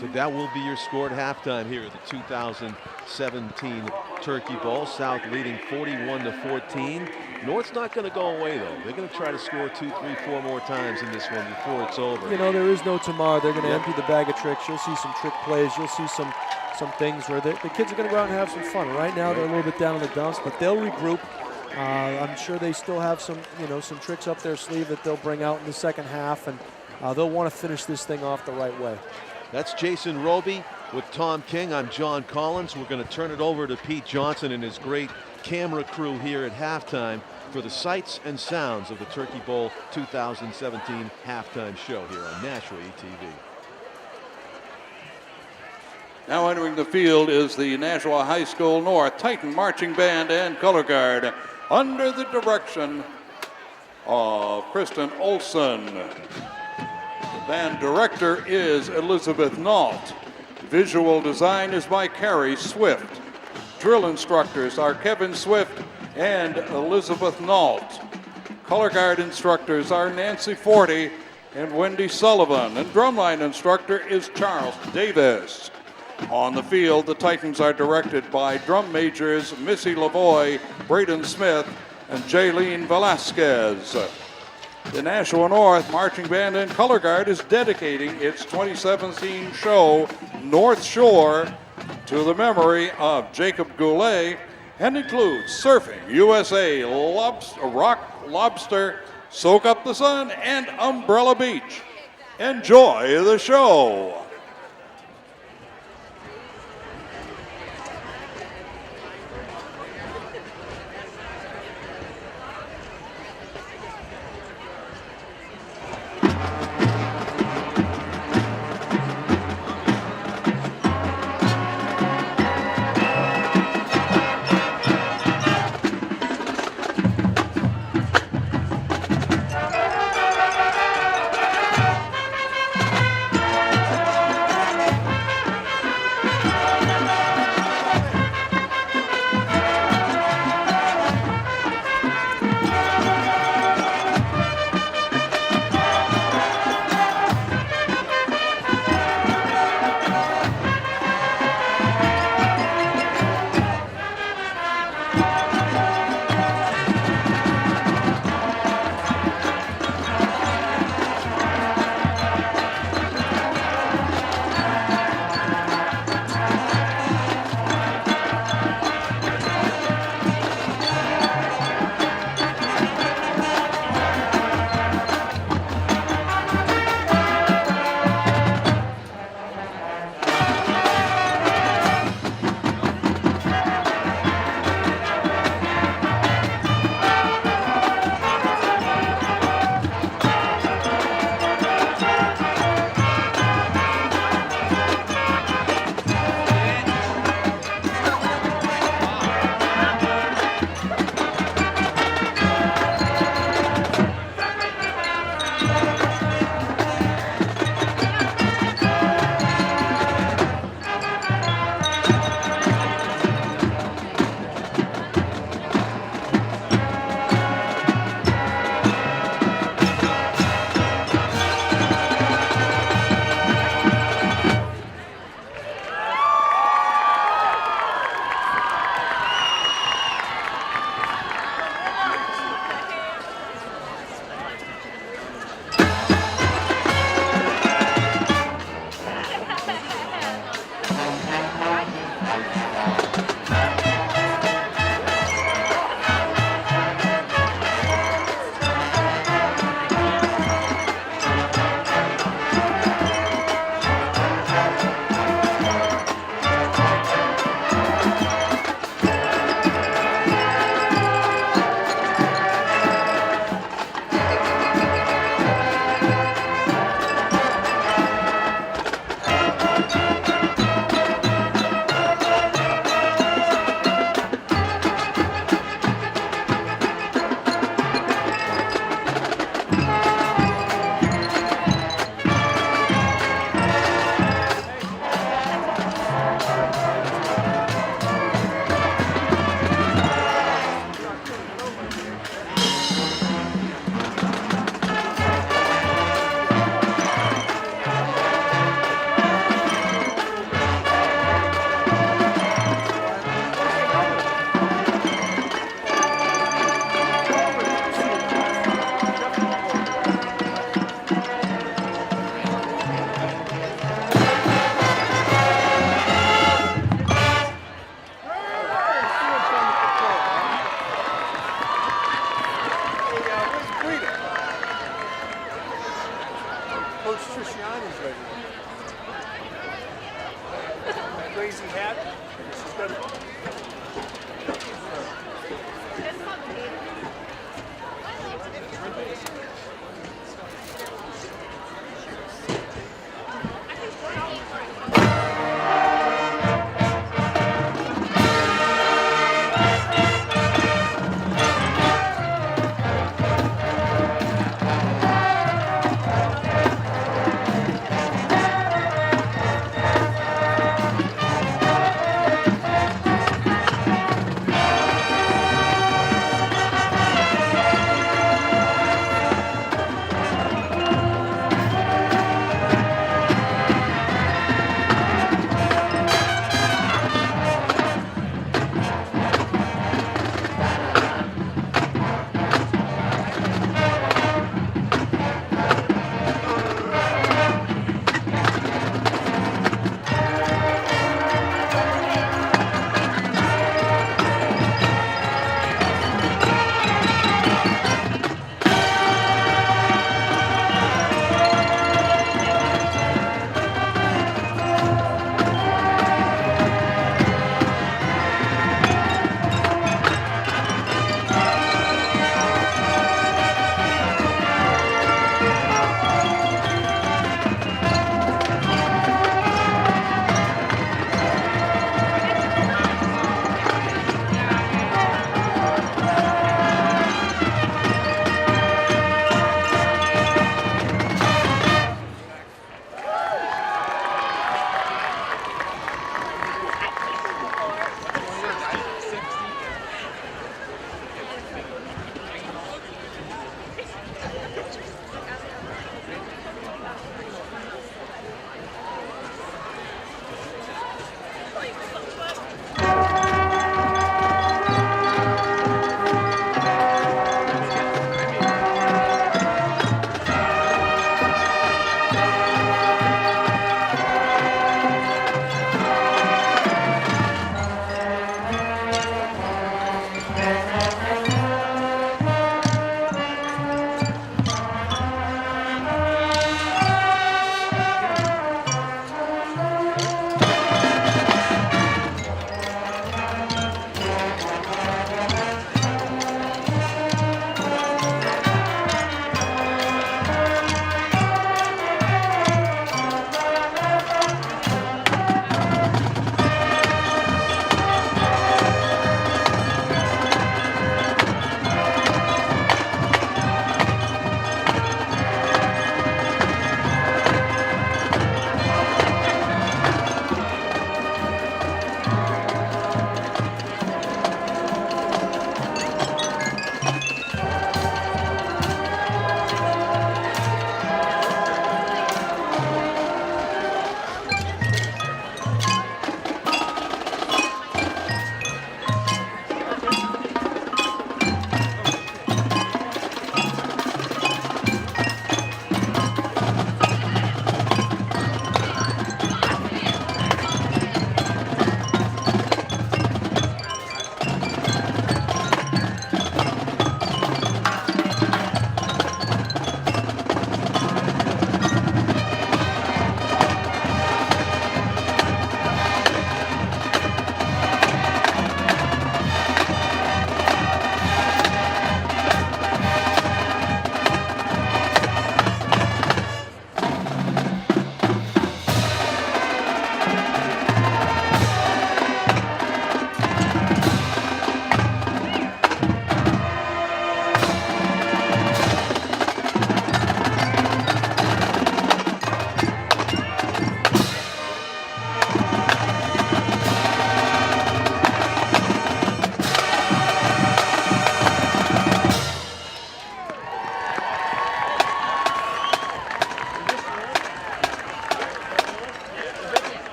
S10: So that will be your score at halftime here at the 2017 Turkey Bowl. South leading 41-14. North's not going to go away, though. They're going to try to score 2, 3, 4 more times in this one before it's over.
S2: You know, there is no tomorrow. They're going to empty the bag of tricks. You'll see some trick plays. You'll see some things where the kids are going to go out and have some fun. Right now, they're a little bit down in the dumps, but they'll regroup. I'm sure they still have some tricks up their sleeve that they'll bring out in the second half, and they'll want to finish this thing off the right way.
S10: That's Jason Roby with Tom King. I'm John Collins. We're going to turn it over to Pete Johnson and his great camera crew here at halftime for the sights and sounds of the Turkey Bowl 2017 halftime show here on Nashua TV.
S12: Now entering the field is the Nashua High School North Titan Marching Band and Color Guard under the direction of Kristen Olson. The band director is Elizabeth Nault. Visual design is by Carrie Swift. Drill instructors are Kevin Swift and Elizabeth Nault. Color guard instructors are Nancy Forty and Wendy Sullivan. And drumline instructor is Charles Davis. On the field, the Titans are directed by drum majors Missy Lavoie, Braden Smith, and Jaylene Velasquez. The Nashua North Marching Band and Color Guard is dedicating its 2017 show, North Shore, to the memory of Jacob Goulet, and includes Surfing USA, Rock Lobster, Soak Up the Sun, and Umbrella Beach. Enjoy the show.
S2: Easy hat. This is good.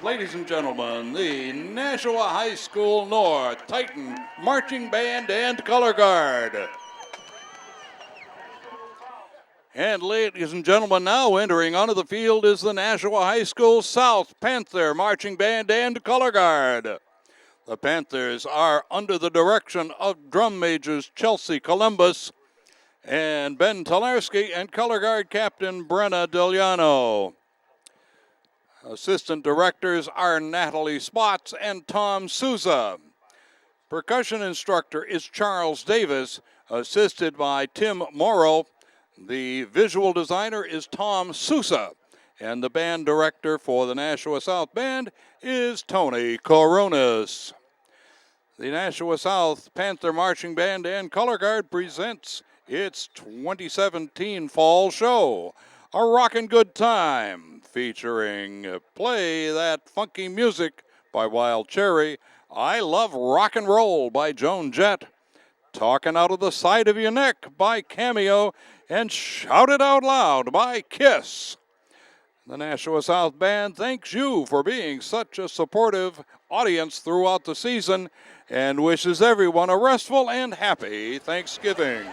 S12: Ladies and gentlemen, the Nashua High School North Titan Marching Band and Color Guard. And ladies and gentlemen, now entering onto the field is the Nashua High School South Panther Marching Band and Color Guard. The Panthers are under the direction of drum majors Chelsea Columbus and Ben Talarski and Color Guard Captain Brenna Deliano. Assistant directors are Natalie Spots and Tom Souza. Percussion instructor is Charles Davis, assisted by Tim Morrow. The visual designer is Tom Sousa. And the band director for the Nashua South Band is Tony Coronas. The Nashua South Panther Marching Band and Color Guard presents its 2017 Fall Show. A rockin' good time featuring Play That Funky Music by Wild Cherry, I Love Rock and Roll by Joan Jett, Talking Out of the Side of Your Neck by Cameo, and Shout It Out Loud by Kiss. The Nashua South Band thanks you for being such a supportive audience throughout the season and wishes everyone a restful and happy Thanksgiving.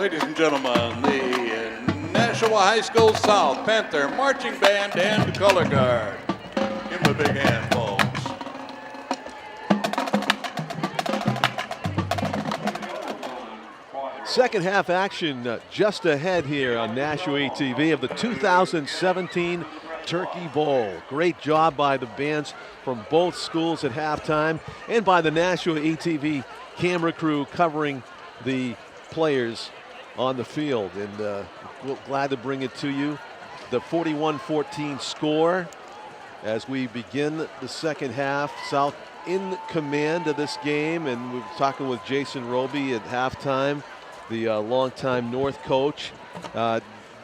S12: Ladies and gentlemen, the Nashua High School South Panther Marching Band and Color Guard. Give them a big hand, folks.
S10: Second half action just ahead here on Nashua ETV of the 2017 Turkey Bowl. Great job by the bands from both schools at halftime and by the Nashua ETV camera crew covering the players on the field. And we're glad to bring it to you. The 41-14 score as we begin the second half. South in command of this game, and we're talking with Jason Roby at halftime, the longtime North coach.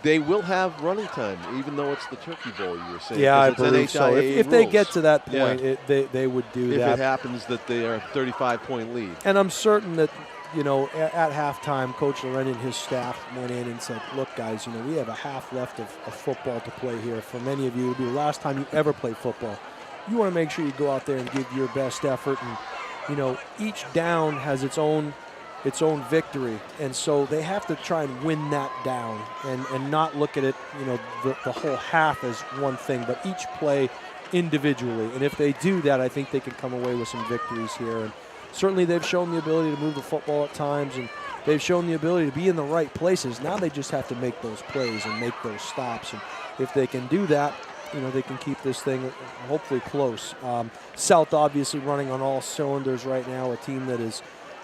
S10: They will have running time, even though it's the Turkey Bowl, you were saying.
S2: Yeah, I believe so. If they get to that point, they would do that.
S10: If it happens that they are a 35-point lead.
S2: And I'm certain that, you know, at halftime, Coach Loren and his staff went in and said, look, guys, you know, we have a half left of football to play here. For many of you, it'll be the last time you ever play football. You want to make sure you go out there and give your best effort. And, you know, each down has its own victory, and so they have to try and win that down and not look at it, you know, the whole half as one thing, but each play individually. And if they do that, I think they can come away with some victories here. And certainly they've shown the ability to move the football at times, and they've shown the ability to be in the right places. Now they just have to make those plays and make those stops. And if they can do that, you know, they can keep this thing hopefully close. South obviously running on all cylinders right now, a team that is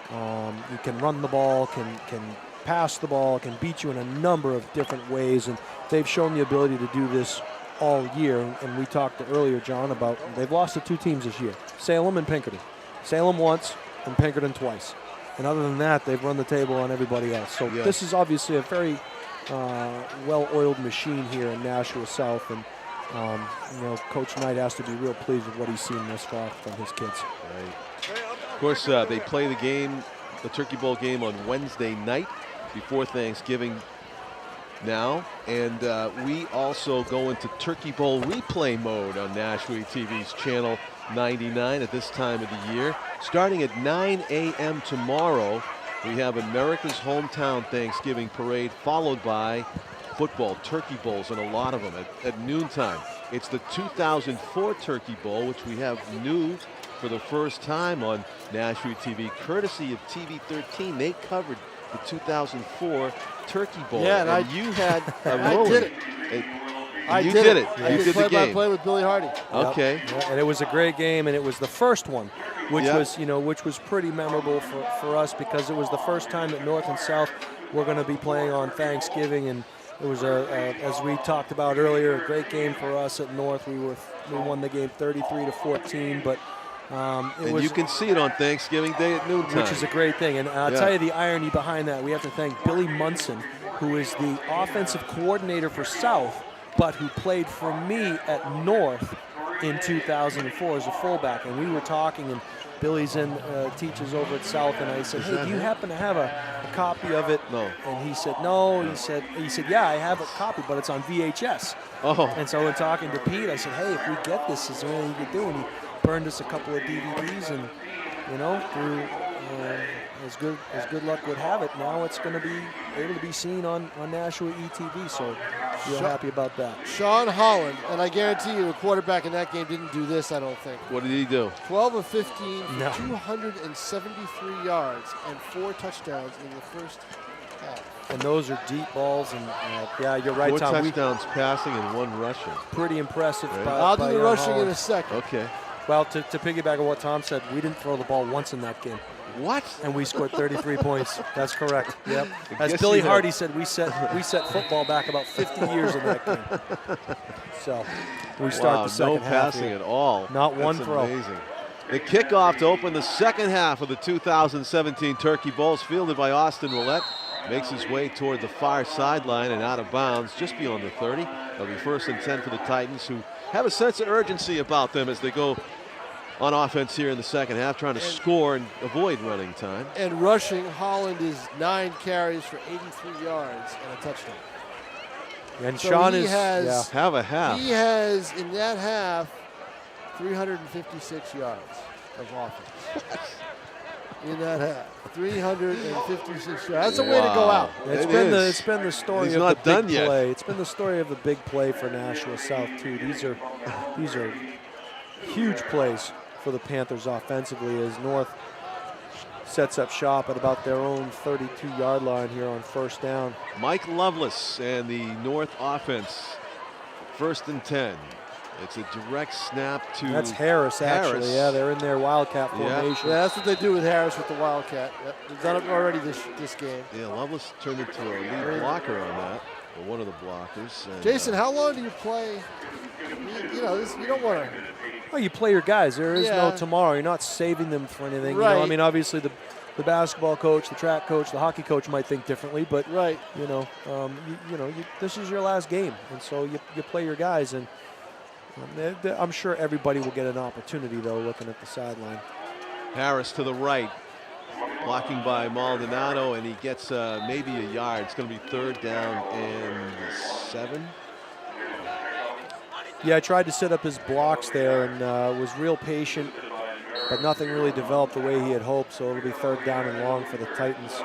S2: you can run the ball, can pass the ball, can beat you in a number of different ways, and they've shown the ability to do this all year. And we talked earlier, John, about they've lost to two teams this year, Salem and Pinkerton. Salem once and Pinkerton twice. And other than that, they've run the table on everybody else. So this is obviously a very well-oiled machine here in Nashua South, and you know, Coach Knight has to be real pleased with what he's seen thus far from his kids.
S10: Right. Of course, they play the game, the Turkey Bowl game, on Wednesday night before Thanksgiving now. And we also go into Turkey Bowl replay mode on Nashua TV's Channel 99 at this time of the year. Starting at 9 a.m. tomorrow, we have America's Hometown Thanksgiving Parade, followed by football Turkey Bowls, and a lot of them at noontime. It's the 2004 Turkey Bowl, which we have new for the first time on Nashua TV, courtesy of TV 13. They covered the 2004 Turkey Bowl.
S1: Yeah,
S10: and you had a
S1: I
S10: role
S1: did
S10: in
S1: it.
S10: I
S1: did
S10: it.
S1: I
S10: You
S1: did
S10: did the game.
S1: play-by-play with Billy Hardy.
S10: Okay.
S2: Yeah, and it was a great game, and it was the first one, which was, you know, which was pretty memorable for us, because it was the first time that North and South were going to be playing on Thanksgiving. And it was as we talked about earlier, a great game for us at North. We won the game 33-14, but
S10: and you can see it on Thanksgiving Day at noontime,
S2: which is a great thing. And I'll tell you the irony behind that. We have to thank Billy Munson, who is the offensive coordinator for South, but who played for me at North in 2004 as a fullback. And we were talking, and Billy's teaches over at South, and I said, hey, do you happen to have a copy of it?
S10: No.
S2: And he said, no. He said, yeah, I have a copy, but it's on VHS.
S10: Oh.
S2: And so in talking to Pete, I said, hey, if we get this, is there anything you could do? And he burned us a couple of DVDs, and, you know, through as good luck would have it, now it's going to be able to be seen on Nashua ETV, so real happy about that.
S1: Sean Holland, and I guarantee you, a quarterback in that game didn't do this, I don't think.
S10: What did he do?
S1: 12 of 15 for 273 yards and 4 touchdowns in the first half.
S2: And those are deep balls, and yeah, you're right,
S10: 4
S2: Tom.
S10: touchdowns passing and 1 rushing.
S2: Pretty impressive.
S10: Right.
S1: I'll do the rushing
S2: Holland
S1: in a second.
S10: Okay.
S2: Well, to piggyback on what Tom said, we didn't throw the ball once in that game.
S10: What?
S2: And we scored 33 points. That's correct. Yep.
S10: I
S2: As
S10: guess
S2: Billy
S10: you had-
S2: Hardy said, we set football back about 50 years in that game. So we start the second
S10: no
S2: half
S10: passing
S2: here.
S10: at all.
S2: Not one
S10: That's
S2: throw.
S10: Amazing. The kickoff to open the second half of the 2017 Turkey Bowls, fielded by Austin Willett, makes his way toward the far sideline and out of bounds just beyond the 30. It'll be 1st and 10 for the Titans, who have a sense of urgency about them as they go on offense here in the second half, trying to score and avoid running time.
S1: And rushing, Holland is 9 carries for 83 yards and a touchdown.
S2: And
S1: So
S2: Sean
S1: he
S2: is
S1: has,
S10: Have a half.
S1: He has, in that half, 356 yards of offense. in that half. 356 yards. That's a way to go out.
S2: It's been the story
S10: He's
S2: of
S10: not
S2: the
S10: done
S2: big
S10: yet.
S2: play. It's been the story of the big play for Nashua South too. These are huge plays for the Panthers offensively as North sets up shop at about their own 32-yard line here on first down.
S10: Mike Lovelace and the North offense. 1st and 10. It's a direct snap to
S2: That's Harris, actually. Yeah, they're in their Wildcat formation.
S1: Yeah, that's what they do with Harris with the Wildcat. Yep. They've done it already this game.
S10: Yeah, Lovelace turned into a lead blocker on that, or one of the blockers. And,
S1: Jason, how long do you play? You don't want to.
S2: Well, you play your guys. There is no
S1: Yeah.
S2: tomorrow. You're not saving them for anything.
S1: Right.
S2: You know, I mean, obviously the basketball coach, the track coach, the hockey coach might think differently, but
S1: right.
S2: This is your last game, and so you play your guys. And I'm sure everybody will get an opportunity, though, looking at the sideline.
S10: Harris to the right, blocking by Maldonado, and he gets maybe a yard. It's going to be 3rd down and 7.
S2: Yeah, I tried to set up his blocks there and was real patient, but nothing really developed the way he had hoped, so it'll be 3rd down and long for the Titans.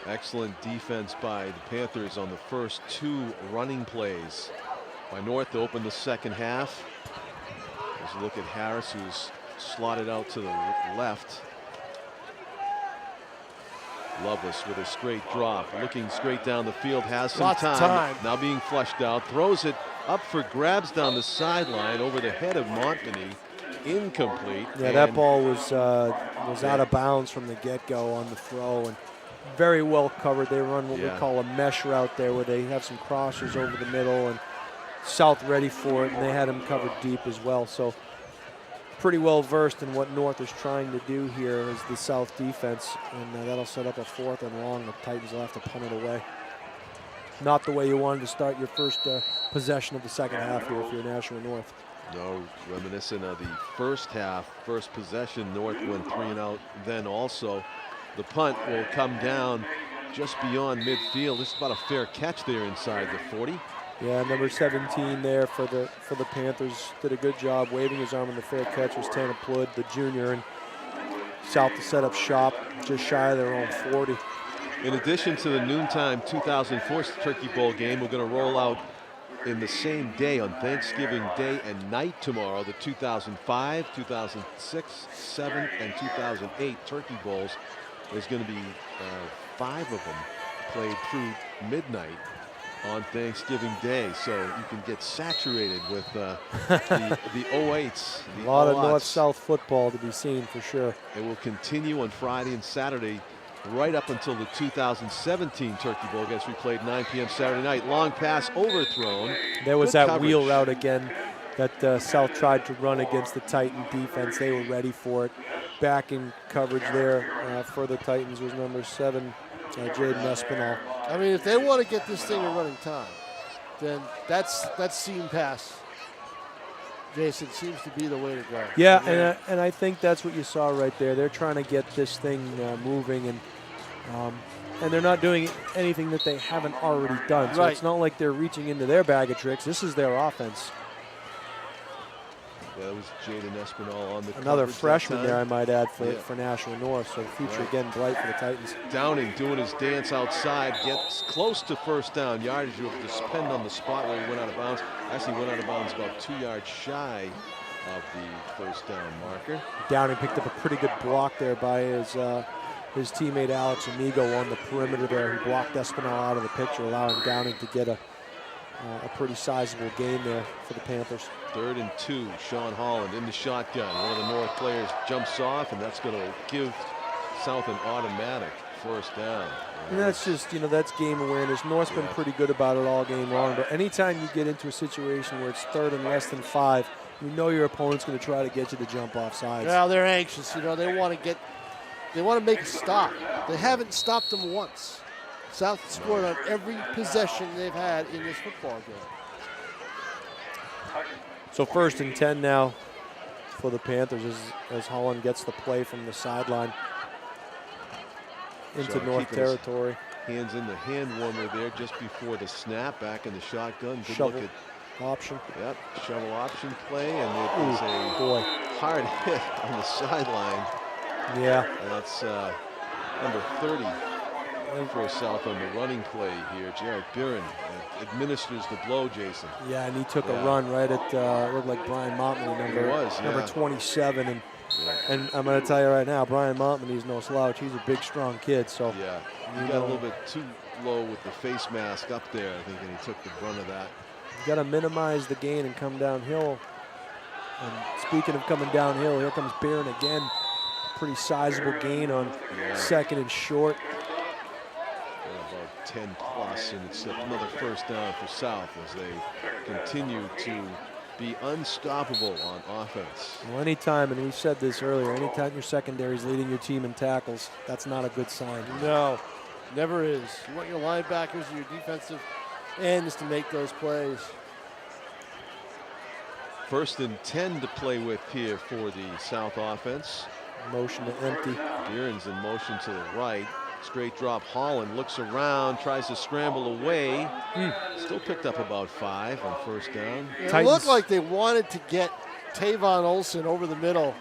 S10: Excellent defense by the Panthers on the first 2 running plays by North to open the second half. As you look at Harris, who's slotted out to the left. Lovelace with a straight drop, looking straight down the field, has some
S1: Lots of time.
S10: Now being flushed out, throws it up for grabs down the sideline over the head of Montmany. Incomplete.
S2: Yeah, that ball was out of bounds from the get-go on the throw, and very well covered. They run what we call a mesh route there, where they have some crossers over the middle, and South ready for it, and they had him covered deep as well. So pretty well versed in what North is trying to do here as the South defense, and that'll set up a 4th and long. The Titans will have to punt it away. Not the way you wanted to start your first possession of the second half here if you're Nashua North.
S10: No, reminiscent of the first half, first possession, North went 3 and out. Then also the punt will come down just beyond midfield. This is about a fair catch there inside the 40.
S2: Yeah, number 17 there for the Panthers did a good job waving his arm in the fair catch was Tanner Plood, the junior, and South to set up shop just shy of their own 40.
S10: In addition to the noontime 2004 Turkey Bowl game, we're going to roll out in the same day on Thanksgiving Day and night tomorrow the 2005, 2006, 7, and 2008 Turkey Bowls. There's going to be 5 of them played through midnight on Thanksgiving Day, so you can get saturated with the 08s.
S2: A lot of North-South football to be seen for sure.
S10: It will continue on Friday and Saturday right up until the 2017 Turkey Bowl gets replayed 9 p.m. Saturday night. Long pass overthrown.
S2: There was
S10: Good
S2: that
S10: coverage.
S2: wheel route again that South tried to run against the Titan defense. They were ready for it. Back in coverage there for the Titans was number 7, Jaden Espinal.
S1: I mean, if they want to get this thing in running time, then that's seam pass. Jason, seems to be the way to go.
S2: Yeah, and I think that's what you saw right there. They're trying to get this thing moving, and they're not doing anything that they haven't already done. So it's not like they're reaching into their bag of tricks. This is their offense.
S10: Yeah, that was Jaden Espinal on the
S2: Another
S10: coverage
S2: freshman
S10: that
S2: there, I
S10: time.
S2: might add, for Nashua North. So the future again bright for the Titans.
S10: Downing doing his dance outside, gets close to first down. Yardage will depend on the spot where he went out of bounds. Actually went out of bounds about 2 yards shy of the first down marker.
S2: Downing picked up a pretty good block there by his teammate Alex Amigo on the perimeter there, who blocked Espinal out of the picture, allowing Downing to get a pretty sizable gain there for the Panthers.
S10: 3rd and 2, Sean Holland in the shotgun. One of the North players jumps off, and that's going to give South an automatic first down.
S2: And that's just, that's game awareness. North's been pretty good about it all game long, but anytime you get into a situation where it's 3rd and less than 5, you know your opponent's going to try to get you to jump off sides.
S1: Yeah, they're anxious. They want to make a stop. They haven't stopped them once. South scored on every possession they've had in this football game.
S2: So 1st and 10 now for the Panthers as Holland gets the play from the sideline into
S10: So
S2: North
S10: keeping his
S2: territory.
S10: Hands in the hand warmer there just before the snap, back in the shotgun. Good
S2: Shovel
S10: look at
S2: option.
S10: Yep, shovel option play, and it was a hard hit on the sideline.
S2: Yeah.
S10: And that's number 30 for South on the running play here. Jared Buren administers the blow, Jason.
S2: Yeah, and he took a run right at looked like Brian Montmany, number 27, and I'm going to tell you right now, Brian Montmany's no slouch. He's a big, strong kid. So
S10: yeah, he got a little bit too low with the face mask up there, I think, and he took the brunt of that.
S2: You got to minimize the gain and come downhill. And speaking of coming downhill, here comes Barron again. Pretty sizable gain on second and short.
S10: About 10 plus, and it's another first down for South as they continue to be unstoppable on offense.
S2: Well, anytime, and we said this earlier, anytime your secondary is leading your team in tackles, that's not a good sign.
S1: No, never is. You want your linebackers and your defensive ends to make those plays.
S10: First and 10 to play with here for the South offense.
S2: Motion to empty.
S10: Buren's in motion to the right. Straight drop. Holland looks around, tries to scramble away. Still picked up about 5 on first down.
S1: It looked like they wanted to get Tavon Olson over the middle,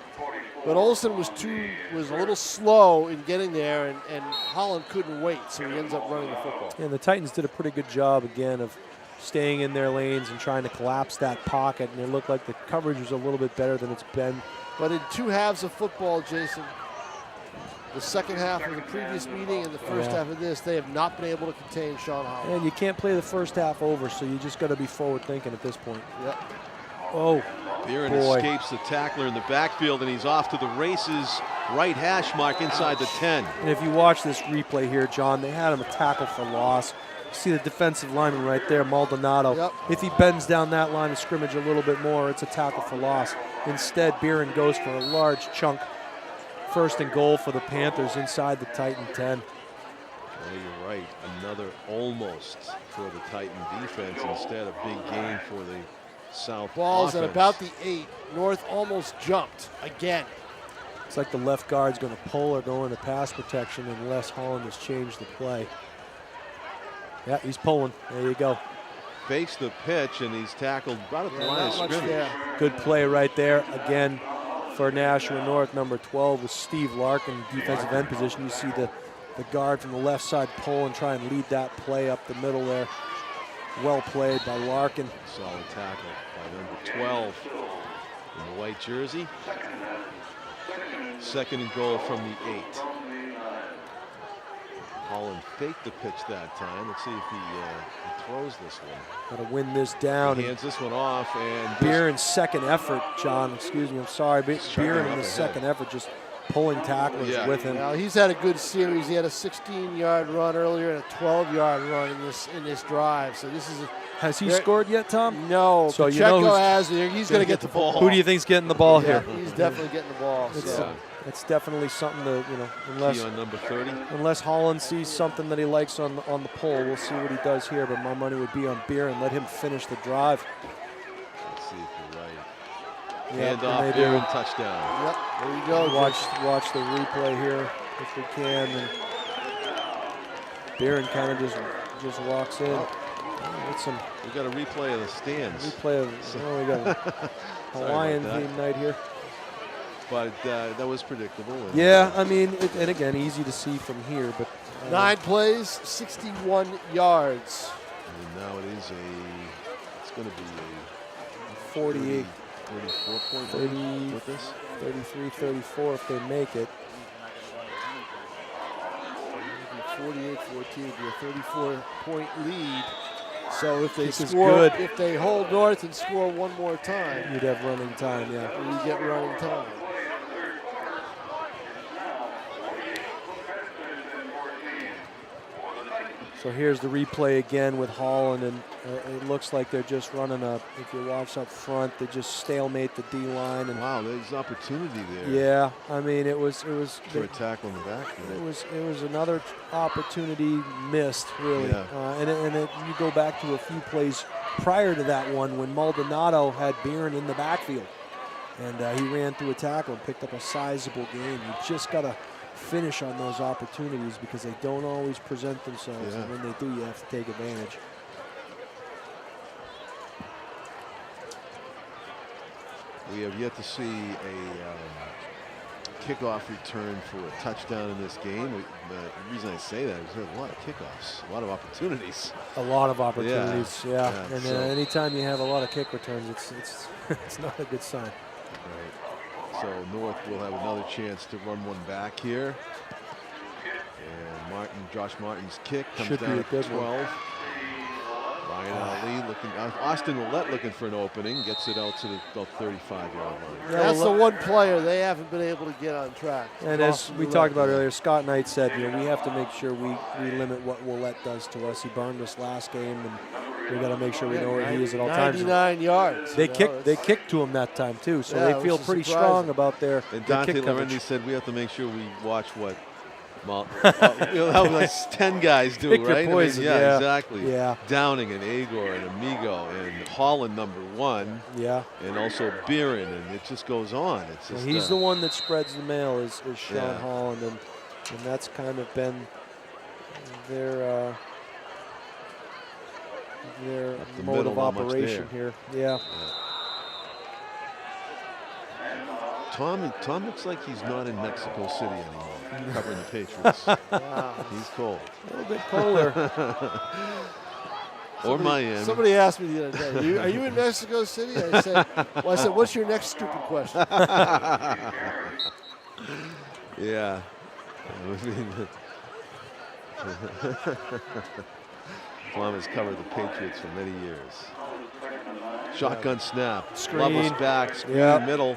S1: but Olson was a little slow in getting there, and Holland couldn't wait, so he ends up running the football.
S2: And the Titans did a pretty good job again of staying in their lanes and trying to collapse that pocket, and it looked like the coverage was a little bit better than it's been.
S1: But in 2 halves of football, Jason, the second half of the previous meeting and the first half of this, they have not been able to contain Sean Holland.
S2: And you can't play the first half over, so you just got to be forward thinking at this point.
S1: Yep.
S2: Oh,
S10: Buren escapes the tackler in the backfield, and he's off to the races. Right hash mark inside the 10.
S2: And if you watch this replay here, John, they had him a tackle for loss. You see the defensive lineman right there, Maldonado.
S1: Yep.
S2: If he bends down that line of scrimmage a little bit more, it's a tackle for loss. Instead, Buren goes for a large chunk. First and goal for the Panthers inside the Titan 10.
S10: Well, you're right. Another almost for the Titan defense instead of big gain for the South
S1: Ball's
S10: offense.
S1: at about the 8. North almost jumped again.
S2: It's like the left guard's going to pull or go into pass protection unless Holland has changed the play. Yeah, he's pulling. There you go.
S10: Fakes the pitch, and he's tackled about at the line of scrimmage.
S2: Good play right there. Again, for Nashua North, number 12 was Steve Larkin, defensive end position. You see the guard from the left side pull and try and lead that play up the middle there. Well played by Larkin.
S10: Solid tackle by number 12 in the white jersey. Second and goal from the 8. Holland faked the pitch that time. Let's see if he throws this one.
S2: Got to win this down.
S10: He hands this one off, and
S2: Buren's second effort, John, excuse me, I'm sorry, but Buren in his second effort just pulling tacklers with him.
S1: Now, he's had a good series. He had a 16-yard run earlier and a 12-yard run in this drive. So this is
S2: has he scored yet, Tom?
S1: No.
S2: So
S1: Pacheco
S2: you know
S1: has. He's going to get the ball.
S2: Who do you think's getting the ball here?
S1: He's definitely getting the ball.
S2: It's definitely something to, unless
S10: on number 30.
S2: Unless Holland sees something that he likes on the pull, we'll see what he does here. But my money would be on Buren. Let him finish the drive.
S10: Let's see if you're right.
S2: Yeah,
S10: Hand off, Buren, touchdown.
S1: Yep, there you go.
S2: Watch the replay here if we can. And Buren kind of just walks in.
S10: We got a replay of the stands.
S2: We got a Hawaiian theme night here.
S10: But that was predictable.
S2: Yeah, I mean, and again, easy to see from here. But
S1: 9 plays, 61 yards.
S10: And now it's going to be a
S2: 48,
S10: 34 point
S2: 30,
S10: with this.
S2: 33, 34 if they make it.
S1: 48-14 would be a 34-point lead. So if they
S2: This is
S1: score,
S2: good.
S1: if they hold North and score one more time,
S2: You'd have running time, yeah.
S1: you get running time.
S2: So here's the replay again with Holland, and it looks like they're just running if you watch up front, they just stalemate the D-line. And
S10: wow, there's opportunity there.
S2: Yeah, I mean, it was
S10: for a tackle in the back.
S2: It was another opportunity missed, really.
S10: Yeah.
S2: And you go back to a few plays prior to that one when Maldonado had Buren in the backfield, and he ran through a tackle and picked up a sizable gain. You just got to finish on those opportunities because they don't always present themselves, and when they do, you have to take advantage.
S10: We have yet to see a kickoff return for a touchdown in this game. The reason I say that is there's a lot of kickoffs, a lot of opportunities.
S2: A lot of opportunities, yeah. And
S10: so
S2: anytime you have a lot of kick returns, it's it's not a good sign.
S10: Right. So North will have another chance to run one back here. And Josh Martin's kick comes
S2: Should be
S10: down
S2: a
S10: at
S2: good
S10: 12.
S2: one.
S10: Ryan Ali looking, Austin Ouellette looking for an opening, gets it out to the about 35-yard line.
S1: That's the one player they haven't been able to get on track.
S2: And as we talked about earlier, Scott Knight said, we have to make sure we limit what Ouellette does to us. He burned us last game, and we got to make sure we know where he is at all times.
S1: 99 yards.
S2: They kicked to him that time too, so they feel pretty strong about their
S10: And
S2: their
S10: Dante
S2: kick coverage.
S10: Lorendi said we have to make sure we watch what how like 10 guys do,
S2: Pick your
S10: right?
S2: poison,
S10: yeah, exactly.
S2: Yeah.
S10: Downing and Agor and Amigo and Holland #1.
S2: Yeah.
S10: And also Beeran, and it just goes on. It's just,
S2: He's the one that spreads the mail is Sean
S10: Yeah.
S2: Holland, and that's kind of been their
S10: the
S2: mode
S10: middle,
S2: of
S10: not much
S2: operation
S10: there.
S2: here. Yeah.
S10: Tom looks like he's not in Mexico City anymore, covering the Patriots.
S1: Wow.
S10: He's cold.
S2: A little bit colder.
S10: Or Miami.
S1: Somebody asked me the other day, are you in Mexico City? I said, what's your next stupid question?
S10: Yeah. Plum has covered the Patriots for many years. Shotgun snap.
S2: Screen.
S10: Loveless back. Screen
S2: Yep.
S10: middle.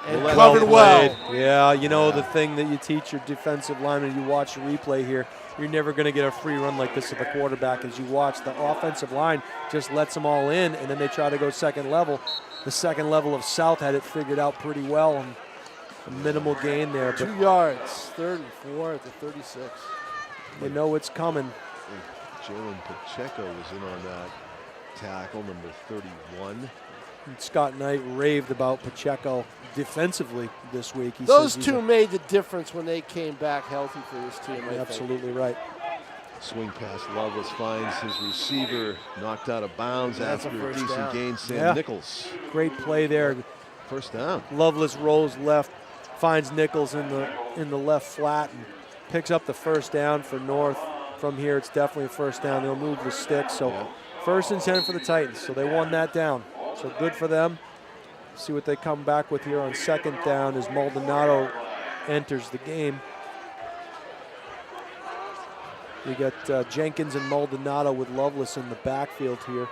S1: And
S10: Ouellette
S1: covered well.
S10: played.
S2: Yeah, the thing that you teach your defensive linemen, you watch the replay here, you're never going to get a free run like this at the quarterback. As you watch, the offensive line just lets them all in, and then they try to go second level. The second level of South had it figured out pretty well, and a minimal gain there. But
S1: 2 yards, 3rd and 4 at the 36.
S2: you know it's coming.
S10: Jalen Pacheco was in on that tackle, number 31.
S2: And Scott Knight raved about Pacheco defensively this week. He
S1: Those
S2: says
S1: two made the difference when they came back healthy for this team. I think.
S2: absolutely right.
S10: Swing pass, Loveless finds his receiver knocked out of bounds
S1: That's a
S10: after a
S1: first
S10: decent
S1: down.
S10: gain. Sam
S2: Yeah.
S10: Nichols.
S2: Great play there.
S10: First down.
S2: Loveless rolls left, finds Nichols in the left flat, and picks up the first down for North. From here, it's definitely a first down. They'll move the sticks. So 1st and 10 for the Titans. So they won that down. So good for them. See what they come back with here on 2nd down as Maldonado enters the game. We got Jenkins and Maldonado with Loveless in the backfield here.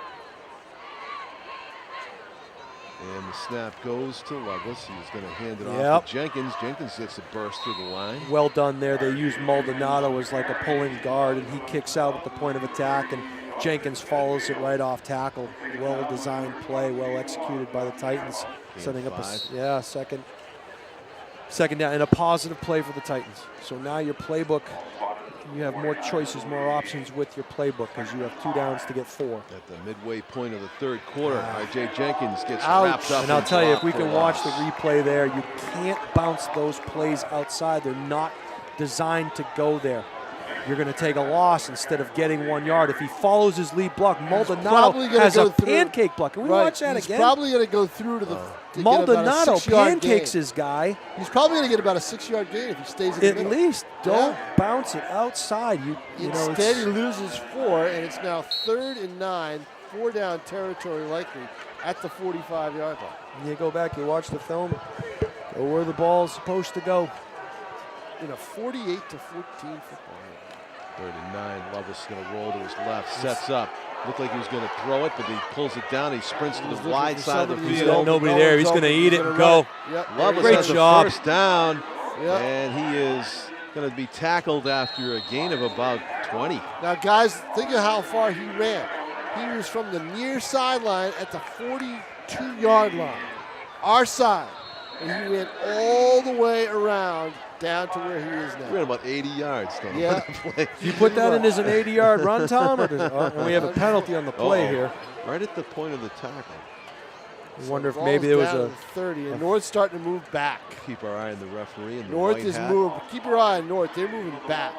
S10: And the snap goes to Loveless. He's going to hand it
S2: Yep.
S10: off to Jenkins. Jenkins gets a burst through the line.
S2: Well done there. They use Maldonado as like a pulling guard, and he kicks out at the point of attack, and Jenkins follows it right off tackle. Well-designed play, well executed by the Titans, setting up a second down, and a positive play for the Titans. So now your playbook, you have more choices, more options with your playbook because you have 2 downs to get 4.
S10: At the midway point of the 3rd quarter, I.J. Jenkins gets
S1: Ouch.
S10: wrapped up.
S2: And I'll tell you, if we
S10: dropped
S2: can
S10: for a
S2: watch the
S10: loss.
S2: replay there, you can't bounce those plays outside. They're not designed to go there. You're going to take a loss instead of getting 1 yard. If he follows his lead block, Maldonado
S1: probably gonna
S2: has
S1: go
S2: a
S1: through.
S2: pancake block. Can we
S1: Right.
S2: watch that
S1: He's
S2: again?
S1: probably going to go through to the. to get about a
S2: Maldonado
S1: 6-yard
S2: pancakes
S1: gain.
S2: his guy.
S1: He's probably going to get about a 6-yard gain if he stays in the
S2: At
S1: middle.
S2: least don't bounce it outside. You know,
S1: Instead, he
S2: it's,
S1: loses 4, and it's now 3rd and 9, 4 down territory likely at the 45-yard line.
S2: you go back, you watch the film, go where the ball's supposed to go.
S1: In a 48-14 football.
S10: 3rd and 9. Loveless is going to roll to his left. Sets up. Looked like he was going to throw it, but he pulls it down. He sprints to the wide side of the
S2: He's
S10: field.
S2: got nobody there. He's going to eat it and go.
S1: Yep.
S10: Loveless
S2: Great
S10: has
S2: job.
S10: the first down,
S1: Yep.
S10: and he is going to be tackled after a gain of about 20.
S1: Now, guys, think of how far he ran. He was from the near sideline at the 42-yard line, our side, and he went all the way around down to where he is
S10: We
S1: now.
S10: ran about 80 yards.
S1: Yeah.
S2: You put that in as an 80-yard run, Tom? Or and we have a penalty on the play here.
S10: Right at the point of the tackle.
S2: I wonder if
S1: Ball's
S2: maybe there was
S1: down to
S2: a...
S1: the 30, and North's starting to move back.
S10: Keep our eye on the referee and the
S1: North
S10: white
S1: is
S10: hat.
S1: moving. Keep your eye on North. They're moving back.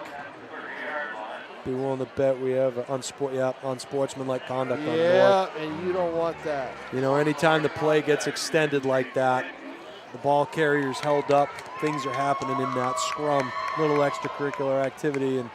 S2: Be willing to bet we have unsportsmanlike conduct on North.
S1: Yeah, and you don't want that.
S2: You know, anytime the play gets extended like that, The ball carrier's held up. Things are happening in that scrum. Little extracurricular activity. And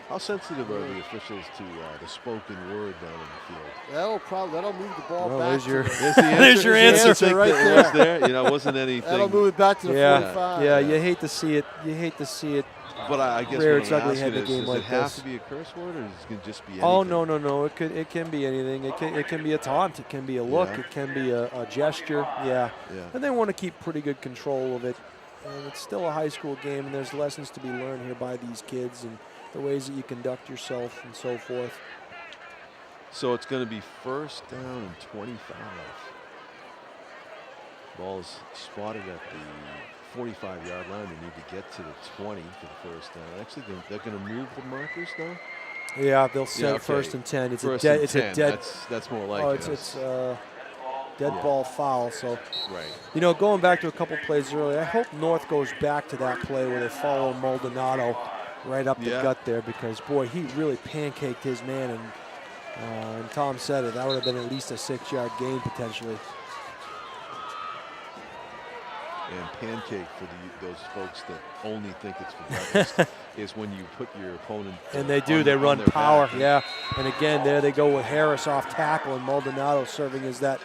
S10: how sensitive are the officials to the spoken word down in the field?
S1: That'll move the ball back.
S2: There's your,
S1: there's
S2: your answer
S10: right there. You know, it wasn't anything.
S1: That'll move it back to the 45.
S2: Yeah, you hate to see it. You hate to see it.
S10: But I guess
S2: rear
S10: what
S2: its
S10: I'm
S2: ugly head
S10: asking
S2: in a game
S10: does
S2: like
S10: it have
S2: this.
S10: to be a curse word, or is it going to just be anything?
S2: Oh no! It can be anything. It can be a taunt. It can be a look.
S10: Yeah.
S2: It can be a gesture. Yeah. And they want to keep pretty good control of it. And it's still a high school game, and there's lessons to be learned here by these kids and the ways that you conduct yourself and so forth.
S10: So it's going to be first down and 25. Ball's spotted at the 45-yard line. They need to get to the 20 for the first down. Actually, they're going to move the markers now.
S2: Yeah, they'll set first and 10. It's
S10: first
S2: a
S10: and 10.
S2: It's a dead.
S10: That's more like it.
S2: It's dead ball foul. So,
S10: right.
S2: You know, going back to a couple plays earlier, I hope North goes back to that play where they follow Maldonado right up the gut there, because boy, he really pancaked his man, and Tom said it. That would have been at least a 6-yard gain potentially.
S10: And pancake for those folks that only think it's for breakfast is when you put your opponent.
S2: And they do. They run power. Yeah. And again, there they go with Harris off tackle and Maldonado serving as that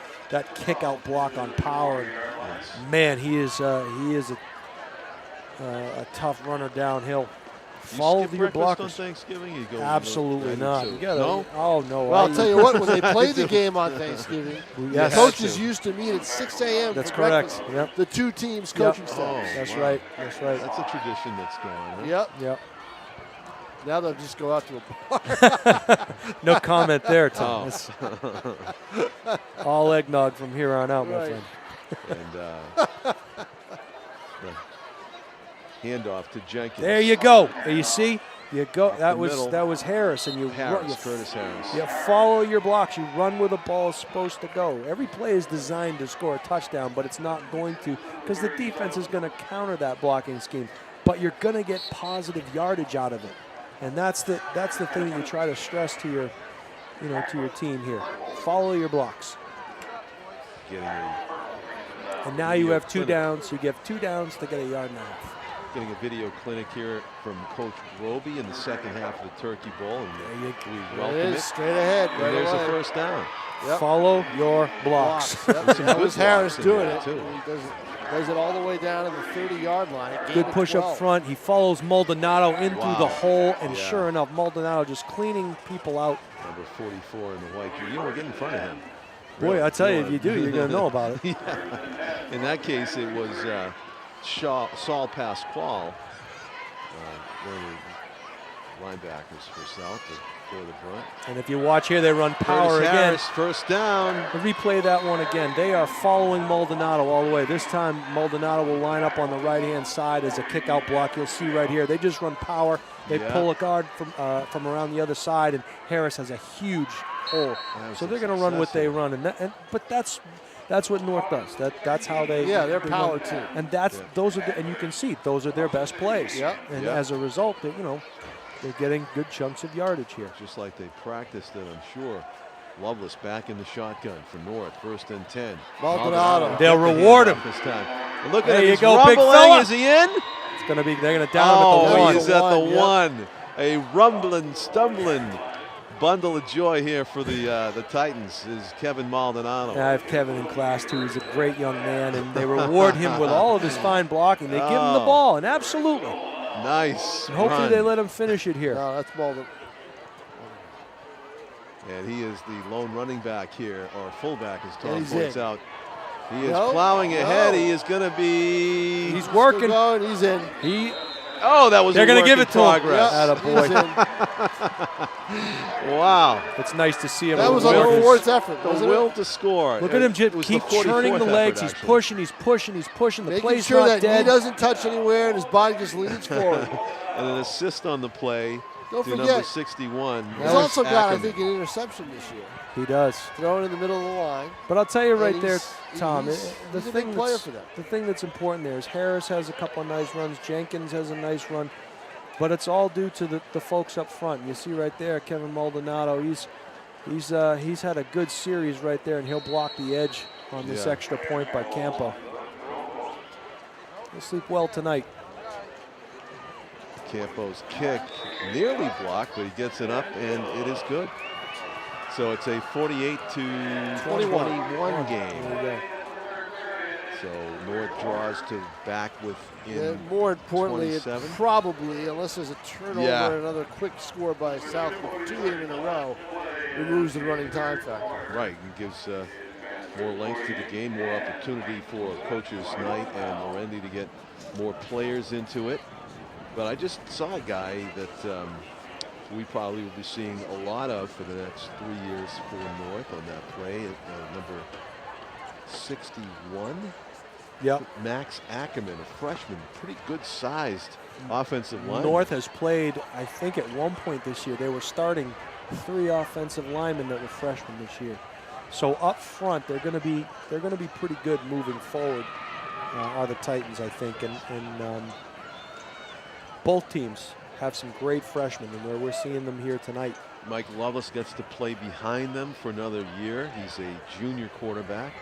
S2: kick out block on power. And man, he is a tough runner downhill. Follow your blockers.
S10: On Thanksgiving? You go
S2: absolutely not. You gotta,
S10: no?
S2: Oh no.
S1: Well, I'll tell you what. When they play the game on Thanksgiving,
S2: yes.
S1: coaches used to meet at 6 a.m.
S2: That's
S1: for
S2: correct.
S1: breakfast.
S2: Yep.
S1: The two teams coaching staff.
S10: Oh,
S2: That's
S10: wow.
S2: right. That's right.
S10: That's a tradition that's going. Huh?
S1: Yep. Now they'll just go out to a bar.
S2: No comment there, Tom.
S10: Oh.
S2: All eggnog from here on out, my friend.
S10: And the handoff to Jenkins.
S2: There you go. You see, you go.
S10: Up
S2: That
S10: the
S2: was
S10: middle.
S2: Harris, and
S10: Curtis Harris.
S2: You follow your blocks. You run where the ball is supposed to go. Every play is designed to score a touchdown, but it's not going to, because the defense is going to counter that blocking scheme. But you're going to get positive yardage out of it, and that's the thing that you try to stress to your, to your team here. Follow your blocks. And now you have 2 downs. You give 2 downs to get a yard and a half.
S10: Getting a video clinic here from Coach Roby in the second half of the Turkey Bowl, and we welcome it.
S1: Straight ahead.
S10: And
S1: right
S10: there's
S1: away.
S10: a first down.
S1: Yep.
S2: Follow your blocks.
S1: Yep. That was Harris
S10: blocks in
S1: doing
S10: there,
S1: it.
S10: too.
S1: He does it all the way down to the 30-yard line.
S2: Good push up front. He follows Maldonado in through the hole, and
S10: Yeah.
S2: sure enough, Maldonado just cleaning people out.
S10: Number 44 in the white. We're getting in front of him.
S2: Boy,
S10: Really.
S2: I tell you, if you do, you're going to know about it.
S10: Yeah. In that case, it was Saul Pasquale, one of the linebackers for South, to go to the front.
S2: And if you watch here, they run power
S10: Curtis
S2: again.
S10: Harris, first down.
S2: Replay that one again. They are following Maldonado all the way. This time, Maldonado will line up on the right-hand side as a kick-out block. You'll see right here. They just run power. They pull a guard from around the other side, and Harris has a huge hole. So they're going to run what they run. But that's what North does. That's how they.
S1: Yeah, they're
S2: they
S1: power
S2: run.
S1: too.
S2: And those are and you can see those are their best plays.
S1: Yep.
S2: And as a result, they're getting good chunks of yardage here.
S10: Just like they practiced it, I'm sure. Lovelace back in the shotgun for North, first and 10.
S1: Maldonado.
S2: They'll reward him
S10: this time. And look
S2: There
S10: at him.
S2: you
S10: He's
S2: go, big
S10: rumbling.
S2: fella.
S10: Is he in?
S2: It's going to be. They're going to down him at the 1.
S10: He's at the
S1: Yep.
S10: 1. A rumbling, stumbling bundle of joy here for the Titans is Kevin Maldonado.
S2: I have Kevin in class too. He's a great young man, and they reward him with all of his fine blocking. They give him the ball, and absolutely.
S10: Nice.
S2: And hopefully they let him finish it here.
S1: No, that's Maldonado.
S10: And he is the lone running back here, or fullback, as Tom
S1: he's
S10: points
S1: in.
S10: out. He is
S1: No,
S10: plowing ahead.
S1: no.
S10: He is going to be.
S2: He's working.
S1: Still going. He's in.
S10: Oh, that was.
S2: They're
S10: going to
S2: give it to him.
S10: progress.
S2: Attaboy.
S10: Wow.
S2: It's nice to see him.
S1: That was
S2: with
S1: on
S2: Will.
S1: the fourth effort.
S10: The
S1: wasn't
S10: will
S1: it?
S10: to score.
S2: Look at him
S10: It
S2: just
S10: was
S2: keep
S10: the
S2: churning the
S10: 44th
S2: legs.
S10: effort,
S2: He's
S10: actually.
S2: pushing. He's pushing. He's pushing. The
S1: Making
S2: play's
S1: sure
S2: not
S1: that
S2: dead.
S1: he doesn't touch anywhere and his body just leans forward.
S10: And an assist on the play
S1: Don't
S10: to
S1: forget,
S10: number 61.
S1: He's
S10: Alex
S1: also got, I
S10: Ackerman.
S1: think, an interception this year.
S2: He does.
S1: Thrown in the middle of the line.
S2: But I'll tell you right
S1: And
S2: there,
S1: he's-
S2: Tom,
S1: he's
S2: the
S1: a
S2: thing
S1: big player
S2: that's-
S1: for them.
S2: the thing that's important there is Harris has a couple of nice runs. Jenkins has a nice run. But it's all due to the folks up front. You see right there, Kevin Maldonado. He's had a good series right there, and he'll block the edge on this extra point by Campo. He'll sleep well tonight.
S10: Campo's kick nearly blocked, but he gets it up, and it is good. So it's a 48-21 game. So North draws to back within
S1: more importantly,
S10: 27.
S1: it probably, unless there's a turnover and another quick score by South with 2 in a row, removes the running time factor.
S10: Right, and gives more length to the game, more opportunity for Coaches Knight and Lorendi to get more players into it. But I just saw a guy that we probably will be seeing a lot of for the next 3 years for North on that play, number 61.
S2: Yep.
S10: Max Ackerman, a freshman, pretty good sized offensive lineman.
S2: North has played, I think at one point this year, they were starting 3 offensive linemen that were freshmen this year. So up front, they're going to be pretty good moving forward. Are the Titans, I think, and both teams have some great freshmen, and we're seeing them here tonight.
S10: Mike Loveless gets to play behind them for another year. He's a junior quarterback.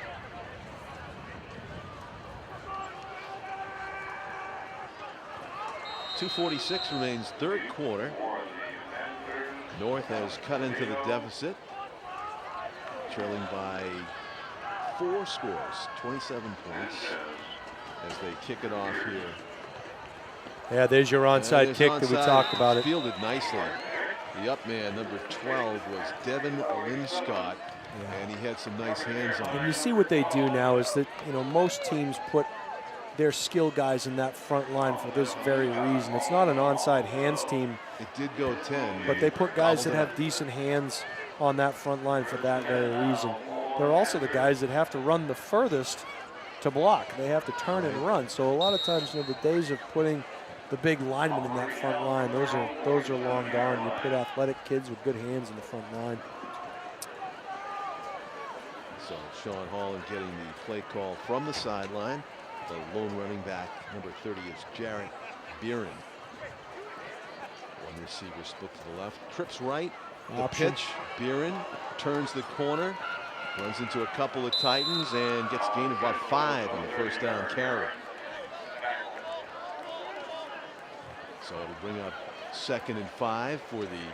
S10: .246 remains third quarter. North has cut into the deficit, trailing by 4 scores, 27 points, as they kick it off here.
S2: Yeah, there's your onside kick that we talked about. It
S10: fielded nicely. The up man, number 12, was Devin Linscott, and he had some nice hands on it.
S2: And you see what they do now is that, you know, most teams put their skill guys in that front line for this very reason. It's not an onside hands team.
S10: It did go 10.
S2: But they put guys that have decent hands on that front line for that very reason. They're also the guys that have to run the furthest to block. They have to turn and run. So a lot of times, you know, the days of putting the big linemen in that front line, those are long gone. You put athletic kids with good hands in the front line.
S10: So Sean Holland getting the play call from the sideline. The lone running back, number 30, is Jarrett Beeren. One receiver split to the left, trips right. The pitch, Beeren turns the corner, runs into a couple of Titans, and gets a gain of about 5 on the first down carry. So it'll bring up 2nd and 5 for the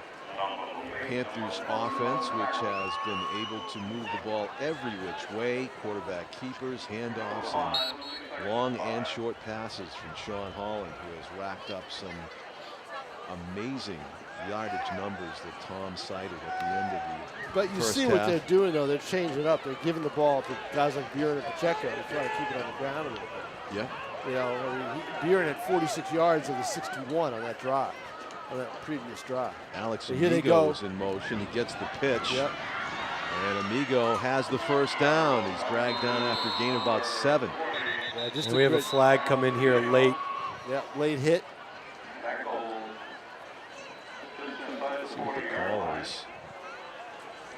S10: Panthers offense, which has been able to move the ball every which way. Quarterback keepers, handoffs, and long and short passes from Sean Holland, who has racked up some amazing yardage numbers that Tom cited at the end of the
S1: But you
S10: first
S1: see
S10: half.
S1: what they're doing, though. They're changing it up. They're giving the ball to guys like Beeren and Pacheco to try to keep it on the ground a little bit.
S10: Yeah.
S1: You know, I mean, Beeren had 46 yards of the 61 on that drive, on that previous drive.
S10: Alex
S1: So here they
S10: Amigo
S1: go.
S10: is in motion. He gets the pitch.
S1: Yep.
S10: And Amigo has the first down. He's dragged down after a gain of about 7.
S1: Yeah, just
S2: And we have a flag come in here late.
S1: Yeah, late hit.
S10: Let's see what the call is.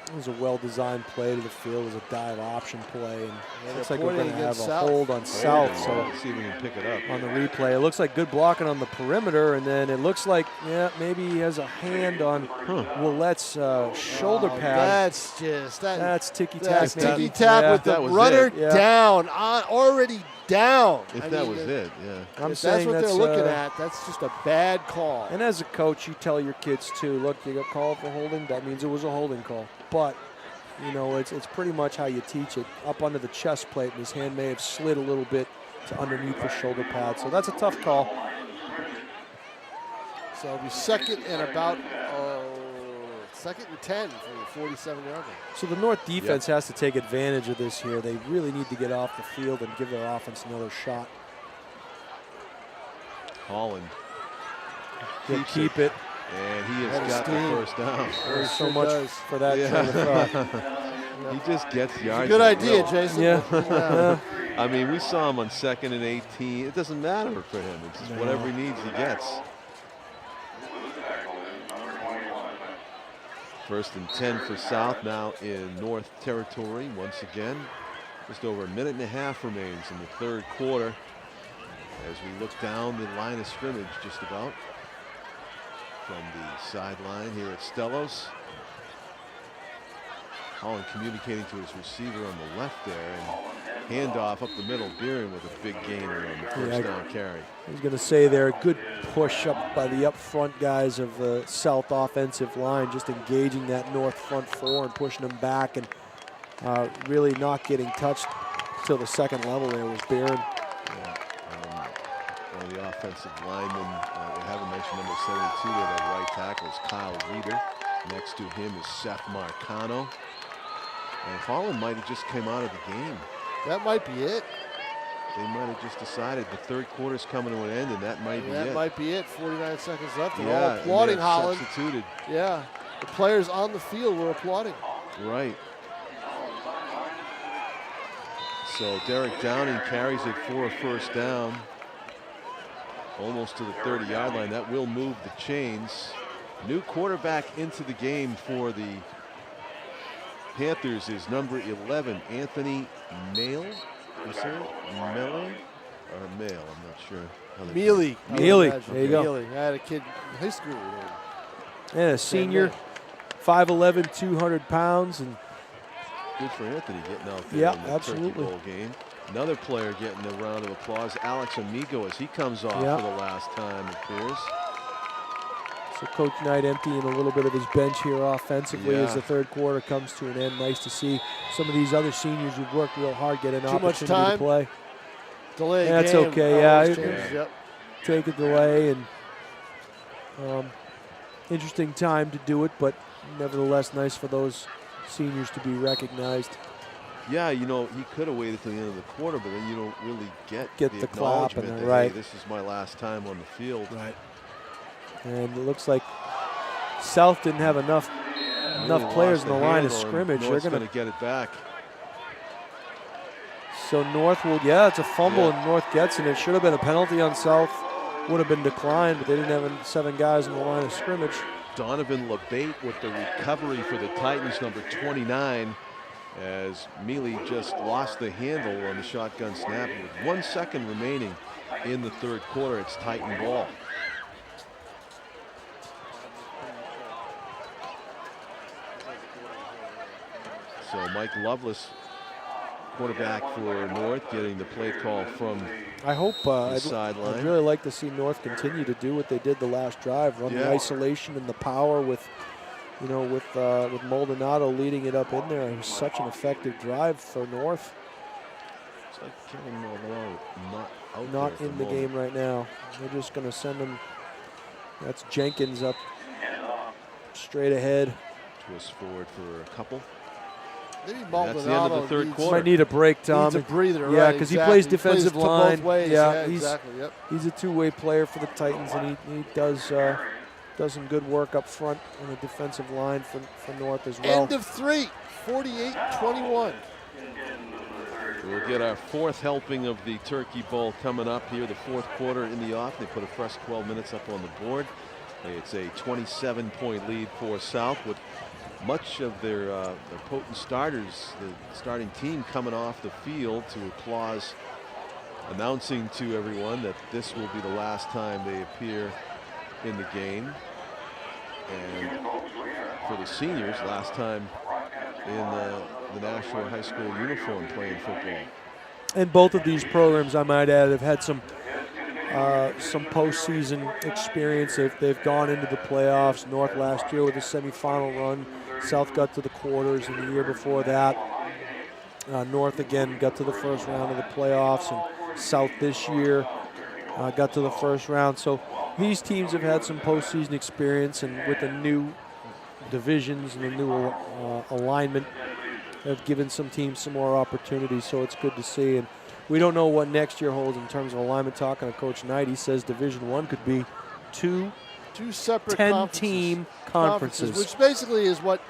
S2: It was a well-designed play to the field. It was a dive option play, and it looks
S1: they're
S2: like we're going to
S1: pointing
S2: have
S1: against
S2: a
S1: South.
S2: hold on South. So
S10: Let's see if we can pick it up.
S2: on the replay, it looks like good blocking on the perimeter, and then it looks like maybe he has a hand on Willette's shoulder pad. That's ticky-tack.
S1: That's ticky-tack with the runner down, already down.
S10: If that was it, yeah.
S1: If that's what they're looking at, that's just a bad call.
S2: And as a coach, you tell your kids too, look, you got called for holding, that means it was a holding call. But, you know, it's pretty much how you teach it. Up under the chest plate, and his hand may have slid a little bit to underneath the shoulder pad. So that's a tough call.
S1: So it'll be 2nd and about 2nd and 10 for the 47-yard line.
S2: So the North defense has to take advantage of this here. They really need to get off the field and give their offense another shot.
S10: Holland
S2: He'll keep it.
S10: And he has got the first down.
S2: There's so much for that train of thought.
S10: He just gets yards.
S1: Good idea, Jason.
S2: Yeah.
S10: I mean, we saw him on 2nd and 18. It doesn't matter for him. It's just whatever he needs, he gets. 1st and 10 for South, now in North territory once again. Just over a minute and a half remains in the 3rd quarter as we look down the line of scrimmage just about from the sideline here at Stellos. Holland communicating to his receiver on the left there, and handoff up the middle. Beering with a big gainer on the first down carry.
S2: I was going to say there, a good push up by the up front guys of the South offensive line, just engaging that North front four and pushing them back, and really not getting touched till the second level there was Beering.
S10: One of the offensive linemen, we haven't mentioned number 72 there, that right tackle is Kyle Weeder. Next to him is Seth Marcano. And Holland might have just come out of the game.
S1: That might be it.
S10: They might have just decided the third quarter's coming to an end, and that might be it.
S1: That might be it. 49 seconds left. They're
S10: Yeah,
S1: all applauding
S10: and
S1: Holland.
S10: substituted.
S1: Yeah, the players on the field were applauding.
S10: Right. So Derek Downing carries it for a first down. Almost to the 30-yard line. That will move the chains. New quarterback into the game for the Panthers is number 11, Anthony Mayle. Is there Melee or Mayle? I'm not sure.
S1: Mealy.
S2: Mealy. There you go.
S1: Mealy. I had a kid in high school.
S2: And a senior, 5'11", 200 pounds, and
S10: good for Anthony getting out there in the
S2: absolutely.
S10: Turkey Bowl game. Another player getting a round of applause, Alex Amigo, as he comes off for the last time, it appears.
S2: So Coach Knight emptying a little bit of his bench here offensively as the third quarter comes to an end. Nice to see some of these other seniors who've worked real hard get an opportunity to play.
S1: Delay.
S2: That's
S1: game.
S2: okay. Take a delay, and interesting time to do it, but nevertheless nice for those seniors to be recognized.
S10: Yeah, you know, he could have waited till the end of the quarter, but then you don't really get the
S2: clap
S10: acknowledgement
S2: and
S10: that,
S2: right.
S10: hey, this is my last time on the field.
S2: Right. And it looks like South didn't have enough players in the line of scrimmage.
S10: They're
S2: going
S10: to get it back.
S2: So North will, it's a fumble and North gets it. It should have been a penalty on South. Would have been declined, but they didn't have 7 guys in the line of scrimmage.
S10: Donovan LeBate with the recovery for the Titans, number 29, as Mealy just lost the handle on the shotgun snap. With 1 second remaining in the third quarter, it's Titan ball. So Mike Lovelace, quarterback for North, getting the play call from the sideline.
S2: I'd really like to see North continue to do what they did the last drive, run the isolation and the power with Maldonado leading it up in there. It was such an effective drive for North.
S10: It's like Kevin Maldonado
S2: not in the game right now. They're just going to send him. That's Jenkins up straight ahead.
S10: Twist forward for a couple.
S1: Maybe
S10: That's the end of the third quarter.
S2: Might need a break, Tom.
S1: Needs a breather,
S2: yeah, because he plays defensive line.
S1: Both ways.
S2: Yeah,
S1: exactly. Yep.
S2: He's a two-way player for the Titans, and he does some good work up front on the defensive line for North as well.
S1: End of 3, 48-21.
S10: We'll get our fourth helping of the Turkey Bowl coming up here, the fourth quarter in the off. They put a fresh 12 minutes up on the board. It's a 27-point lead for South with much of their potent starters, the starting team, coming off the field to applause, announcing to everyone that this will be the last time they appear in the game. And for the seniors, last time in the Nashua High School uniform playing football.
S2: And both of these programs, I might add, have had some postseason experience. They've gone into the playoffs. North last year with a semifinal run. South got to the quarters in the year before that. North again got to the first round of the playoffs, and South this year got to the first round. So these teams have had some postseason experience, and with the new divisions and the new alignment, have given some teams some more opportunities. So it's good to see. And we don't know what next year holds in terms of alignment. Talking to Coach Knight, he says Division I could be two
S1: separate
S2: 10-team conferences,
S1: which basically is what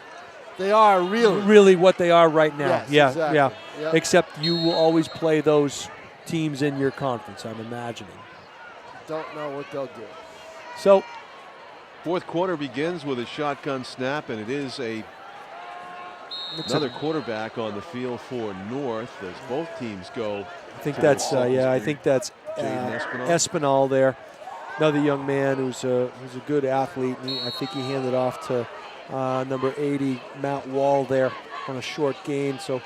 S1: they are really.
S2: Really what they are right now.
S1: Yes, exactly.
S2: Yeah. Except you will always play those teams in your conference, I'm imagining.
S1: Don't know what they'll do.
S2: So,
S10: fourth quarter begins with a shotgun snap, and it is another quarterback on the field for North as both teams go.
S2: I think that's Espinal there. Another young man who's a good athlete. And I think he handed off to number 80, Matt Wall there. on a short gain. So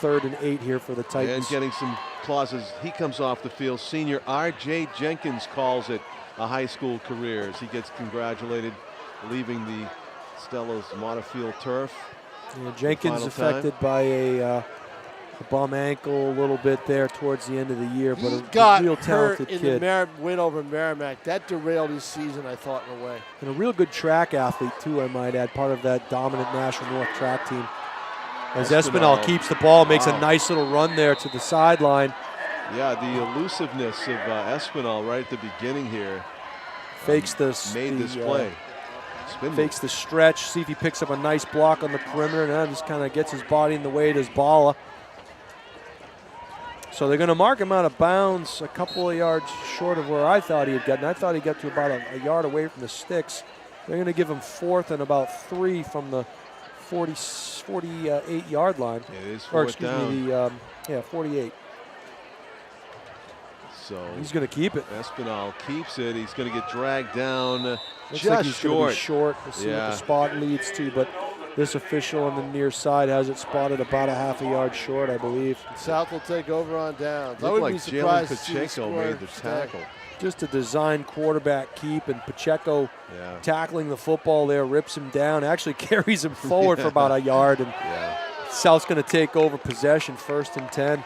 S2: 3rd and 8 here for the Titans.
S10: And getting some applause as he comes off the field. Senior R.J. Jenkins calls it a high school career as he gets congratulated, leaving the Stellos Monofield turf.
S2: Yeah, Jenkins affected by a bum ankle a little bit there towards the end of the year, but
S1: He
S2: a
S1: got
S2: real
S1: hurt
S2: talented
S1: in
S2: kid.
S1: the win over Merrimack. That derailed his season, I thought, in a way.
S2: And a real good track athlete, too, I might add, part of that dominant Nashua North track team. As Espinal keeps the ball, makes a nice little run there to the sideline.
S10: Yeah, the elusiveness of Espinal right at the beginning here.
S2: Fakes this
S10: play.
S2: Fakes the stretch, see if he picks up a nice block on the perimeter, and then just kind of gets his body in the way to Bala. So they're going to mark him out of bounds a couple of yards short of where I thought he had gotten. I thought he got to about a yard away from the sticks. They're going to give him 4th and about 3 from the 48-yard line.
S10: It is 4th
S2: or excuse
S10: down.
S2: me, 48.
S10: So
S2: he's going to keep it.
S10: Espinal keeps it. He's going to get dragged down
S2: Looks
S10: just
S2: like he's
S10: short.
S2: Gonna be short. We'll see what the spot leads to, but this official on the near side has it spotted about a half a yard short, I believe.
S1: South will take over on downs. I
S10: Looked
S1: would
S10: like
S1: be surprised
S10: Jalen
S1: to see the
S10: Pacheco
S1: score
S10: made the
S1: stay.
S10: tackle.
S2: Just a design quarterback keep, and Pacheco tackling the football there, rips him down, actually carries him forward for about a yard, and South's going to take over possession, 1st and 10.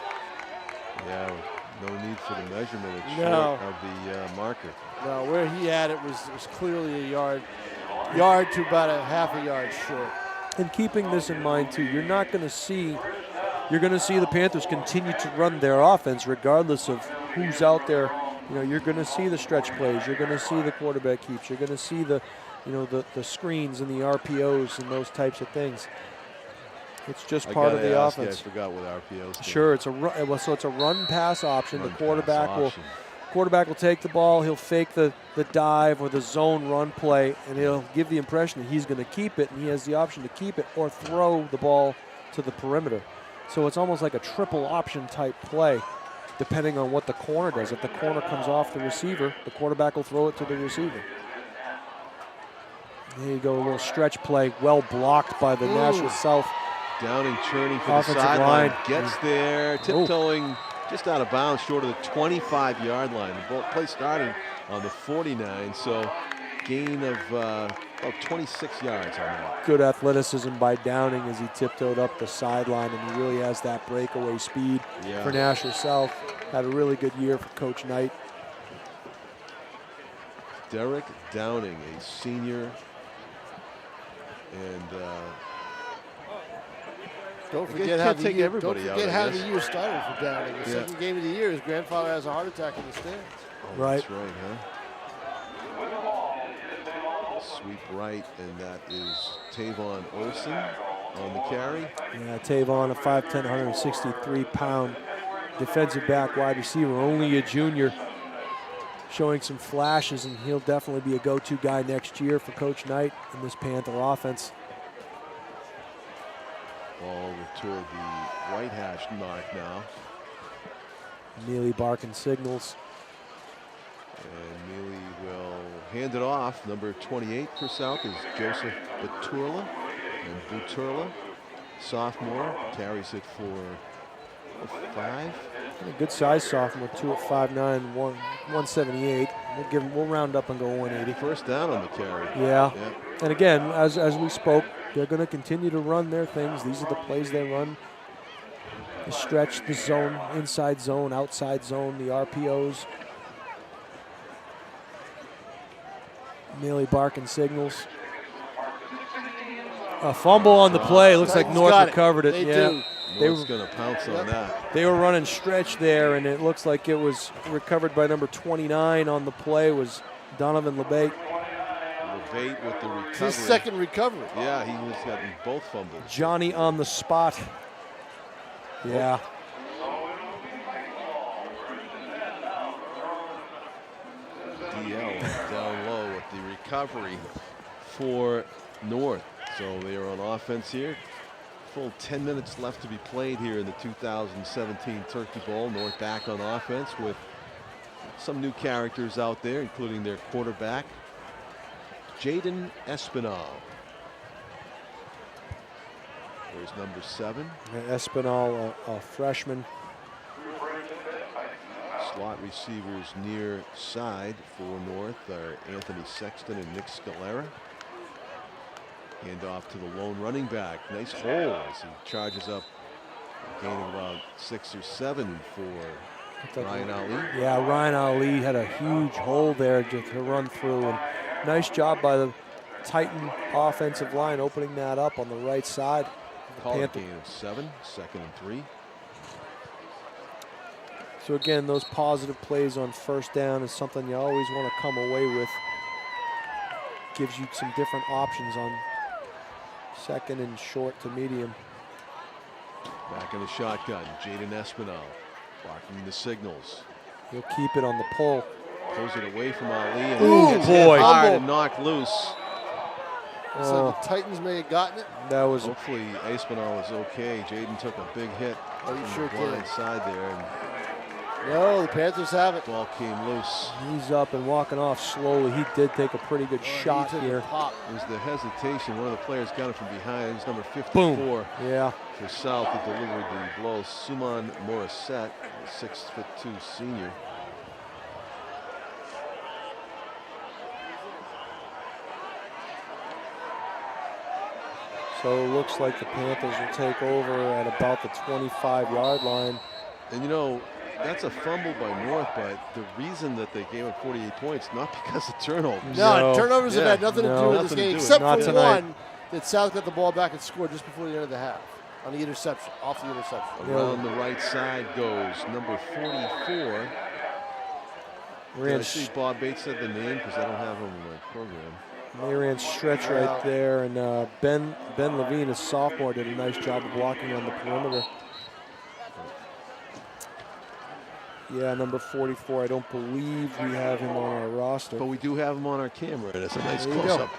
S10: Yeah, no need for the measurement. It's
S1: No.
S10: short of the marker.
S1: No, where he had it was clearly a yard to about a half a yard short.
S2: And keeping this in mind too, you're going to see the Panthers continue to run their offense regardless of who's out there. You know, you're going to see the stretch plays, you're going to see the quarterback keeps, you're going to see the screens and the RPOs and those types of things. It's just part of the offense.
S10: I forgot what RPOs do.
S2: Sure, it's a run pass option. The quarterback will take the ball, he'll fake the dive or the zone run play, and he'll give the impression that he's going to keep it, and he has the option to keep it or throw the ball to the perimeter. So it's almost like a triple option type play, depending on what the corner does. If the corner comes off the receiver, the quarterback will throw it to the receiver. There you go, a little stretch play, well blocked by the Nashua South.
S10: Downing churning for the
S2: Offensive
S10: sideline,
S2: line.
S10: gets there, tiptoeing just out of bounds short of the 25-yard line. The play started on the 49, so gain of about 26 yards on that.
S2: Good athleticism by Downing as he tiptoed up the sideline, and he really has that breakaway speed for Nashua South. Had a really good year for Coach Knight.
S10: Derek Downing, a senior, and
S1: Don't
S10: I
S1: forget
S10: can't
S1: how
S10: take everybody out, I
S1: how
S10: guess.
S1: the year started for Downing. The second game of the year, his grandfather has a heart attack in the stands.
S10: Oh,
S2: Right.
S10: That's right, huh? Sweep right, and that is Tavon Olson on the carry.
S2: Yeah, Tavon, a 5'10", 163-pound defensive back wide receiver, only a junior, showing some flashes, and he'll definitely be a go-to guy next year for Coach Knight in this Panther offense.
S10: Ball toward the right hash mark now.
S2: Neely barking signals.
S10: And Neely will hand it off. Number 28 for South is Joseph Buturla. And Buturla, sophomore, carries it for 5.
S2: A good size sophomore, 2 at 5'9", 178. We'll round up and go 180.
S10: First down on the carry.
S2: Yeah. And again, as we spoke, they're going to continue to run their things. These are the plays they run. The stretch, the zone, inside zone, outside zone, the RPOs. Neely barking signals. A fumble on the play. Looks like North recovered it.
S1: They do.
S10: North's going to pounce on that.
S2: They were running stretch there, and it looks like it was recovered by number 29 on the play was Donovan LeBate.
S10: LeBate with the recovery.
S1: It's his second recovery.
S10: Yeah, he was gotten both fumbles.
S2: Johnny on the spot. Yeah.
S10: DL down low with the recovery for North. So they are on offense here. Full 10 minutes left to be played here in the 2017 Turkey Bowl. North back on offense with some new characters out there, including their quarterback, Jaden Espinal. There's number 7.
S2: Espinal, a freshman.
S10: Slot receivers near side for North are Anthony Sexton and Nick Scalera. Hand off to the lone running back. Nice hole as he charges up, gaining about 6 or 7 for Ryan Ali.
S2: Yeah, Ryan Ali had a huge hole there to run through. And nice job by the Titan offensive line opening that up on the right side.
S10: Call a gain of 7, 2nd and 3.
S2: So again, those positive plays on first down is something you always want to come away with. Gives you some different options on second and short to medium.
S10: Back in the shotgun, Jaden Espinal barking the signals.
S2: He'll keep it on the pull.
S10: Pulls it away from Ali and
S2: Ooh,
S10: gets
S2: boy.
S10: hit hard and knocked loose.
S1: So the Titans may have gotten it.
S2: That was
S10: hopefully Espinal was okay. Jaden took a big hit.
S1: Oh, you
S10: from
S1: sure
S10: the blind
S1: did.
S10: side there. And
S1: no, the Panthers have it.
S10: Ball came loose.
S2: He's up and walking off slowly. He did take a pretty good shot here.
S10: It was the hesitation. One of the players got it from behind. It's number 54.
S2: Boom. Yeah.
S10: For South that delivered the blow. Suman Morissette, 6'2" senior.
S2: So it looks like the Panthers will take over at about the 25-yard line.
S10: And you know, that's a fumble by North, but the reason that they gave up 48 points, not because of turnovers.
S1: No, turnovers have had nothing to do with this game, except for
S2: tonight.
S1: one that South got the ball back and scored just before the end of the half on the interception, off the interception.
S10: Around the right side goes number 44. Did I see Bob Bates said the name because I don't have him in my program.
S2: They ran stretch right there, and Ben Levine, a sophomore, did a nice job of blocking on the perimeter. Yeah, number 44. I don't believe we have him on our roster.
S10: But we do have him on our camera, and it's a nice
S2: There you
S10: close-up.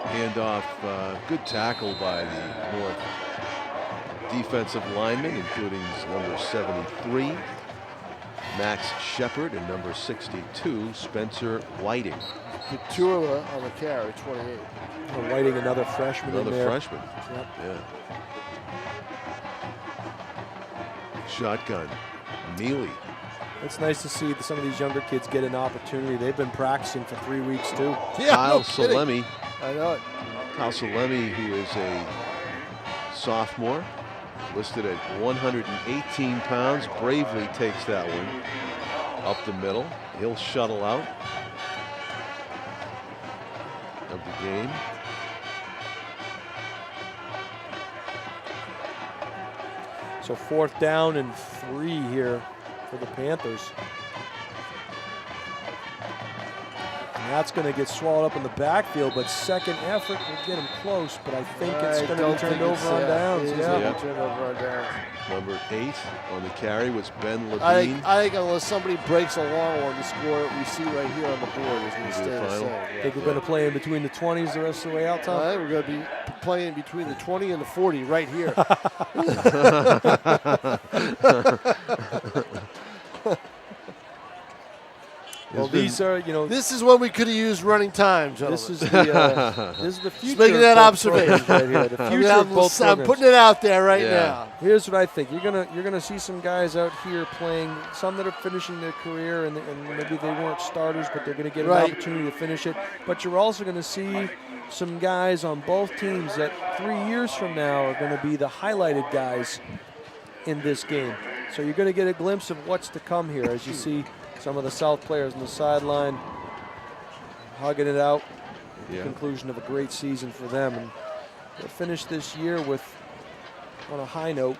S10: Handoff, good tackle by the North defensive linemen, including number 73, Max Shepard, and number 62, Spencer Whiting.
S1: Petula on the carry, 28.
S2: Whiting, another freshman
S10: Another
S2: in there.
S10: freshman.
S2: Yep.
S10: Yeah. Shotgun. Neely.
S2: It's nice to see some of these younger kids get an opportunity. They've been practicing for 3 weeks too.
S1: Yeah,
S10: Kyle
S1: no kidding.
S10: Salemi.
S1: I know it.
S10: Kyle Salemi, who is a sophomore, listed at 118 pounds, bravely takes that one up the middle. He'll shuttle out of the game.
S2: So 4th down and 3 here for the Panthers. And that's going to get swallowed up in the backfield, but second effort will get him close, but I think it's going to be turned over on downs.
S1: Yeah, turned over on downs.
S10: Number 8 on the carry was Ben Levine.
S1: I think unless somebody breaks a long one, the score we see right here on the board is going to stay the same.
S2: I think we're going to play in between the 20s the rest of the way out, Tom?
S1: I think we're going to be playing between the 20 and the 40 right here.
S2: Well, these are, you know.
S1: This is when we could have used running time, gentlemen.
S2: This is the future.
S1: Just making that
S2: of both
S1: observation
S2: programs right here. The future of both
S1: I'm
S2: programs.
S1: putting it out there right now.
S2: Here's what I think. You're gonna see some guys out here playing, some that are finishing their career, and maybe they weren't starters, but they're gonna get an opportunity to finish it. But you're also gonna see some guys on both teams that 3 years from now are gonna be the highlighted guys in this game. So you're gonna get a glimpse of what's to come here as you see some of the South players on the sideline hugging it out. The conclusion of a great season for them, and they'll finish this year on a high note.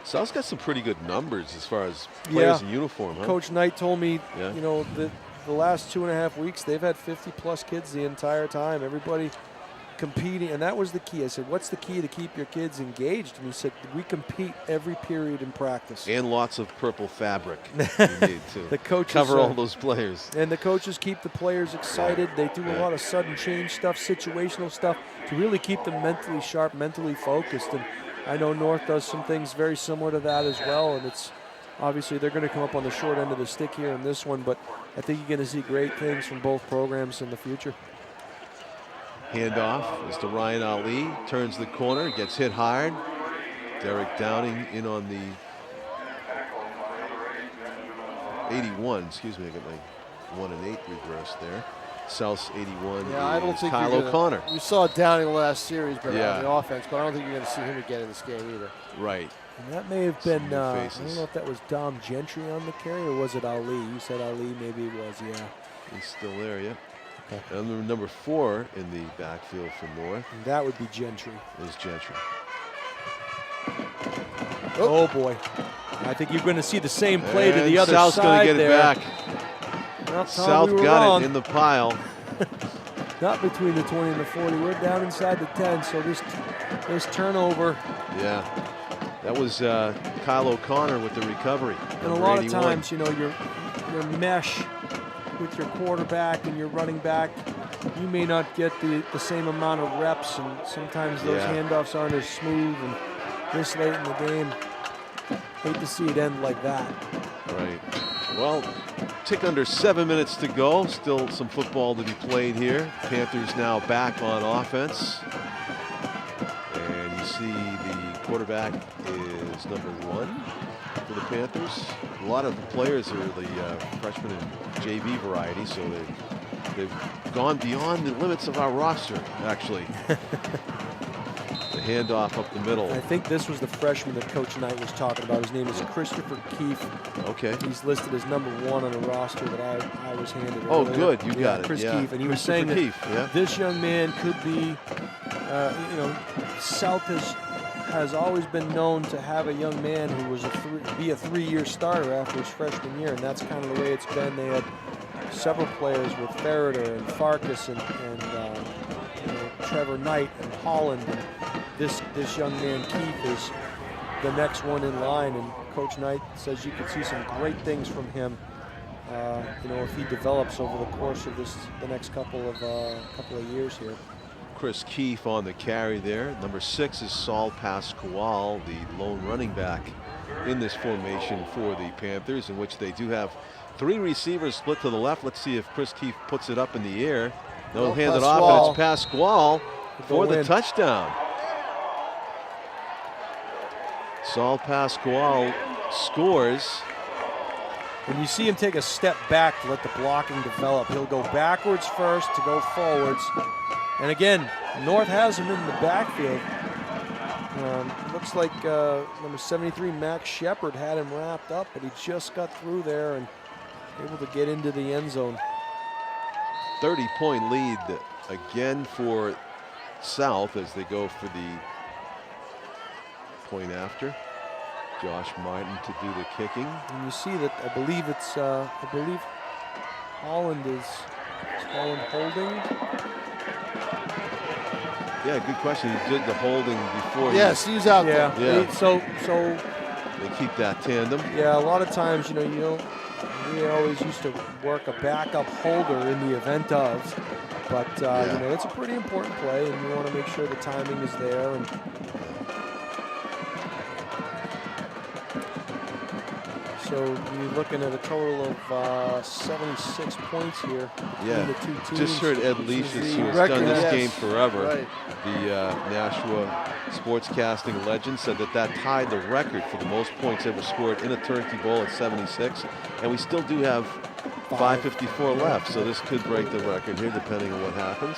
S10: South's got some pretty good numbers as far as players in uniform, huh?
S2: Coach Knight told me, you know, the last 2.5 weeks they've had 50+ kids the entire time. Everybody competing, and that was the key. I said, what's the key to keep your kids engaged? And he said, we compete every period in practice.
S10: And lots of purple fabric you need to
S2: the coaches,
S10: cover all those players.
S2: And the coaches keep the players excited. They do a lot of sudden change stuff, situational stuff, to really keep them mentally sharp, mentally focused. And I know North does some things very similar to that as well, and it's Obviously, they're going to come up on the short end of the stick here in this one, but I think you're going to see great things from both programs in the future.
S10: Handoff is to Ryan Ali, turns the corner, gets hit hard. Derek Downing in on the 81, excuse me, I got my 1 and 8 reversed there. South's 81
S1: Yeah, I don't
S10: is
S1: think
S10: Kyle O'Connor.
S1: You saw Downing last series, but
S10: Yeah.
S1: on the offense, but I don't think you're going to see him again in this game either.
S10: Right.
S2: And that may have been,
S10: Some new
S2: I
S10: faces.
S2: don't know if that was Dom Gentry on the carry or was it Ali? You said Ali, maybe it was, yeah.
S10: He's still there, yeah. And number 4 in the backfield for North
S2: And that would be Gentry.
S10: is Gentry.
S2: Oh boy. I think you're going to see the same play to
S10: And
S2: the other
S10: South's
S2: side
S10: going to get
S2: there.
S10: it back.
S2: Well, Tom,
S10: South
S2: we were
S10: got
S2: wrong.
S10: it in the pile.
S2: Not between the 20 and the 40. We're down inside the 10, so this turnover.
S10: Yeah. That was Kyle O'Connor with the recovery.
S2: And a
S10: number
S2: lot
S10: 81.
S2: of times, you know, your mesh with your quarterback and your running back, you may not get the same amount of reps, and sometimes those
S10: Yeah.
S2: handoffs aren't as smooth. And this late in the game, hate to see it end like that.
S10: Right. Well, tick under 7 minutes to go. Still some football to be played here. Panthers now back on offense. And you see the quarterback is number 1 for the Panthers. A lot of the players are the freshman and JV variety, so they've gone beyond the limits of our roster, actually. The handoff up the middle.
S2: I think this was the freshman that Coach Knight was talking about. His name is Christopher Keefe.
S10: Okay.
S2: He's listed as number 1 on the roster that I was handed.
S10: Oh,
S2: earlier.
S10: good. You got it.
S2: Chris
S10: Yeah.
S2: Keefe. And he was
S10: Christopher
S2: saying that
S10: Keefe, yeah.
S2: this young man could be, you know, South has always been known to have a young man who was be a 3-year starter after his freshman year, and that's kind of the way it's been. They had several players with Ferreter and Farkas and you know, Trevor Knight and Holland. And this young man Keith is the next one in line, and Coach Knight says you could see some great things from him. You know, if he develops over the course of the next couple of years here.
S10: Chris Keefe on the carry there. Number 6 is Saul Pasquale, the lone running back in this formation for the Panthers, in which they do have 3 receivers split to the left. Let's see if Chris Keefe puts it up in the air. They'll hand it off, and it's Pasquale for the touchdown. Saul Pasquale scores.
S2: When you see him take a step back to let the blocking develop, he'll go backwards first to go forwards. And again, North has him in the backfield. Looks like number 73, Max Shepard, had him wrapped up, but he just got through there and able to get into the end zone.
S10: 30-point lead again for South as they go for the point after. Josh Martin to do the kicking.
S2: And you see that I believe Holland is Holland holding?
S10: Yeah, good question. He did the holding before.
S1: Yes, he's out there.
S10: Yeah.
S2: So
S10: they keep that tandem.
S2: yeah, a lot of times, you know, we always used to work a backup holder in the event of, but you know, it's a pretty important play, and you want to make sure the timing is there. And so you're looking at a total of 76 points here between the two teams.
S10: Just heard Ed Leish's, who has done this game forever. The Nashua sportscasting legend said that tied the record for the most points ever scored in a Turkey Bowl at 76. And we still do have 5:54 left, so this could break the record here depending on what happens.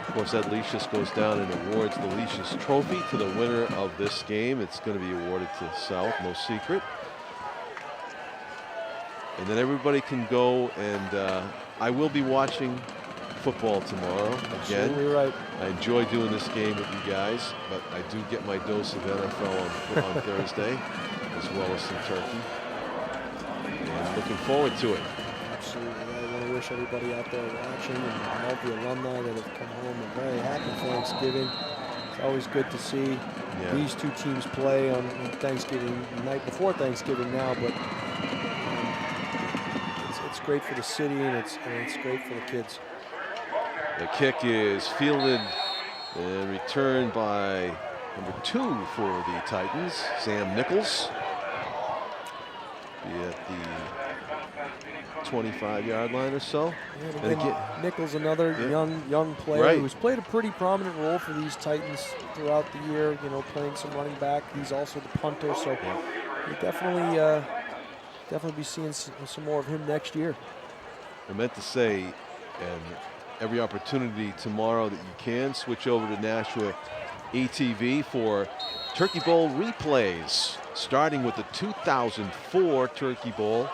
S10: Of course, Ed Leish's goes down and awards the Leish's Trophy to the winner of this game. It's going to be awarded to South, no secret. And then everybody can go, and I will be watching football tomorrow again.
S2: Absolutely right.
S10: I enjoy doing this game with you guys, but I do get my dose of NFL on Thursday, as well as some turkey. And looking forward to it.
S2: Absolutely. I want to wish everybody out there watching and all the alumni that have come home a very happy Thanksgiving. It's always good to see these two teams play on Thanksgiving, night before Thanksgiving now, but it's great for the city, and it's great for the kids.
S10: The kick is fielded and returned by number 2 for the Titans, Sam Nichols. be at the 25-yard line or so.
S2: Yeah,
S10: and again,
S2: Nichols, another young player
S10: Right.
S2: who's played a pretty prominent role for these Titans throughout the year. You know, playing some running back. He's also the punter, so we definitely be seeing some more of him next year.
S10: I meant to say, and every opportunity tomorrow that you can, switch over to Nashua ATV for Turkey Bowl replays, starting with the 2004 Turkey Bowl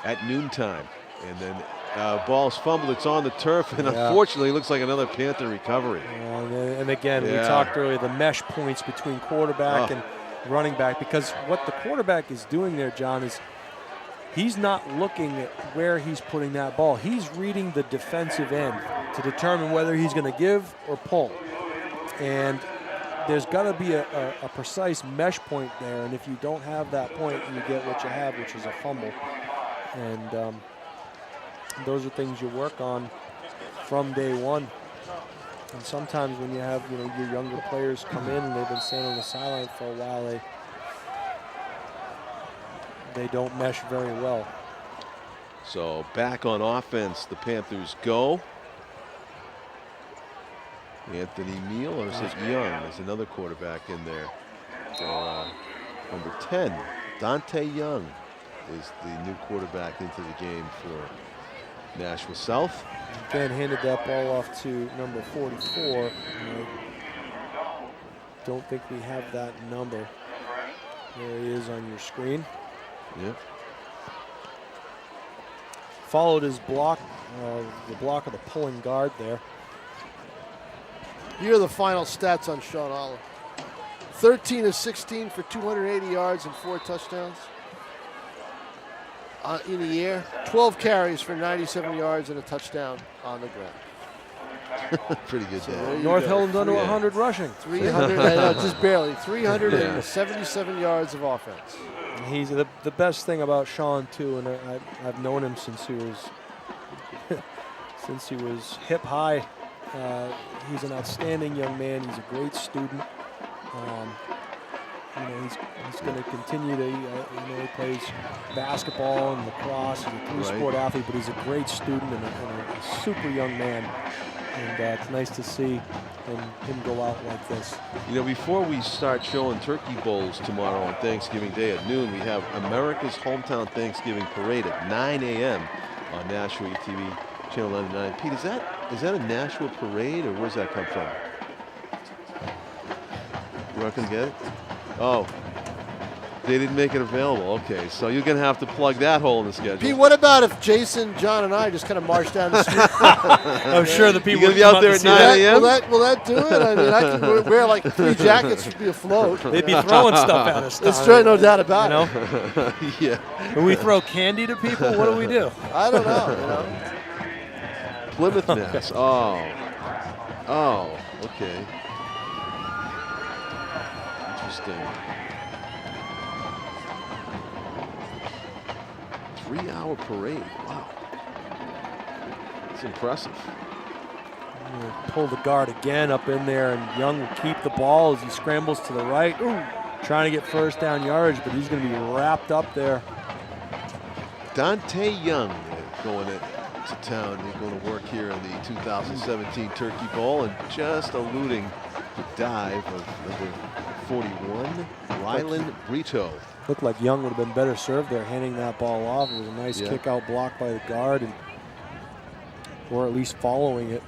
S10: at noontime. And then ball's fumbled, it's on the turf, and unfortunately it looks like another Panther recovery.
S2: And again, we talked earlier, the mesh points between quarterback and running back, because what the quarterback is doing there, John, is he's not looking at where he's putting that ball. He's reading the defensive end to determine whether he's going to give or pull. And there's got to be a precise mesh point there, and if you don't have that point, you get what you have, which is a fumble. And those are things you work on from day one. And sometimes when you have your younger players come in and they've been standing on the sideline for a while, they don't mesh very well.
S10: So back on offense, the Panthers go. Anthony Neal, or is it Young? There's another quarterback in there. So number 10, Dante Young, is the new quarterback into the game for Nashua South.
S2: Ben handed that ball off to number 44. I don't think we have that number. There he is on your screen.
S10: Yep.
S2: Followed his block, the block of the pulling guard there.
S1: Here are the final stats on Sean Olive. 13 of 16 for 280 yards and 4 touchdowns in the air. 12 carries for 97 yards and a touchdown on the ground.
S10: Pretty good day.
S2: North Hilton's under 100 rushing.
S1: 300, just barely. 377 yards of offense.
S2: And he's the best thing about Sean too, and I've known him since he was hip high. He's an outstanding young man. He's a great student. He's going to continue to. He plays basketball and lacrosse. He's a three-sport athlete, but he's a great student and a super young man. And it's nice to see him go out like this.
S10: Before we start showing turkey bowls tomorrow on Thanksgiving Day at noon, we have America's Hometown Thanksgiving Parade at 9 a.m. on Nashua TV, Channel 99. Pete, is that a Nashua parade, or where's that come from? You're not going to get it? Oh, they didn't make it available. Okay, so you're going to have to plug that hole in the schedule.
S1: Pete, what about if Jason, John, and I just kind of march down the street?
S2: I'm sure the people
S10: going to be out there at 9 a.m.?
S1: Will that do it? I mean, I can wear like 3 jackets to be afloat.
S2: They'd be throwing stuff at us.
S1: It's true, no doubt about it.
S10: Yeah.
S2: When we throw candy to people, what do we do?
S1: I don't know.
S10: Plymouth Nats. Oh, okay. Interesting. 3-hour parade. Wow. It's impressive.
S2: Pull the guard again up in there, and Young will keep the ball as he scrambles to the right. Ooh, trying to get first down yardage, but he's going to be wrapped up there.
S10: Dante Young going to town. He's going to work here in the 2017 Turkey Bowl, and just eluding the dive of number 41, Rylan Brito.
S2: Looked like Young would have been better served there, handing that ball off. It was a nice kick out block by the guard, or at least following it.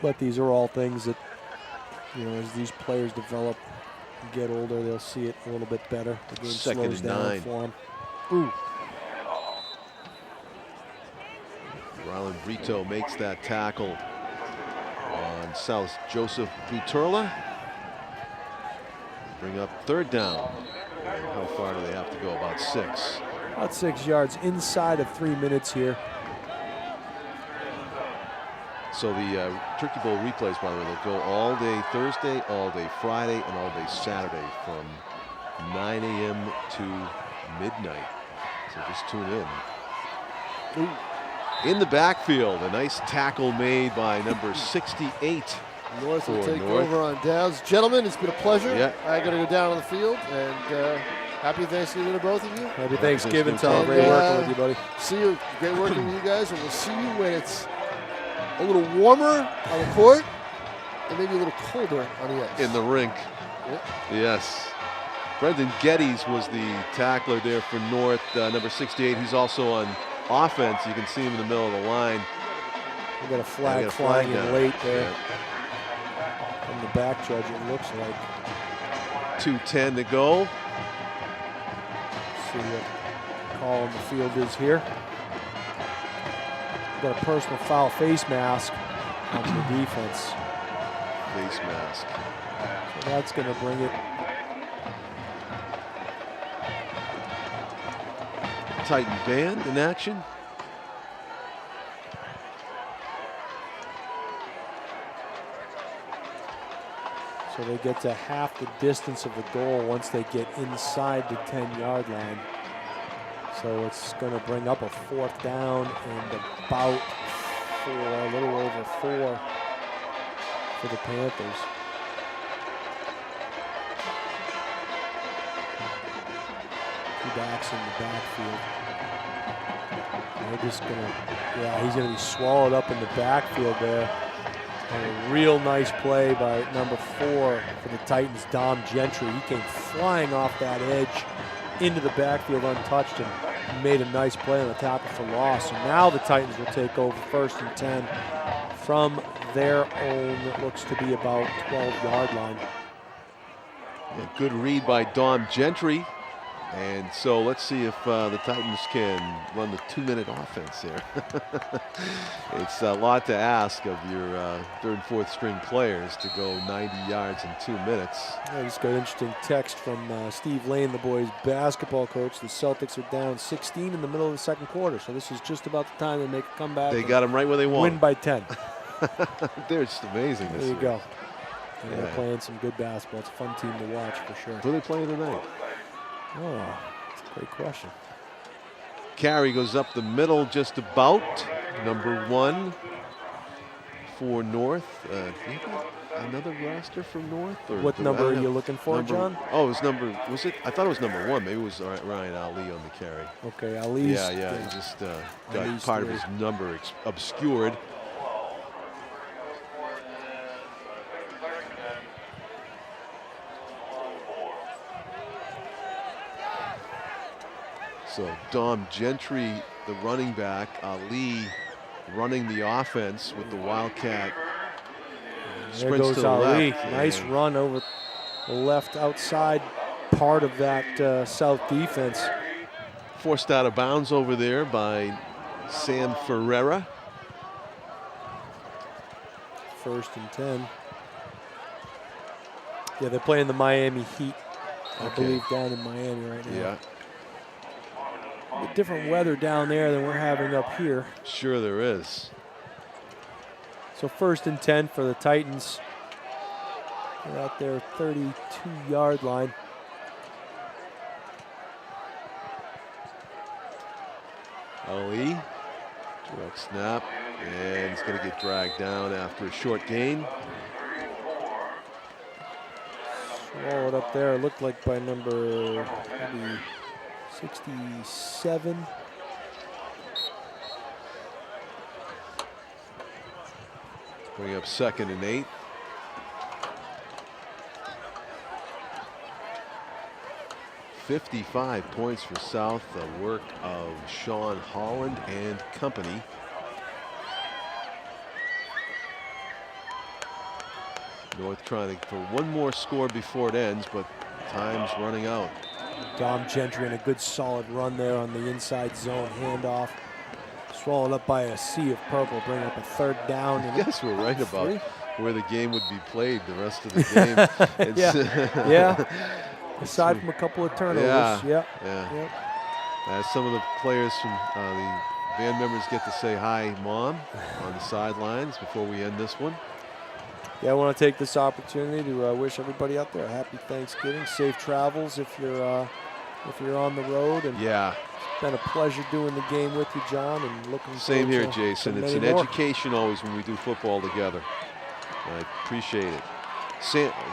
S2: But these are all things that, as these players develop and get older, they'll see it a little bit better. The game slows down for them. Ooh.
S10: Rylan Brito makes that tackle on South Joseph Buturla. Bring up 3rd down. And how far do they have to go? About 6.
S2: About 6 yards inside of 3 minutes here.
S10: So the Turkey Bowl replays, by the way, they'll go all day Thursday, all day Friday, and all day Saturday from 9 a.m. to midnight. So just tune in. Ooh. In the backfield, a nice tackle made by number 68.
S1: North will take over on downs. Gentlemen, it's been a pleasure.
S10: Yeah.
S1: I got to go down on the field and Happy Thanksgiving to both of you.
S2: Happy Thanksgiving, Tom.
S1: And,
S2: Great working with you, buddy.
S1: See you. Great working with you guys, and we'll see you when it's a little warmer on the court and maybe a little colder on the ice.
S10: In the rink.
S1: Yep.
S10: Yes. Brendan Geddes was the tackler there for North, number 68. He's also on offense. You can see him in the middle of the line.
S2: We got a flag flying in
S10: down.
S2: late there.
S10: Yeah.
S2: From the back judge, it looks like.
S10: 2:10 to go.
S2: See what call on the field is here. Got a personal foul face mask on the defense.
S10: Face mask.
S2: So that's going to bring it.
S10: Titan band in action.
S2: So they get to half the distance of the goal once they get inside the 10-yard line. So it's going to bring up a 4th down and about 4, a little over 4 for the Panthers. Two backs in the backfield. They're just going to, he's going to be swallowed up in the backfield there. And a real nice play by number 4 for the Titans, Dom Gentry. He came flying off that edge into the backfield untouched and made a nice play on the tackle for loss. And now the Titans will take over 1st and 10 from their own, it looks to be about 12-yard line.
S10: A good read by Dom Gentry. And so let's see if the Titans can run the 2-minute offense here. It's a lot to ask of your 3rd and 4th string players to go 90 yards in 2 minutes.
S2: I just got an interesting text from Steve Lane, the boys' basketball coach. The Celtics are down 16 in the middle of the 2nd quarter, so this is just about the time they make a comeback.
S10: They got them right where they want.
S2: Win by 10.
S10: They're just amazing this
S2: There you
S10: year.
S2: go. And they're playing some good basketball. It's a fun team to watch for sure.
S10: Who are they playing tonight?
S2: Oh, that's a great question.
S10: Carry goes up the middle just about. Number 1 for North. Another roster from North? Or
S2: What number are you looking for, John?
S10: Oh, it was number, was it? I thought it was number 1. Maybe it was Ryan Ali on the carry.
S2: Okay, Ali's.
S10: Yeah, he just got
S2: Ali's
S10: part
S2: 3.
S10: of his number obscured. So Dom Gentry, the running back, Ali running the offense with the Wildcat.
S2: There
S10: Sprints
S2: goes
S10: to the
S2: Ali.
S10: left.
S2: Nice run over the left outside part of that South defense.
S10: Forced out of bounds over there by Sam Ferreira.
S2: 1st and 10. Yeah, they're playing the Miami Heat, I believe, down in Miami right now.
S10: Yeah.
S2: A different weather down there than we're having up here.
S10: Sure there is.
S2: So 1st and 10 for the Titans. They're at their 32-yard line.
S10: Ali, direct snap, and he's going to get dragged down after a short gain.
S2: Swallowed up there. It looked like by number maybe 67.
S10: Bring up 2nd and 8. $55 points for South, the work of Sean Holland and company. North trying for one more score before it ends, but time's running out.
S2: Dom Gentry in a good solid run there on the inside zone handoff. Swallowed up by a sea of purple, bring up a 3rd down.
S10: I guess we're right about where the game would be played the rest of the game.
S2: Yeah. Aside from a couple of turnovers.
S10: Yeah.
S2: Yep.
S10: Some of the players from the band members get to say hi, Mom, on the sidelines before we end this one.
S2: Yeah, I want to take this opportunity to wish everybody out there a happy Thanksgiving, safe travels if you're on the road. And
S10: yeah,
S2: it's been a pleasure doing the game with you, John, and looking
S10: same
S2: forward
S10: here, Jason.
S2: to
S10: It's an
S2: many more.
S10: education always when we do football together. I appreciate it.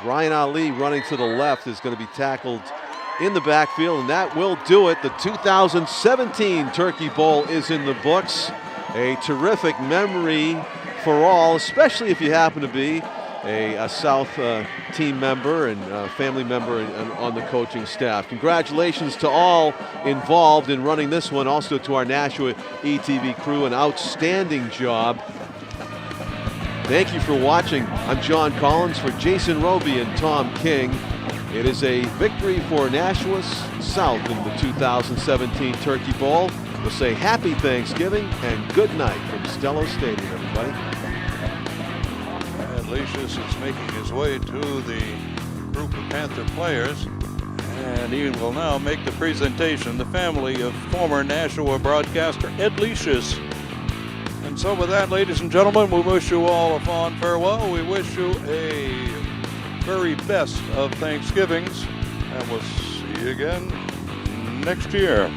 S10: Ryan Ali running to the left is going to be tackled in the backfield, and that will do it. The 2017 Turkey Bowl is in the books. A terrific memory for all, especially if you happen to be a South team member and family member and on the coaching staff. Congratulations to all involved in running this one. Also to our Nashua ETV crew, an outstanding job. Thank you for watching. I'm John Collins for Jason Roby and Tom King. It is a victory for Nashua South in the 2017 Turkey Bowl. We'll say happy Thanksgiving and good night from Stellos Stadium, everybody.
S12: Lucius is making his way to the group of Panther players, and he will now make the presentation, the family of former Nashua broadcaster Ed Lucius. And so with that, ladies and gentlemen, we wish you all a fond farewell. We wish you a very best of Thanksgivings, and we'll see you again next year.